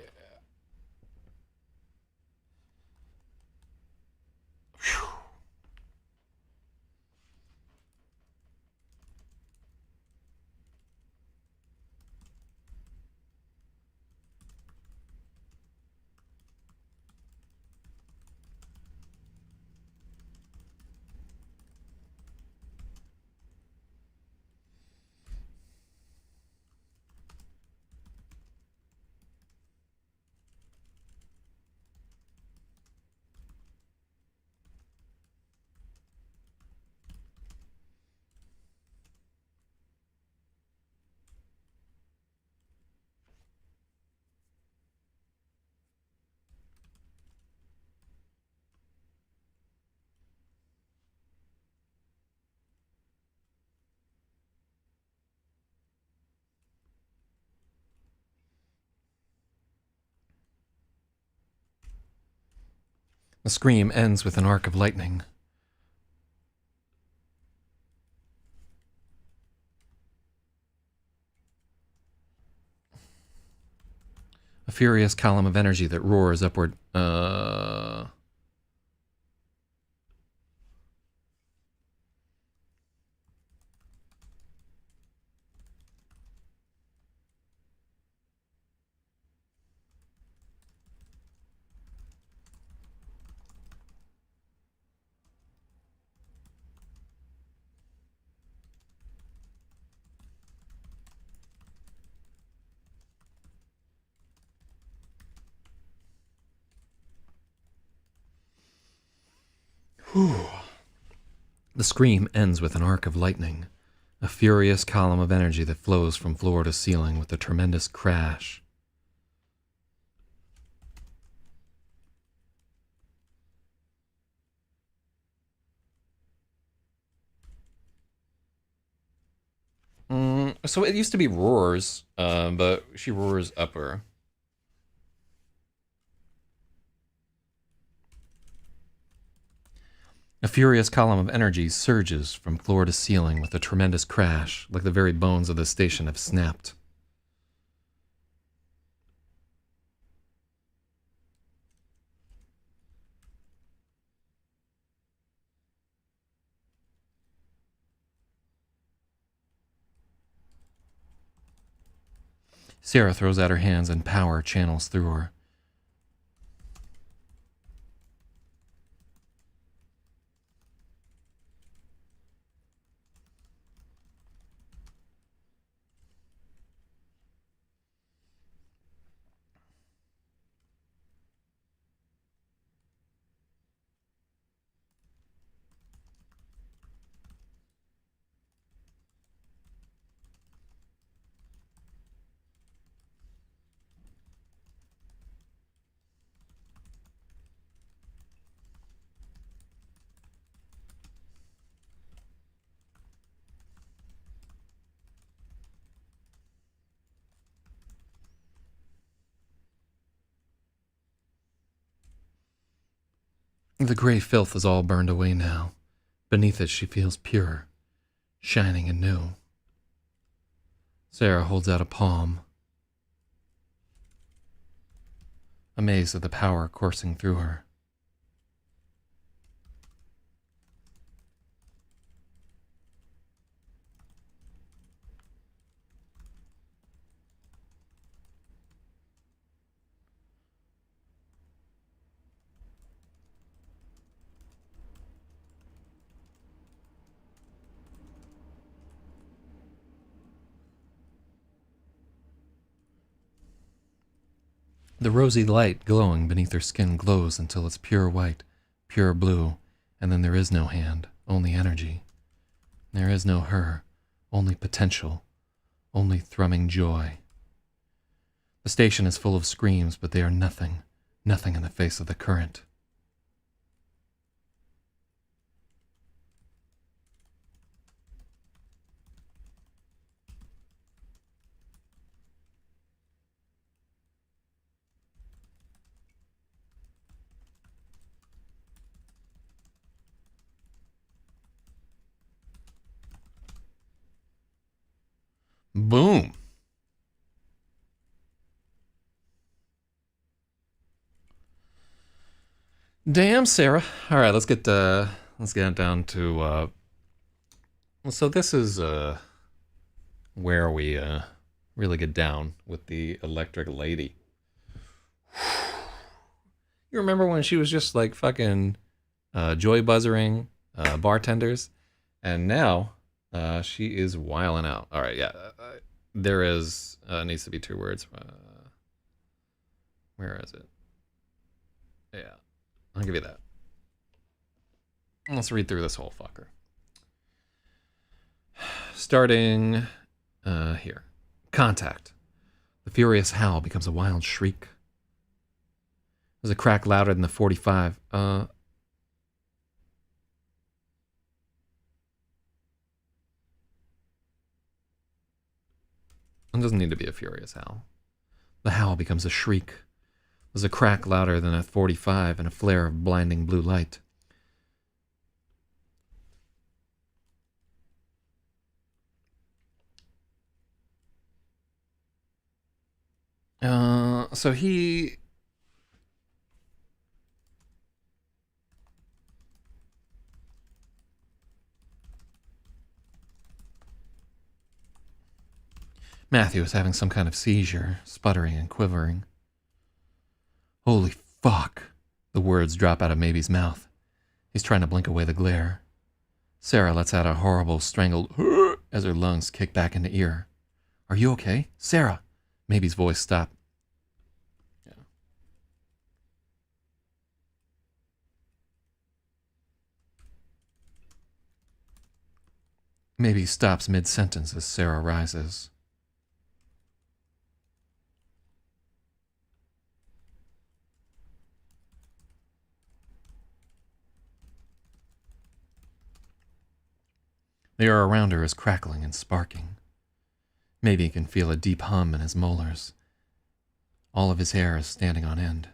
Whew. The scream ends with an arc of lightning. A furious column of energy that roars upward. The scream ends with an arc of lightning. A furious column of energy that flows from floor to ceiling with a tremendous crash. So it used to be roars, but she roars upper. A furious column of energy surges from floor to ceiling with a tremendous crash, like the very bones of the station have snapped. Sarah throws out her hands and power channels through her. The gray filth is all burned away now. Beneath it she feels pure, shining and new. Sarah holds out a palm, amazed at the power coursing through her. The rosy light glowing beneath her skin glows until it's pure white, pure blue, and then there is no hand, only energy. There is no her, only potential, only thrumming joy. The station is full of screams, but they are nothing, nothing in the face of the current. Boom. Damn, Sarah. All right, let's get it down to. So this is where we really get down with the electric lady. You remember when she was just like fucking joy buzzering bartenders, and now she is wiling out. All right, yeah, there is needs to be 2 words. Where is it? Yeah, I'll give you that. Let's read through this whole fucker. Starting here. Contact. The furious howl becomes a wild shriek. There's a crack louder than the 45. It doesn't need to be a furious howl. The howl becomes a shriek. There's a crack louder than a 45 and a flare of blinding blue light. So he... Matthew is having some kind of seizure, sputtering and quivering. Holy fuck. The words drop out of Maybe's mouth. He's trying to blink away the glare. Sarah lets out a horrible, strangled as her lungs kick back into ear. Are you okay? Sarah! Maybe's voice stopped. Yeah. Maybe stops mid-sentence as Sarah rises. The air around her is crackling and sparking. Maybe he can feel a deep hum in his molars. All of his hair is standing on end.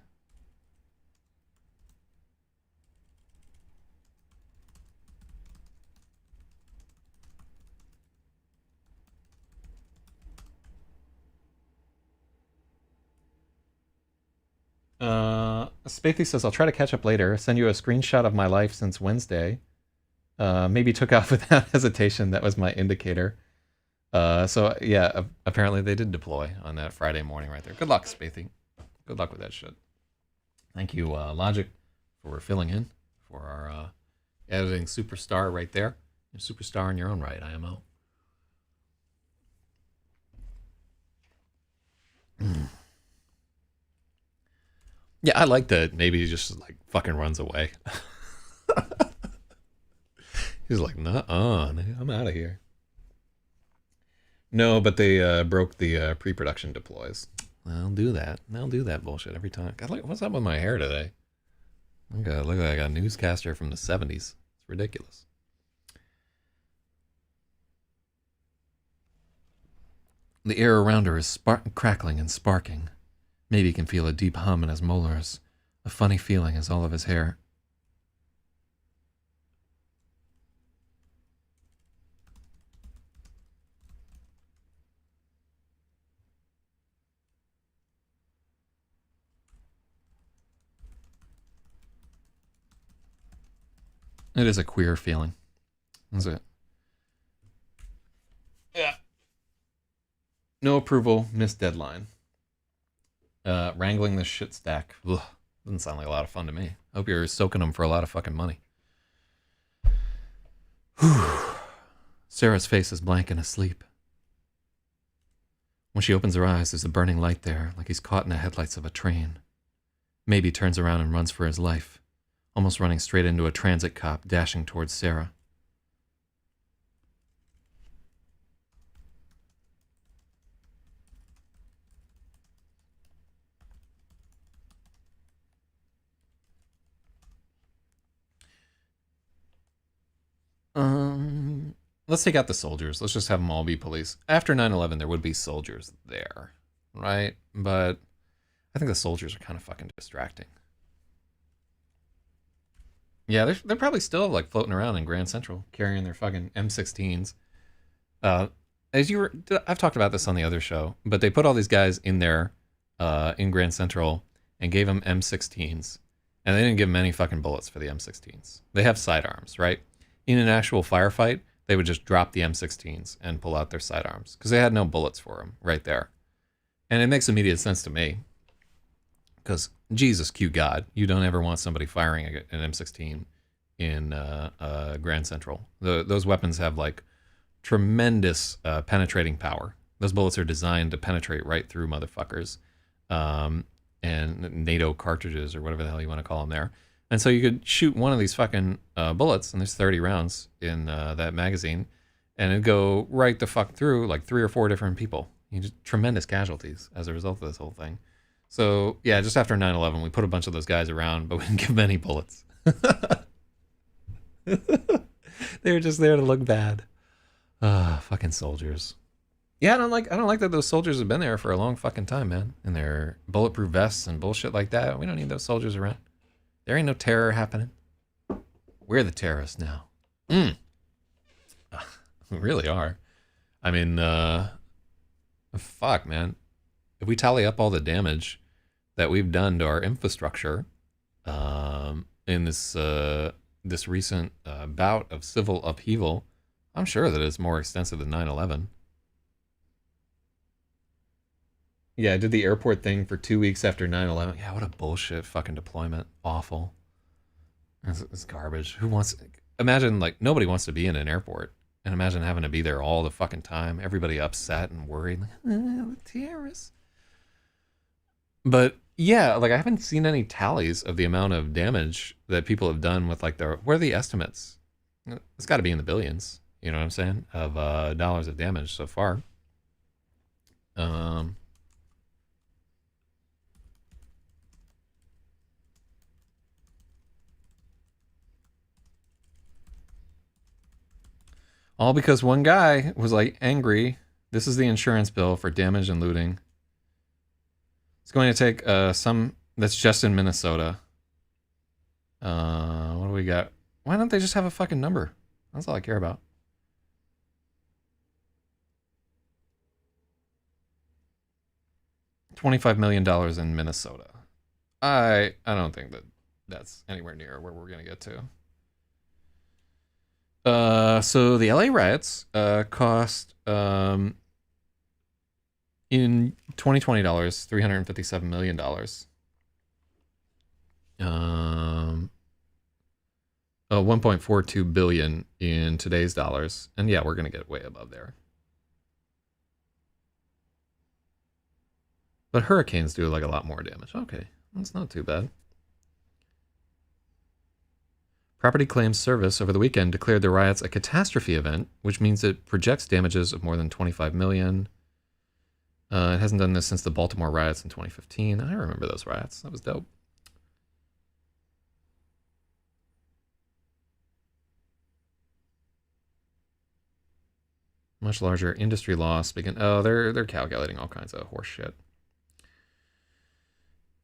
Spathy says, I'll try to catch up later. Send you a screenshot of my life since Wednesday. Maybe took off without hesitation. That was my indicator. So yeah, apparently they did deploy on that Friday morning right there. Good luck, Spathy. Good luck with that shit. Thank you, Logic, for filling in for our editing superstar right there. You're a superstar in your own right, IMO. Yeah, I like that. Maybe he just like fucking runs away. He's like, nuh-uh, I'm out of here. No, but they broke the pre-production deploys. I'll do that. I'll do that bullshit every time. God, look, what's up with my hair today? Look like a newscaster from the 70s. It's ridiculous. The air around her is crackling and sparking. Maybe he can feel a deep hum in his molars. A funny feeling as all of his hair... It is a queer feeling. Is it? Yeah. No approval, missed deadline. Wrangling this shit stack. Ugh, doesn't sound like a lot of fun to me. I hope you're soaking them for a lot of fucking money. Whew. Sarah's face is blank and asleep. When she opens her eyes, there's a burning light there, like he's caught in the headlights of a train. Maybe turns around and runs for his life, almost running straight into a transit cop dashing towards Sarah. Let's take out the soldiers. Let's just have them all be police. After 9/11, there would be soldiers there, right? But I think the soldiers are kind of fucking distracting. Yeah, they're probably still like floating around in Grand Central, carrying their fucking M16s. I've talked about this on the other show, but they put all these guys in there, in Grand Central, and gave them M16s, and they didn't give them any fucking bullets for the M16s. They have sidearms, right? In an actual firefight, they would just drop the M16s and pull out their sidearms because they had no bullets for them right there. And it makes immediate sense to me because Jesus, cue God, you don't ever want somebody firing an M16 in Grand Central. Those weapons have like tremendous penetrating power. Those bullets are designed to penetrate right through motherfuckers. And NATO cartridges or whatever the hell you want to call them there. And so you could shoot one of these fucking bullets, and there's 30 rounds in that magazine, and it'd go right the fuck through like 3 or 4 different people. You just tremendous casualties as a result of this whole thing. So yeah, just after 9/11, we put a bunch of those guys around, but we didn't give them any bullets. They were just there to look bad. Fucking soldiers. Yeah, I don't like that those soldiers have been there for a long fucking time, man. And their bulletproof vests and bullshit like that. We don't need those soldiers around. There ain't no terror happening. We're the terrorists now. We really are. I mean, fuck, man. If we tally up all the damage that we've done to our infrastructure in this recent bout of civil upheaval, I'm sure that it's more extensive than 9/11. Yeah, I did the airport thing for 2 weeks after 9/11. Yeah, what a bullshit fucking deployment. Awful. It's garbage. Who wants... Imagine, like, nobody wants to be in an airport. And imagine having to be there all the fucking time. Everybody upset and worried. Like, the terrorists. But, yeah, like, I haven't seen any tallies of the amount of damage that people have done with, like, where are the estimates? It's got to be in the billions. You know what I'm saying? Of dollars of damage so far. All because one guy was like angry. This is the insurance bill for damage and looting. It's going to take some that's just in Minnesota. What do we got? Why don't they just have a fucking number? That's all I care about. $25 million in Minnesota. I don't think that's anywhere near where we're going to get to. So the LA riots cost in 2020 dollars $357 million. $1.42 billion in today's dollars, and yeah, we're gonna get way above there. But hurricanes do like a lot more damage. Okay, that's not too bad. Property Claims Service over the weekend declared the riots a catastrophe event, which means it projects damages of more than $25 million. It hasn't done this since the Baltimore riots in 2015. I remember those riots. That was dope. Much larger industry loss. They're calculating all kinds of horse shit.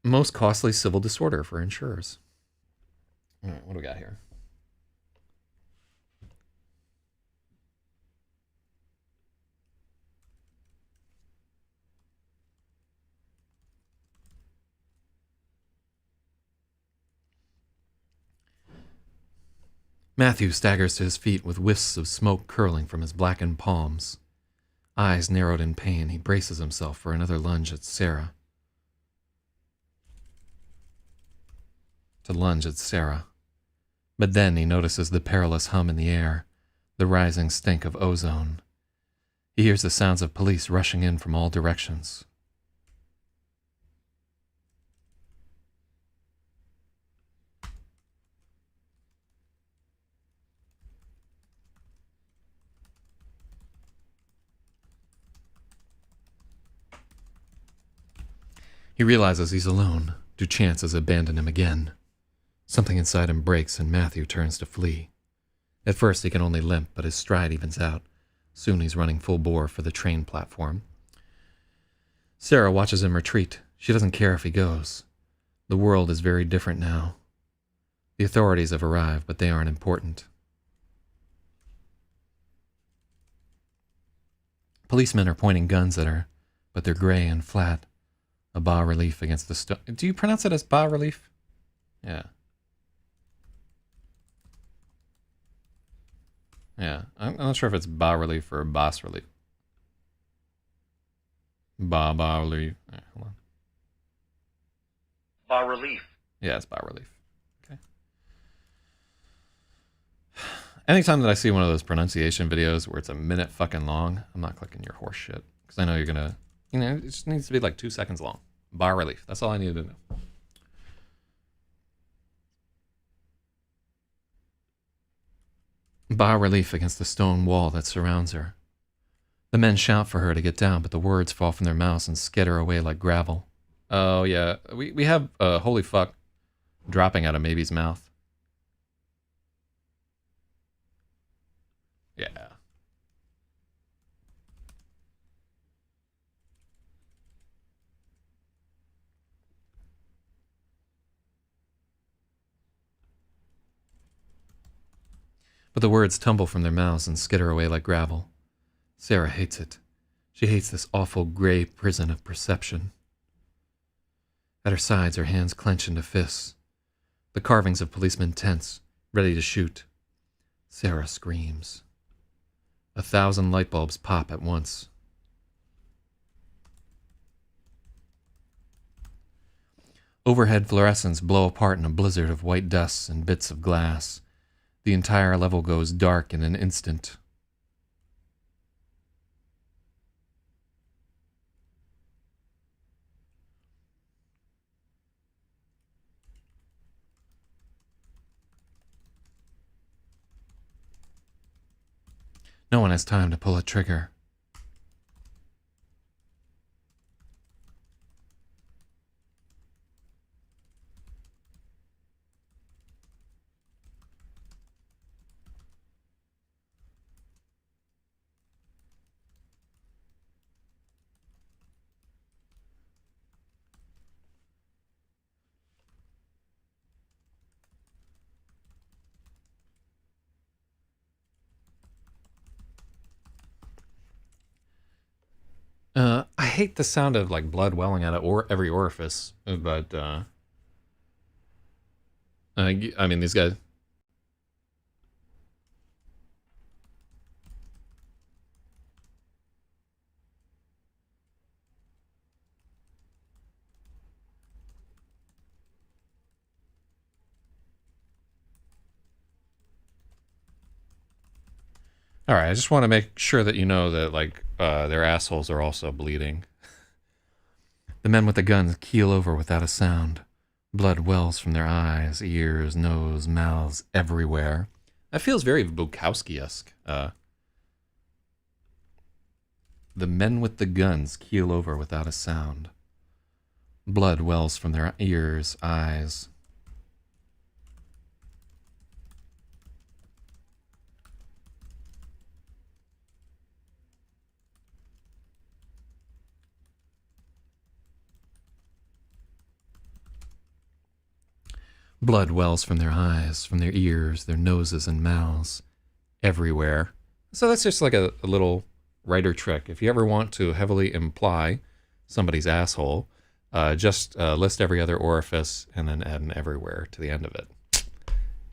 Most costly civil disorder for insurers. All right, what do we got here? Matthew staggers to his feet with wisps of smoke curling from his blackened palms. Eyes narrowed in pain, he braces himself for another lunge at Sarah. But then he notices the perilous hum in the air, the rising stink of ozone. He hears the sounds of police rushing in from all directions. He realizes he's alone. Do chances abandon him again? Something inside him breaks and Matthew turns to flee. At first he can only limp, but his stride evens out. Soon he's running full bore for the train platform. Sarah watches him retreat. She doesn't care if he goes. The world is very different now. The authorities have arrived, but they aren't important. Policemen are pointing guns at her, but they're gray and flat, a bas-relief against the stone. Do you pronounce it as bas-relief? Yeah. Yeah. I'm not sure if it's bas-relief or bas-relief. Bas-relief. Right, hold on. Bas-relief. Yeah, it's bas-relief. Okay. Anytime that I see one of those pronunciation videos where it's a minute fucking long, I'm not clicking your horse shit. Because I know you're going to, it just needs to be like 2 seconds long. Bas-relief. That's all I needed to know. Bas-relief against the stone wall that surrounds her. The men shout for her to get down, but the words fall from their mouths and skitter away like gravel. Oh, yeah. We have holy fuck dropping out of Maybe's mouth. Yeah. But the words tumble from their mouths and skitter away like gravel. Sarah hates it. She hates this awful gray prison of perception. At her sides, her hands clench into fists. The carvings of policemen tense, ready to shoot. Sarah screams. 1,000 light bulbs pop at once. Overhead fluorescents blow apart in a blizzard of white dust and bits of glass. The entire level goes dark in an instant. No one has time to pull a trigger. I hate the sound of like blood welling out of every orifice, but I mean these guys. All right, I just want to make sure that you know that like their assholes are also bleeding. The men with the guns keel over without a sound. Blood wells from their eyes, ears, nose, mouths, everywhere. That feels very Bukowski-esque. The men with the guns keel over without a sound. Blood wells from their ears, eyes. Blood wells from their eyes, from their ears, their noses and mouths, everywhere. So that's just like a little writer trick. If you ever want to heavily imply somebody's asshole, just list every other orifice and then add an everywhere to the end of it.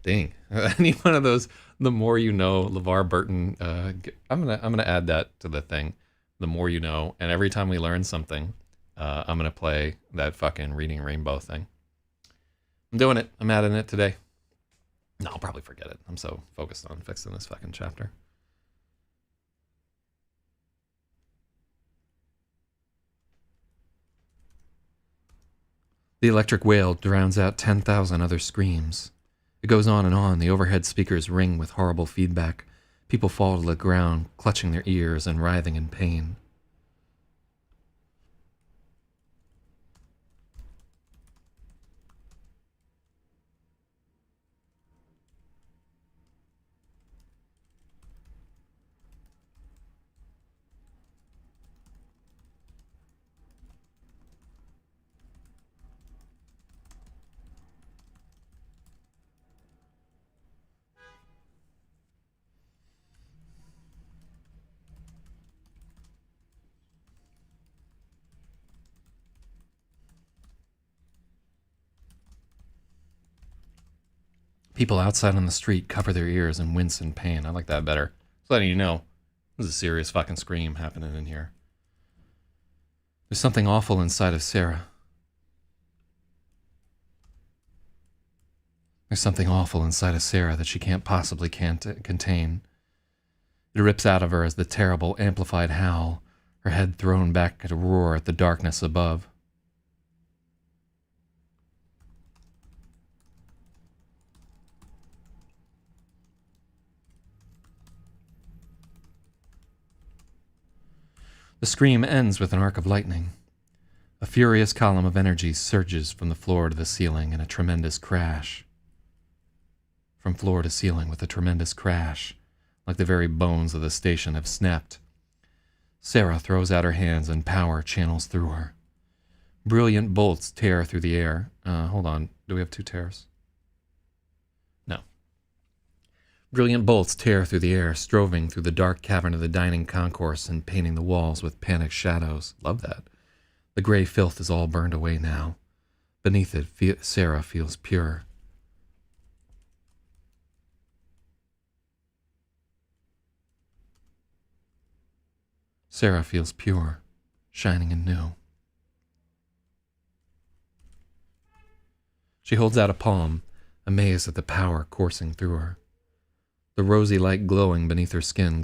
Dang. Any one of those, the more you know, LeVar Burton, I'm gonna add that to the thing. The more you know, and every time we learn something, I'm gonna play that fucking Reading Rainbow thing. I'm doing it. I'm adding it today. No, I'll probably forget it. I'm so focused on fixing this fucking chapter. The electric wail drowns out 10,000 other screams. It goes on and on. The overhead speakers ring with horrible feedback. People fall to the ground, clutching their ears and writhing in pain. People outside on the street cover their ears and wince in pain. I like that better. Just letting you know, there's a serious fucking scream happening in here. There's something awful inside of Sarah. There's something awful inside of Sarah that she can't possibly contain. It rips out of her as the terrible, amplified howl, her head thrown back to roar at the darkness above. The scream ends with an arc of lightning. A furious column of energy surges from the floor to the ceiling in a tremendous crash. From floor to ceiling with a tremendous crash, like the very bones of the station have snapped. Sarah throws out her hands and power channels through her. Brilliant bolts tear through the air. Hold on, do we have 2 tears? No. Brilliant bolts tear through the air, stroving through the dark cavern of the dining concourse and painting the walls with panicked shadows. Love that. The gray filth is all burned away now. Beneath it, Sarah feels pure. Sarah feels pure, shining and new. She holds out a palm, amazed at the power coursing through her. The rosy light glowing beneath her skin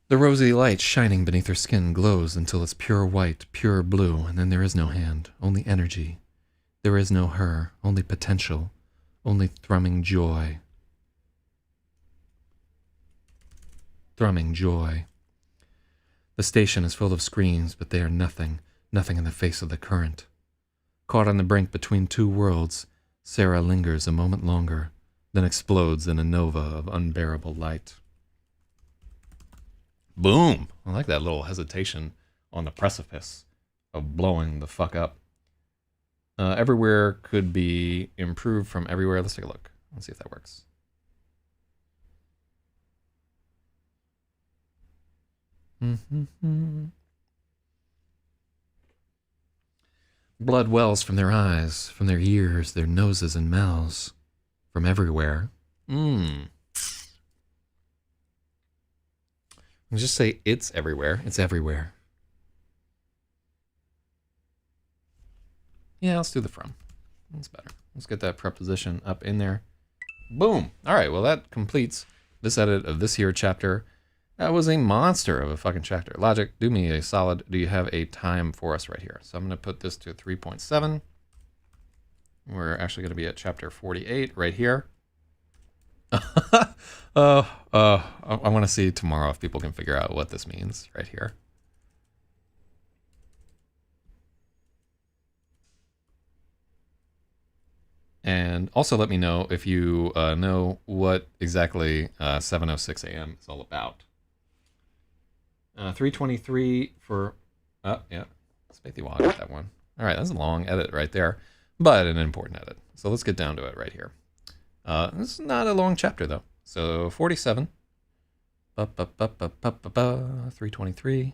The rosy light shining beneath her skin glows until it's pure white, pure blue, and then there is no hand, only energy. There is no her, only potential, only thrumming joy. Thrumming joy. The station is full of screens, but they are nothing, nothing in the face of the current. Caught on the brink between 2 worlds, Sarah lingers a moment longer, then explodes in a nova of unbearable light. Boom! I like that little hesitation on the precipice of blowing the fuck up. Everywhere could be improved from everywhere. Let's take a look. Let's see if that works. Blood wells from their eyes, from their ears, their noses and mouths, from everywhere. Just say it's everywhere. It's everywhere. Yeah, let's do the from. That's better. Let's get that preposition up in there. Boom. All right, well, that completes this edit of this here chapter. That was a monster of a fucking chapter. Logic, do me a solid. Do you have a time for us right here? So I'm going to put this to 3.7. We're actually going to be at chapter 48 right here. I want to see tomorrow if people can figure out what this means right here. And also let me know if you know what exactly 7:06 a.m. is all about. 3:23 for... yeah. Spathy Wad got that one. All right, that's a long edit right there, but an important edit. So let's get down to it right here. This is not a long chapter, though. So 47. 3:23.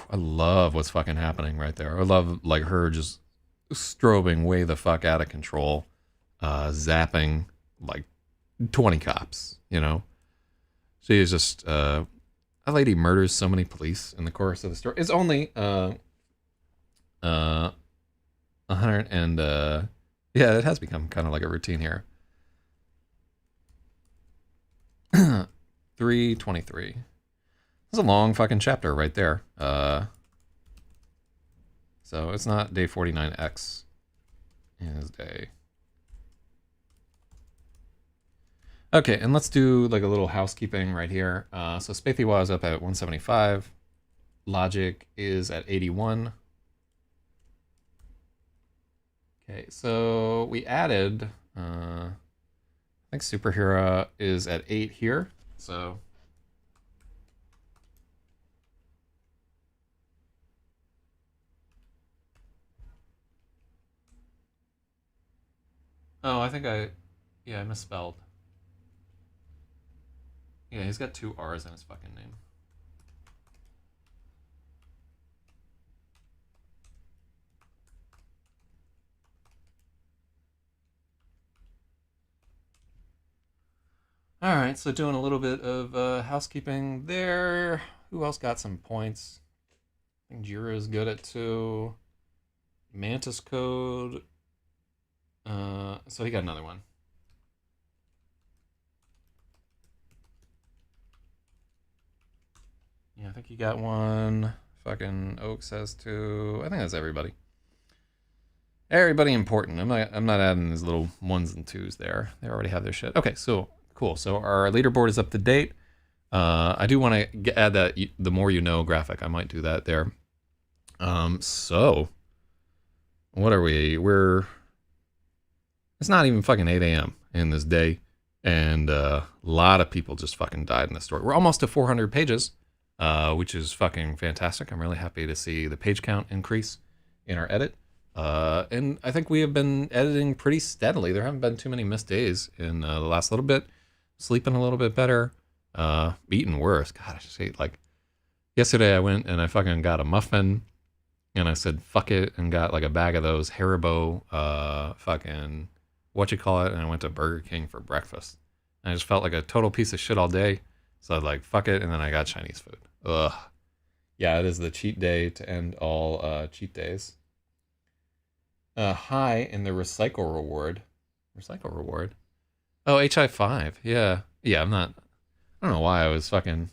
I love what's fucking happening right there. I love, like, her just strobing way the fuck out of control, zapping, like, 20 cops, you know? She is just, a lady murders so many police in the course of the story. It's only, 100 and, yeah, it has become kind of like a routine here. 3:23. That's a long fucking chapter right there. So it's not day 49X. It is day. Okay, and let's do like a little housekeeping right here. So Spathy was up at 175. Logic is at 81. Okay, so we added, I think Superhero is at 8 here. So Oh, yeah, I misspelled. Yeah, he's got 2 R's in his fucking name. All right, so doing a little bit of housekeeping there. Who else got some points? I think Jira is good at 2. Mantis Code. So he got another one. Yeah, I think he got 1. Fucking Oaks has 2. I think that's everybody. Everybody important. I'm not adding these little 1s and 2s there. They already have their shit. Okay, so cool. So our leaderboard is up to date. I do want to add that the more you know graphic. I might do that there. So what are we? It's not even fucking 8 a.m. in this day, and a lot of people just fucking died in the story. We're almost to 400 pages, which is fucking fantastic. I'm really happy to see the page count increase in our edit. And I think we have been editing pretty steadily. There haven't been too many missed days in the last little bit. Sleeping a little bit better. Eating worse. God, I just hate, like, yesterday I went and I fucking got a muffin and I said fuck it and got like a bag of those Haribo fucking and I went to Burger King for breakfast. And I just felt like a total piece of shit all day. So I'd like fuck it, and then I got Chinese food. Ugh. Yeah, it is the cheat day to end all cheat days. High in the recycle reward. Recycle reward? Oh, HI5. Yeah. Yeah, I don't know why I was fucking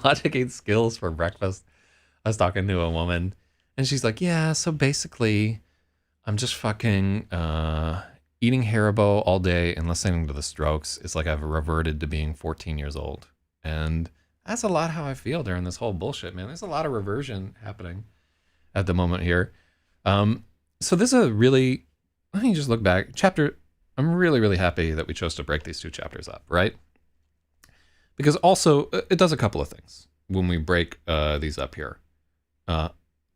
Logic 8 skills for breakfast. I was talking to a woman and she's like, yeah, so basically I'm just fucking eating Haribo all day and listening to the Strokes. It's like I've reverted to being 14 years old. And that's a lot how I feel during this whole bullshit, man. There's a lot of reversion happening at the moment here. So this is a really, let me just look back. I'm really, really happy that we chose to break these 2 chapters up, right? Because also, it does a couple of things when we break these up here.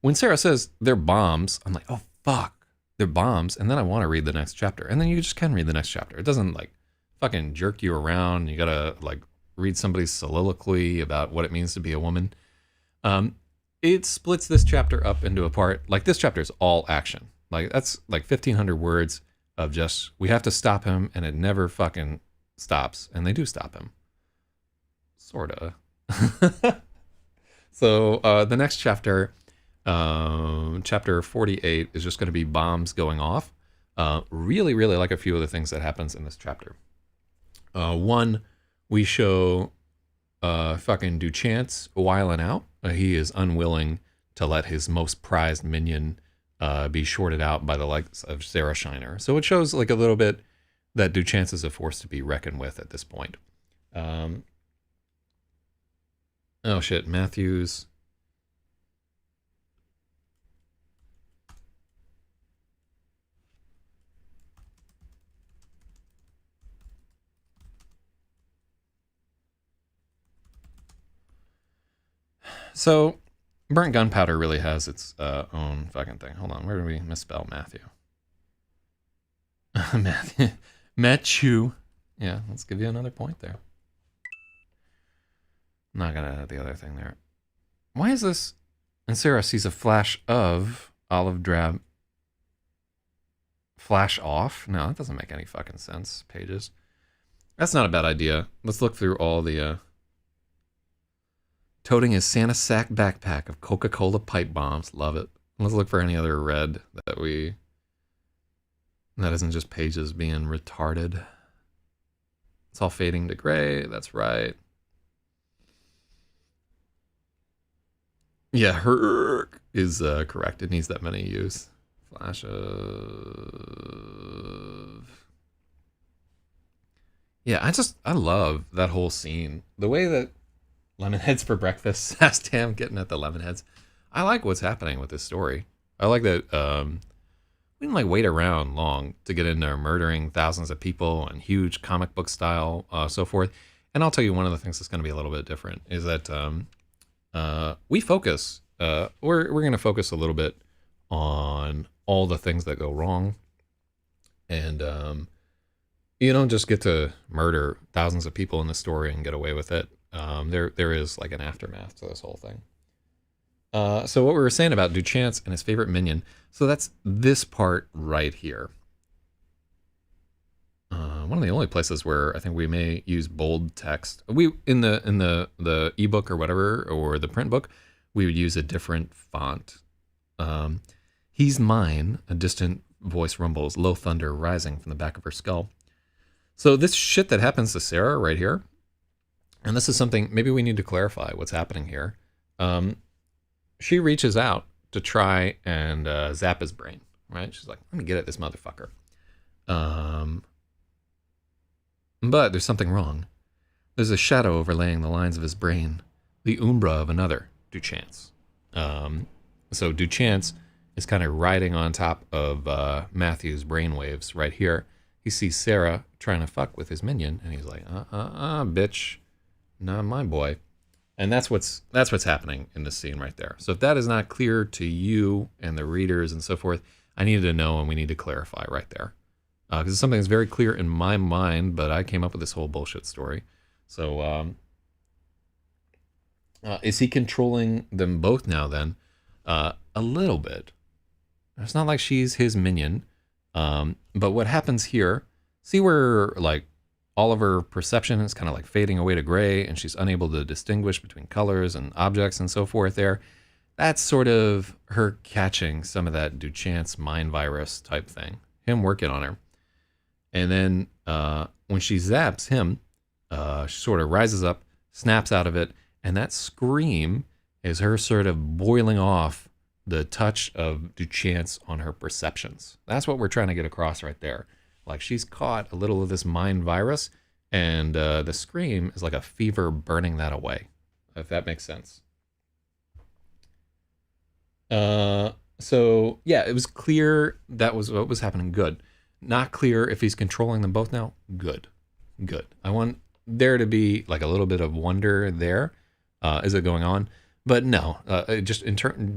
When Sarah says they're bombs, I'm like, oh, fuck, they're bombs. And then I want to read the next chapter. And then you just can read the next chapter. It doesn't, like, fucking jerk you around. You gotta, like, read somebody's soliloquy about what it means to be a woman. It splits this chapter up into a part. Like, this chapter is all action. Like, that's like 1,500 words of just, we have to stop him, and it never fucking stops. And they do stop him. Sorta. So the next chapter, chapter 48, is just going to be bombs going off. Really, really like a few of the things that happens in this chapter. One, we show fucking Duchance wiling out. He is unwilling to let his most prized minion be shorted out by the likes of Sarah Shiner. So it shows like a little bit that Duchance is a force to be reckoned with at this point. Oh shit, Matthews. So, burnt gunpowder really has its own fucking thing. Hold on, where did we misspell Matthew? Matthew. Yeah, let's give you another point there. I'm not gonna add the other thing there. Why is this? And Sarah sees a flash of olive drab. Flash off? No, that doesn't make any fucking sense. Pages. That's not a bad idea. Let's look through all the toting his Santa sack backpack of Coca-Cola pipe bombs. Love it. Let's look for any other red that isn't just pages being retarded. It's all fading to gray. That's right. Yeah, Herc is correct. It needs that many U's. Flash of... Yeah, I love that whole scene. The way that Lemonheads for breakfast, Sastam getting at the Lemonheads. I like what's happening with this story. I like that we didn't like wait around long to get into murdering thousands of people and huge comic book style, so forth. And I'll tell you one of the things that's going to be a little bit different is that we focus. We're going to focus a little bit on all the things that go wrong And you don't just get to murder thousands of people in the story and get away with it. There is like an aftermath to this whole thing. So what we were saying about Duchance and his favorite minion. So that's this part right here. One of the only places where I think we may use bold text. We in the ebook or whatever, or the print book, we would use a different font. He's mine, a distant voice rumbles, low thunder rising from the back of her skull. So this shit that happens to Sarah right here, and this is something maybe we need to clarify what's happening here. She reaches out to try and zap his brain, right? She's like, let me get at this motherfucker. But there's something wrong. There's a shadow overlaying the lines of his brain, the umbra of another, Duchance. So Duchance is kind of riding on top of Matthew's brainwaves right here. He sees Sarah trying to fuck with his minion, and he's like, bitch, not my boy. And that's what's happening in this scene right there. So if that is not clear to you and the readers and so forth, I needed to know, and we need to clarify right there. Because it's something that's very clear in my mind, but I came up with this whole bullshit story. So is he controlling them both now then? A little bit. It's not like she's his minion. But what happens here, see where like all of her perception is kind of like fading away to gray, and she's unable to distinguish between colors and objects and so forth there. That's sort of her catching some of that Duchance mind virus type thing. Him working on her. And then when she zaps him, she sort of rises up, snaps out of it, and that scream is her sort of boiling off the touch of Duchance on her perceptions. That's what we're trying to get across right there. Like she's caught a little of this mind virus, and the scream is like a fever burning that away, if that makes sense. So yeah, it was clear that was what was happening. Good. Not clear if he's controlling them both now. Good. I want there to be like a little bit of wonder there. Is it going on? But no, just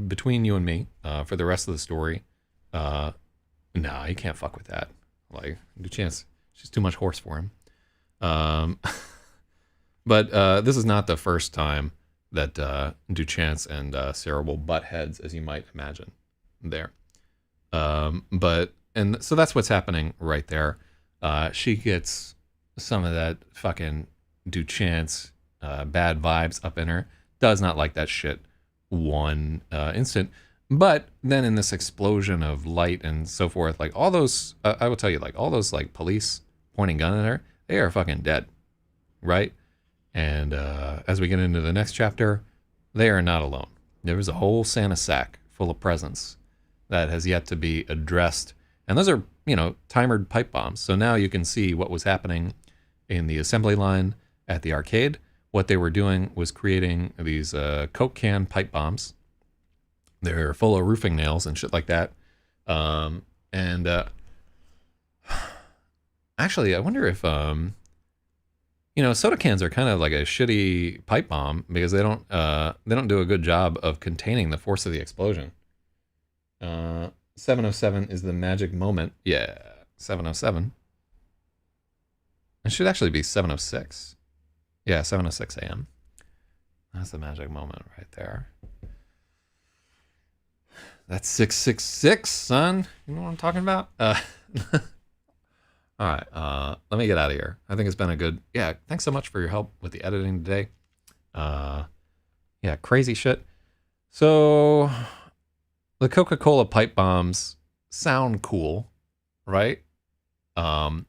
between you and me, for the rest of the story, no, you can't fuck with that. Like, Duchance, she's too much horse for him. But this is not the first time that Duchance and Sarah will butt heads, as you might imagine there. And so that's what's happening right there. She gets some of that fucking Duchance bad vibes up in her. Does not like that shit one instant. But then in this explosion of light and so forth, like all those, I will tell you, like all those like police pointing gun at her, they are fucking dead, right? And as we get into the next chapter, they are not alone. There is a whole Santa sack full of presents that has yet to be addressed. And those are, timered pipe bombs. So now you can see what was happening in the assembly line at the arcade. What they were doing was creating these Coke can pipe bombs. They're full of roofing nails and shit like that. Actually, I wonder if, soda cans are kind of like a shitty pipe bomb because they don't do a good job of containing the force of the explosion. 7:07 is the magic moment. Yeah, 7:07. It should actually be 7:06. Yeah, 7:06 a.m. That's the magic moment right there. That's 666, son. You know what I'm talking about? All right, let me get out of here. I think it's been a good... Yeah, thanks so much for your help with the editing today. Yeah, crazy shit. So, the Coca-Cola pipe bombs sound cool, right? But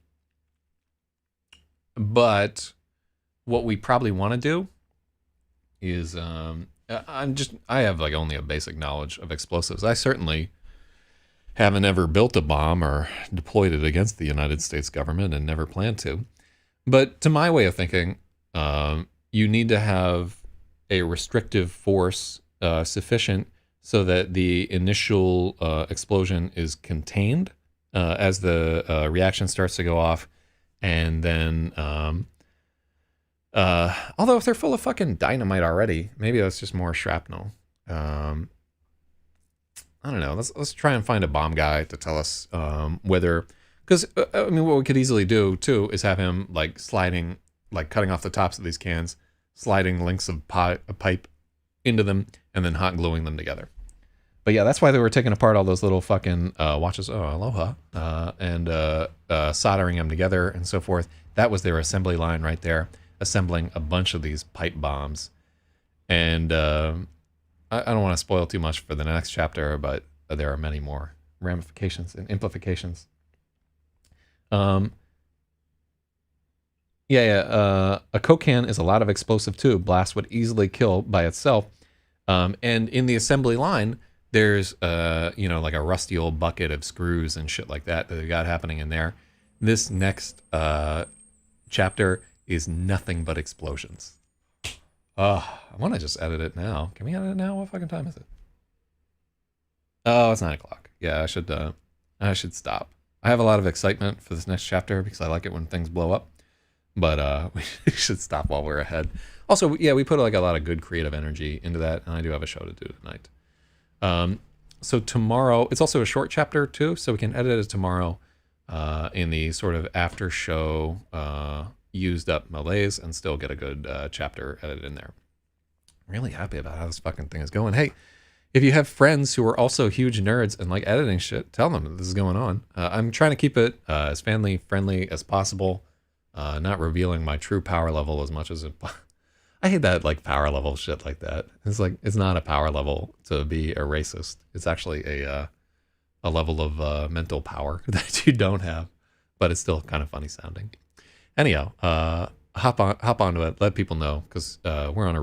what we probably want to do is... I have like only a basic knowledge of explosives. I certainly haven't ever built a bomb or deployed it against the United States government and never plan to. But to my way of thinking, you need to have a restrictive force sufficient so that the initial explosion is contained as the reaction starts to go off. And then... although if they're full of fucking dynamite already, maybe that's just more shrapnel. I don't know. Let's try and find a bomb guy to tell us whether Because, I mean, what we could easily do, too, is have him, like, sliding, like, cutting off the tops of these cans, sliding lengths of pipe into them, and then hot gluing them together. But yeah, that's why they were taking apart all those little fucking watches. Oh, aloha. And soldering them together and so forth. That was their assembly line right there, assembling a bunch of these pipe bombs. And I don't want to spoil too much for the next chapter, but there are many more ramifications and implications. A Coke can is a lot of explosive too. Blast would easily kill by itself. And in the assembly line, there's like a rusty old bucket of screws and shit like that they got happening in there. This next chapter is nothing but explosions. I want to just edit it now. Can we edit it now? What fucking time is it? Oh, it's 9 o'clock. Yeah, I should stop. I have a lot of excitement for this next chapter because I like it when things blow up. But we should stop while we're ahead. Also, yeah, we put like a lot of good creative energy into that, and I do have a show to do tonight. So tomorrow, it's also a short chapter too, so we can edit it tomorrow in the sort of after show used up malaise and still get a good chapter edited in there. I'm really happy about how this fucking thing is going. Hey, if you have friends who are also huge nerds and like editing shit, tell them this is going on. I'm trying to keep it as family friendly as possible, not revealing my true power level as much as it. I hate that like power level shit like that. It's like, it's not a power level to be a racist. It's actually a level of mental power that you don't have, but it's still kind of funny sounding. Anyhow, hop onto it. Let people know because we're on a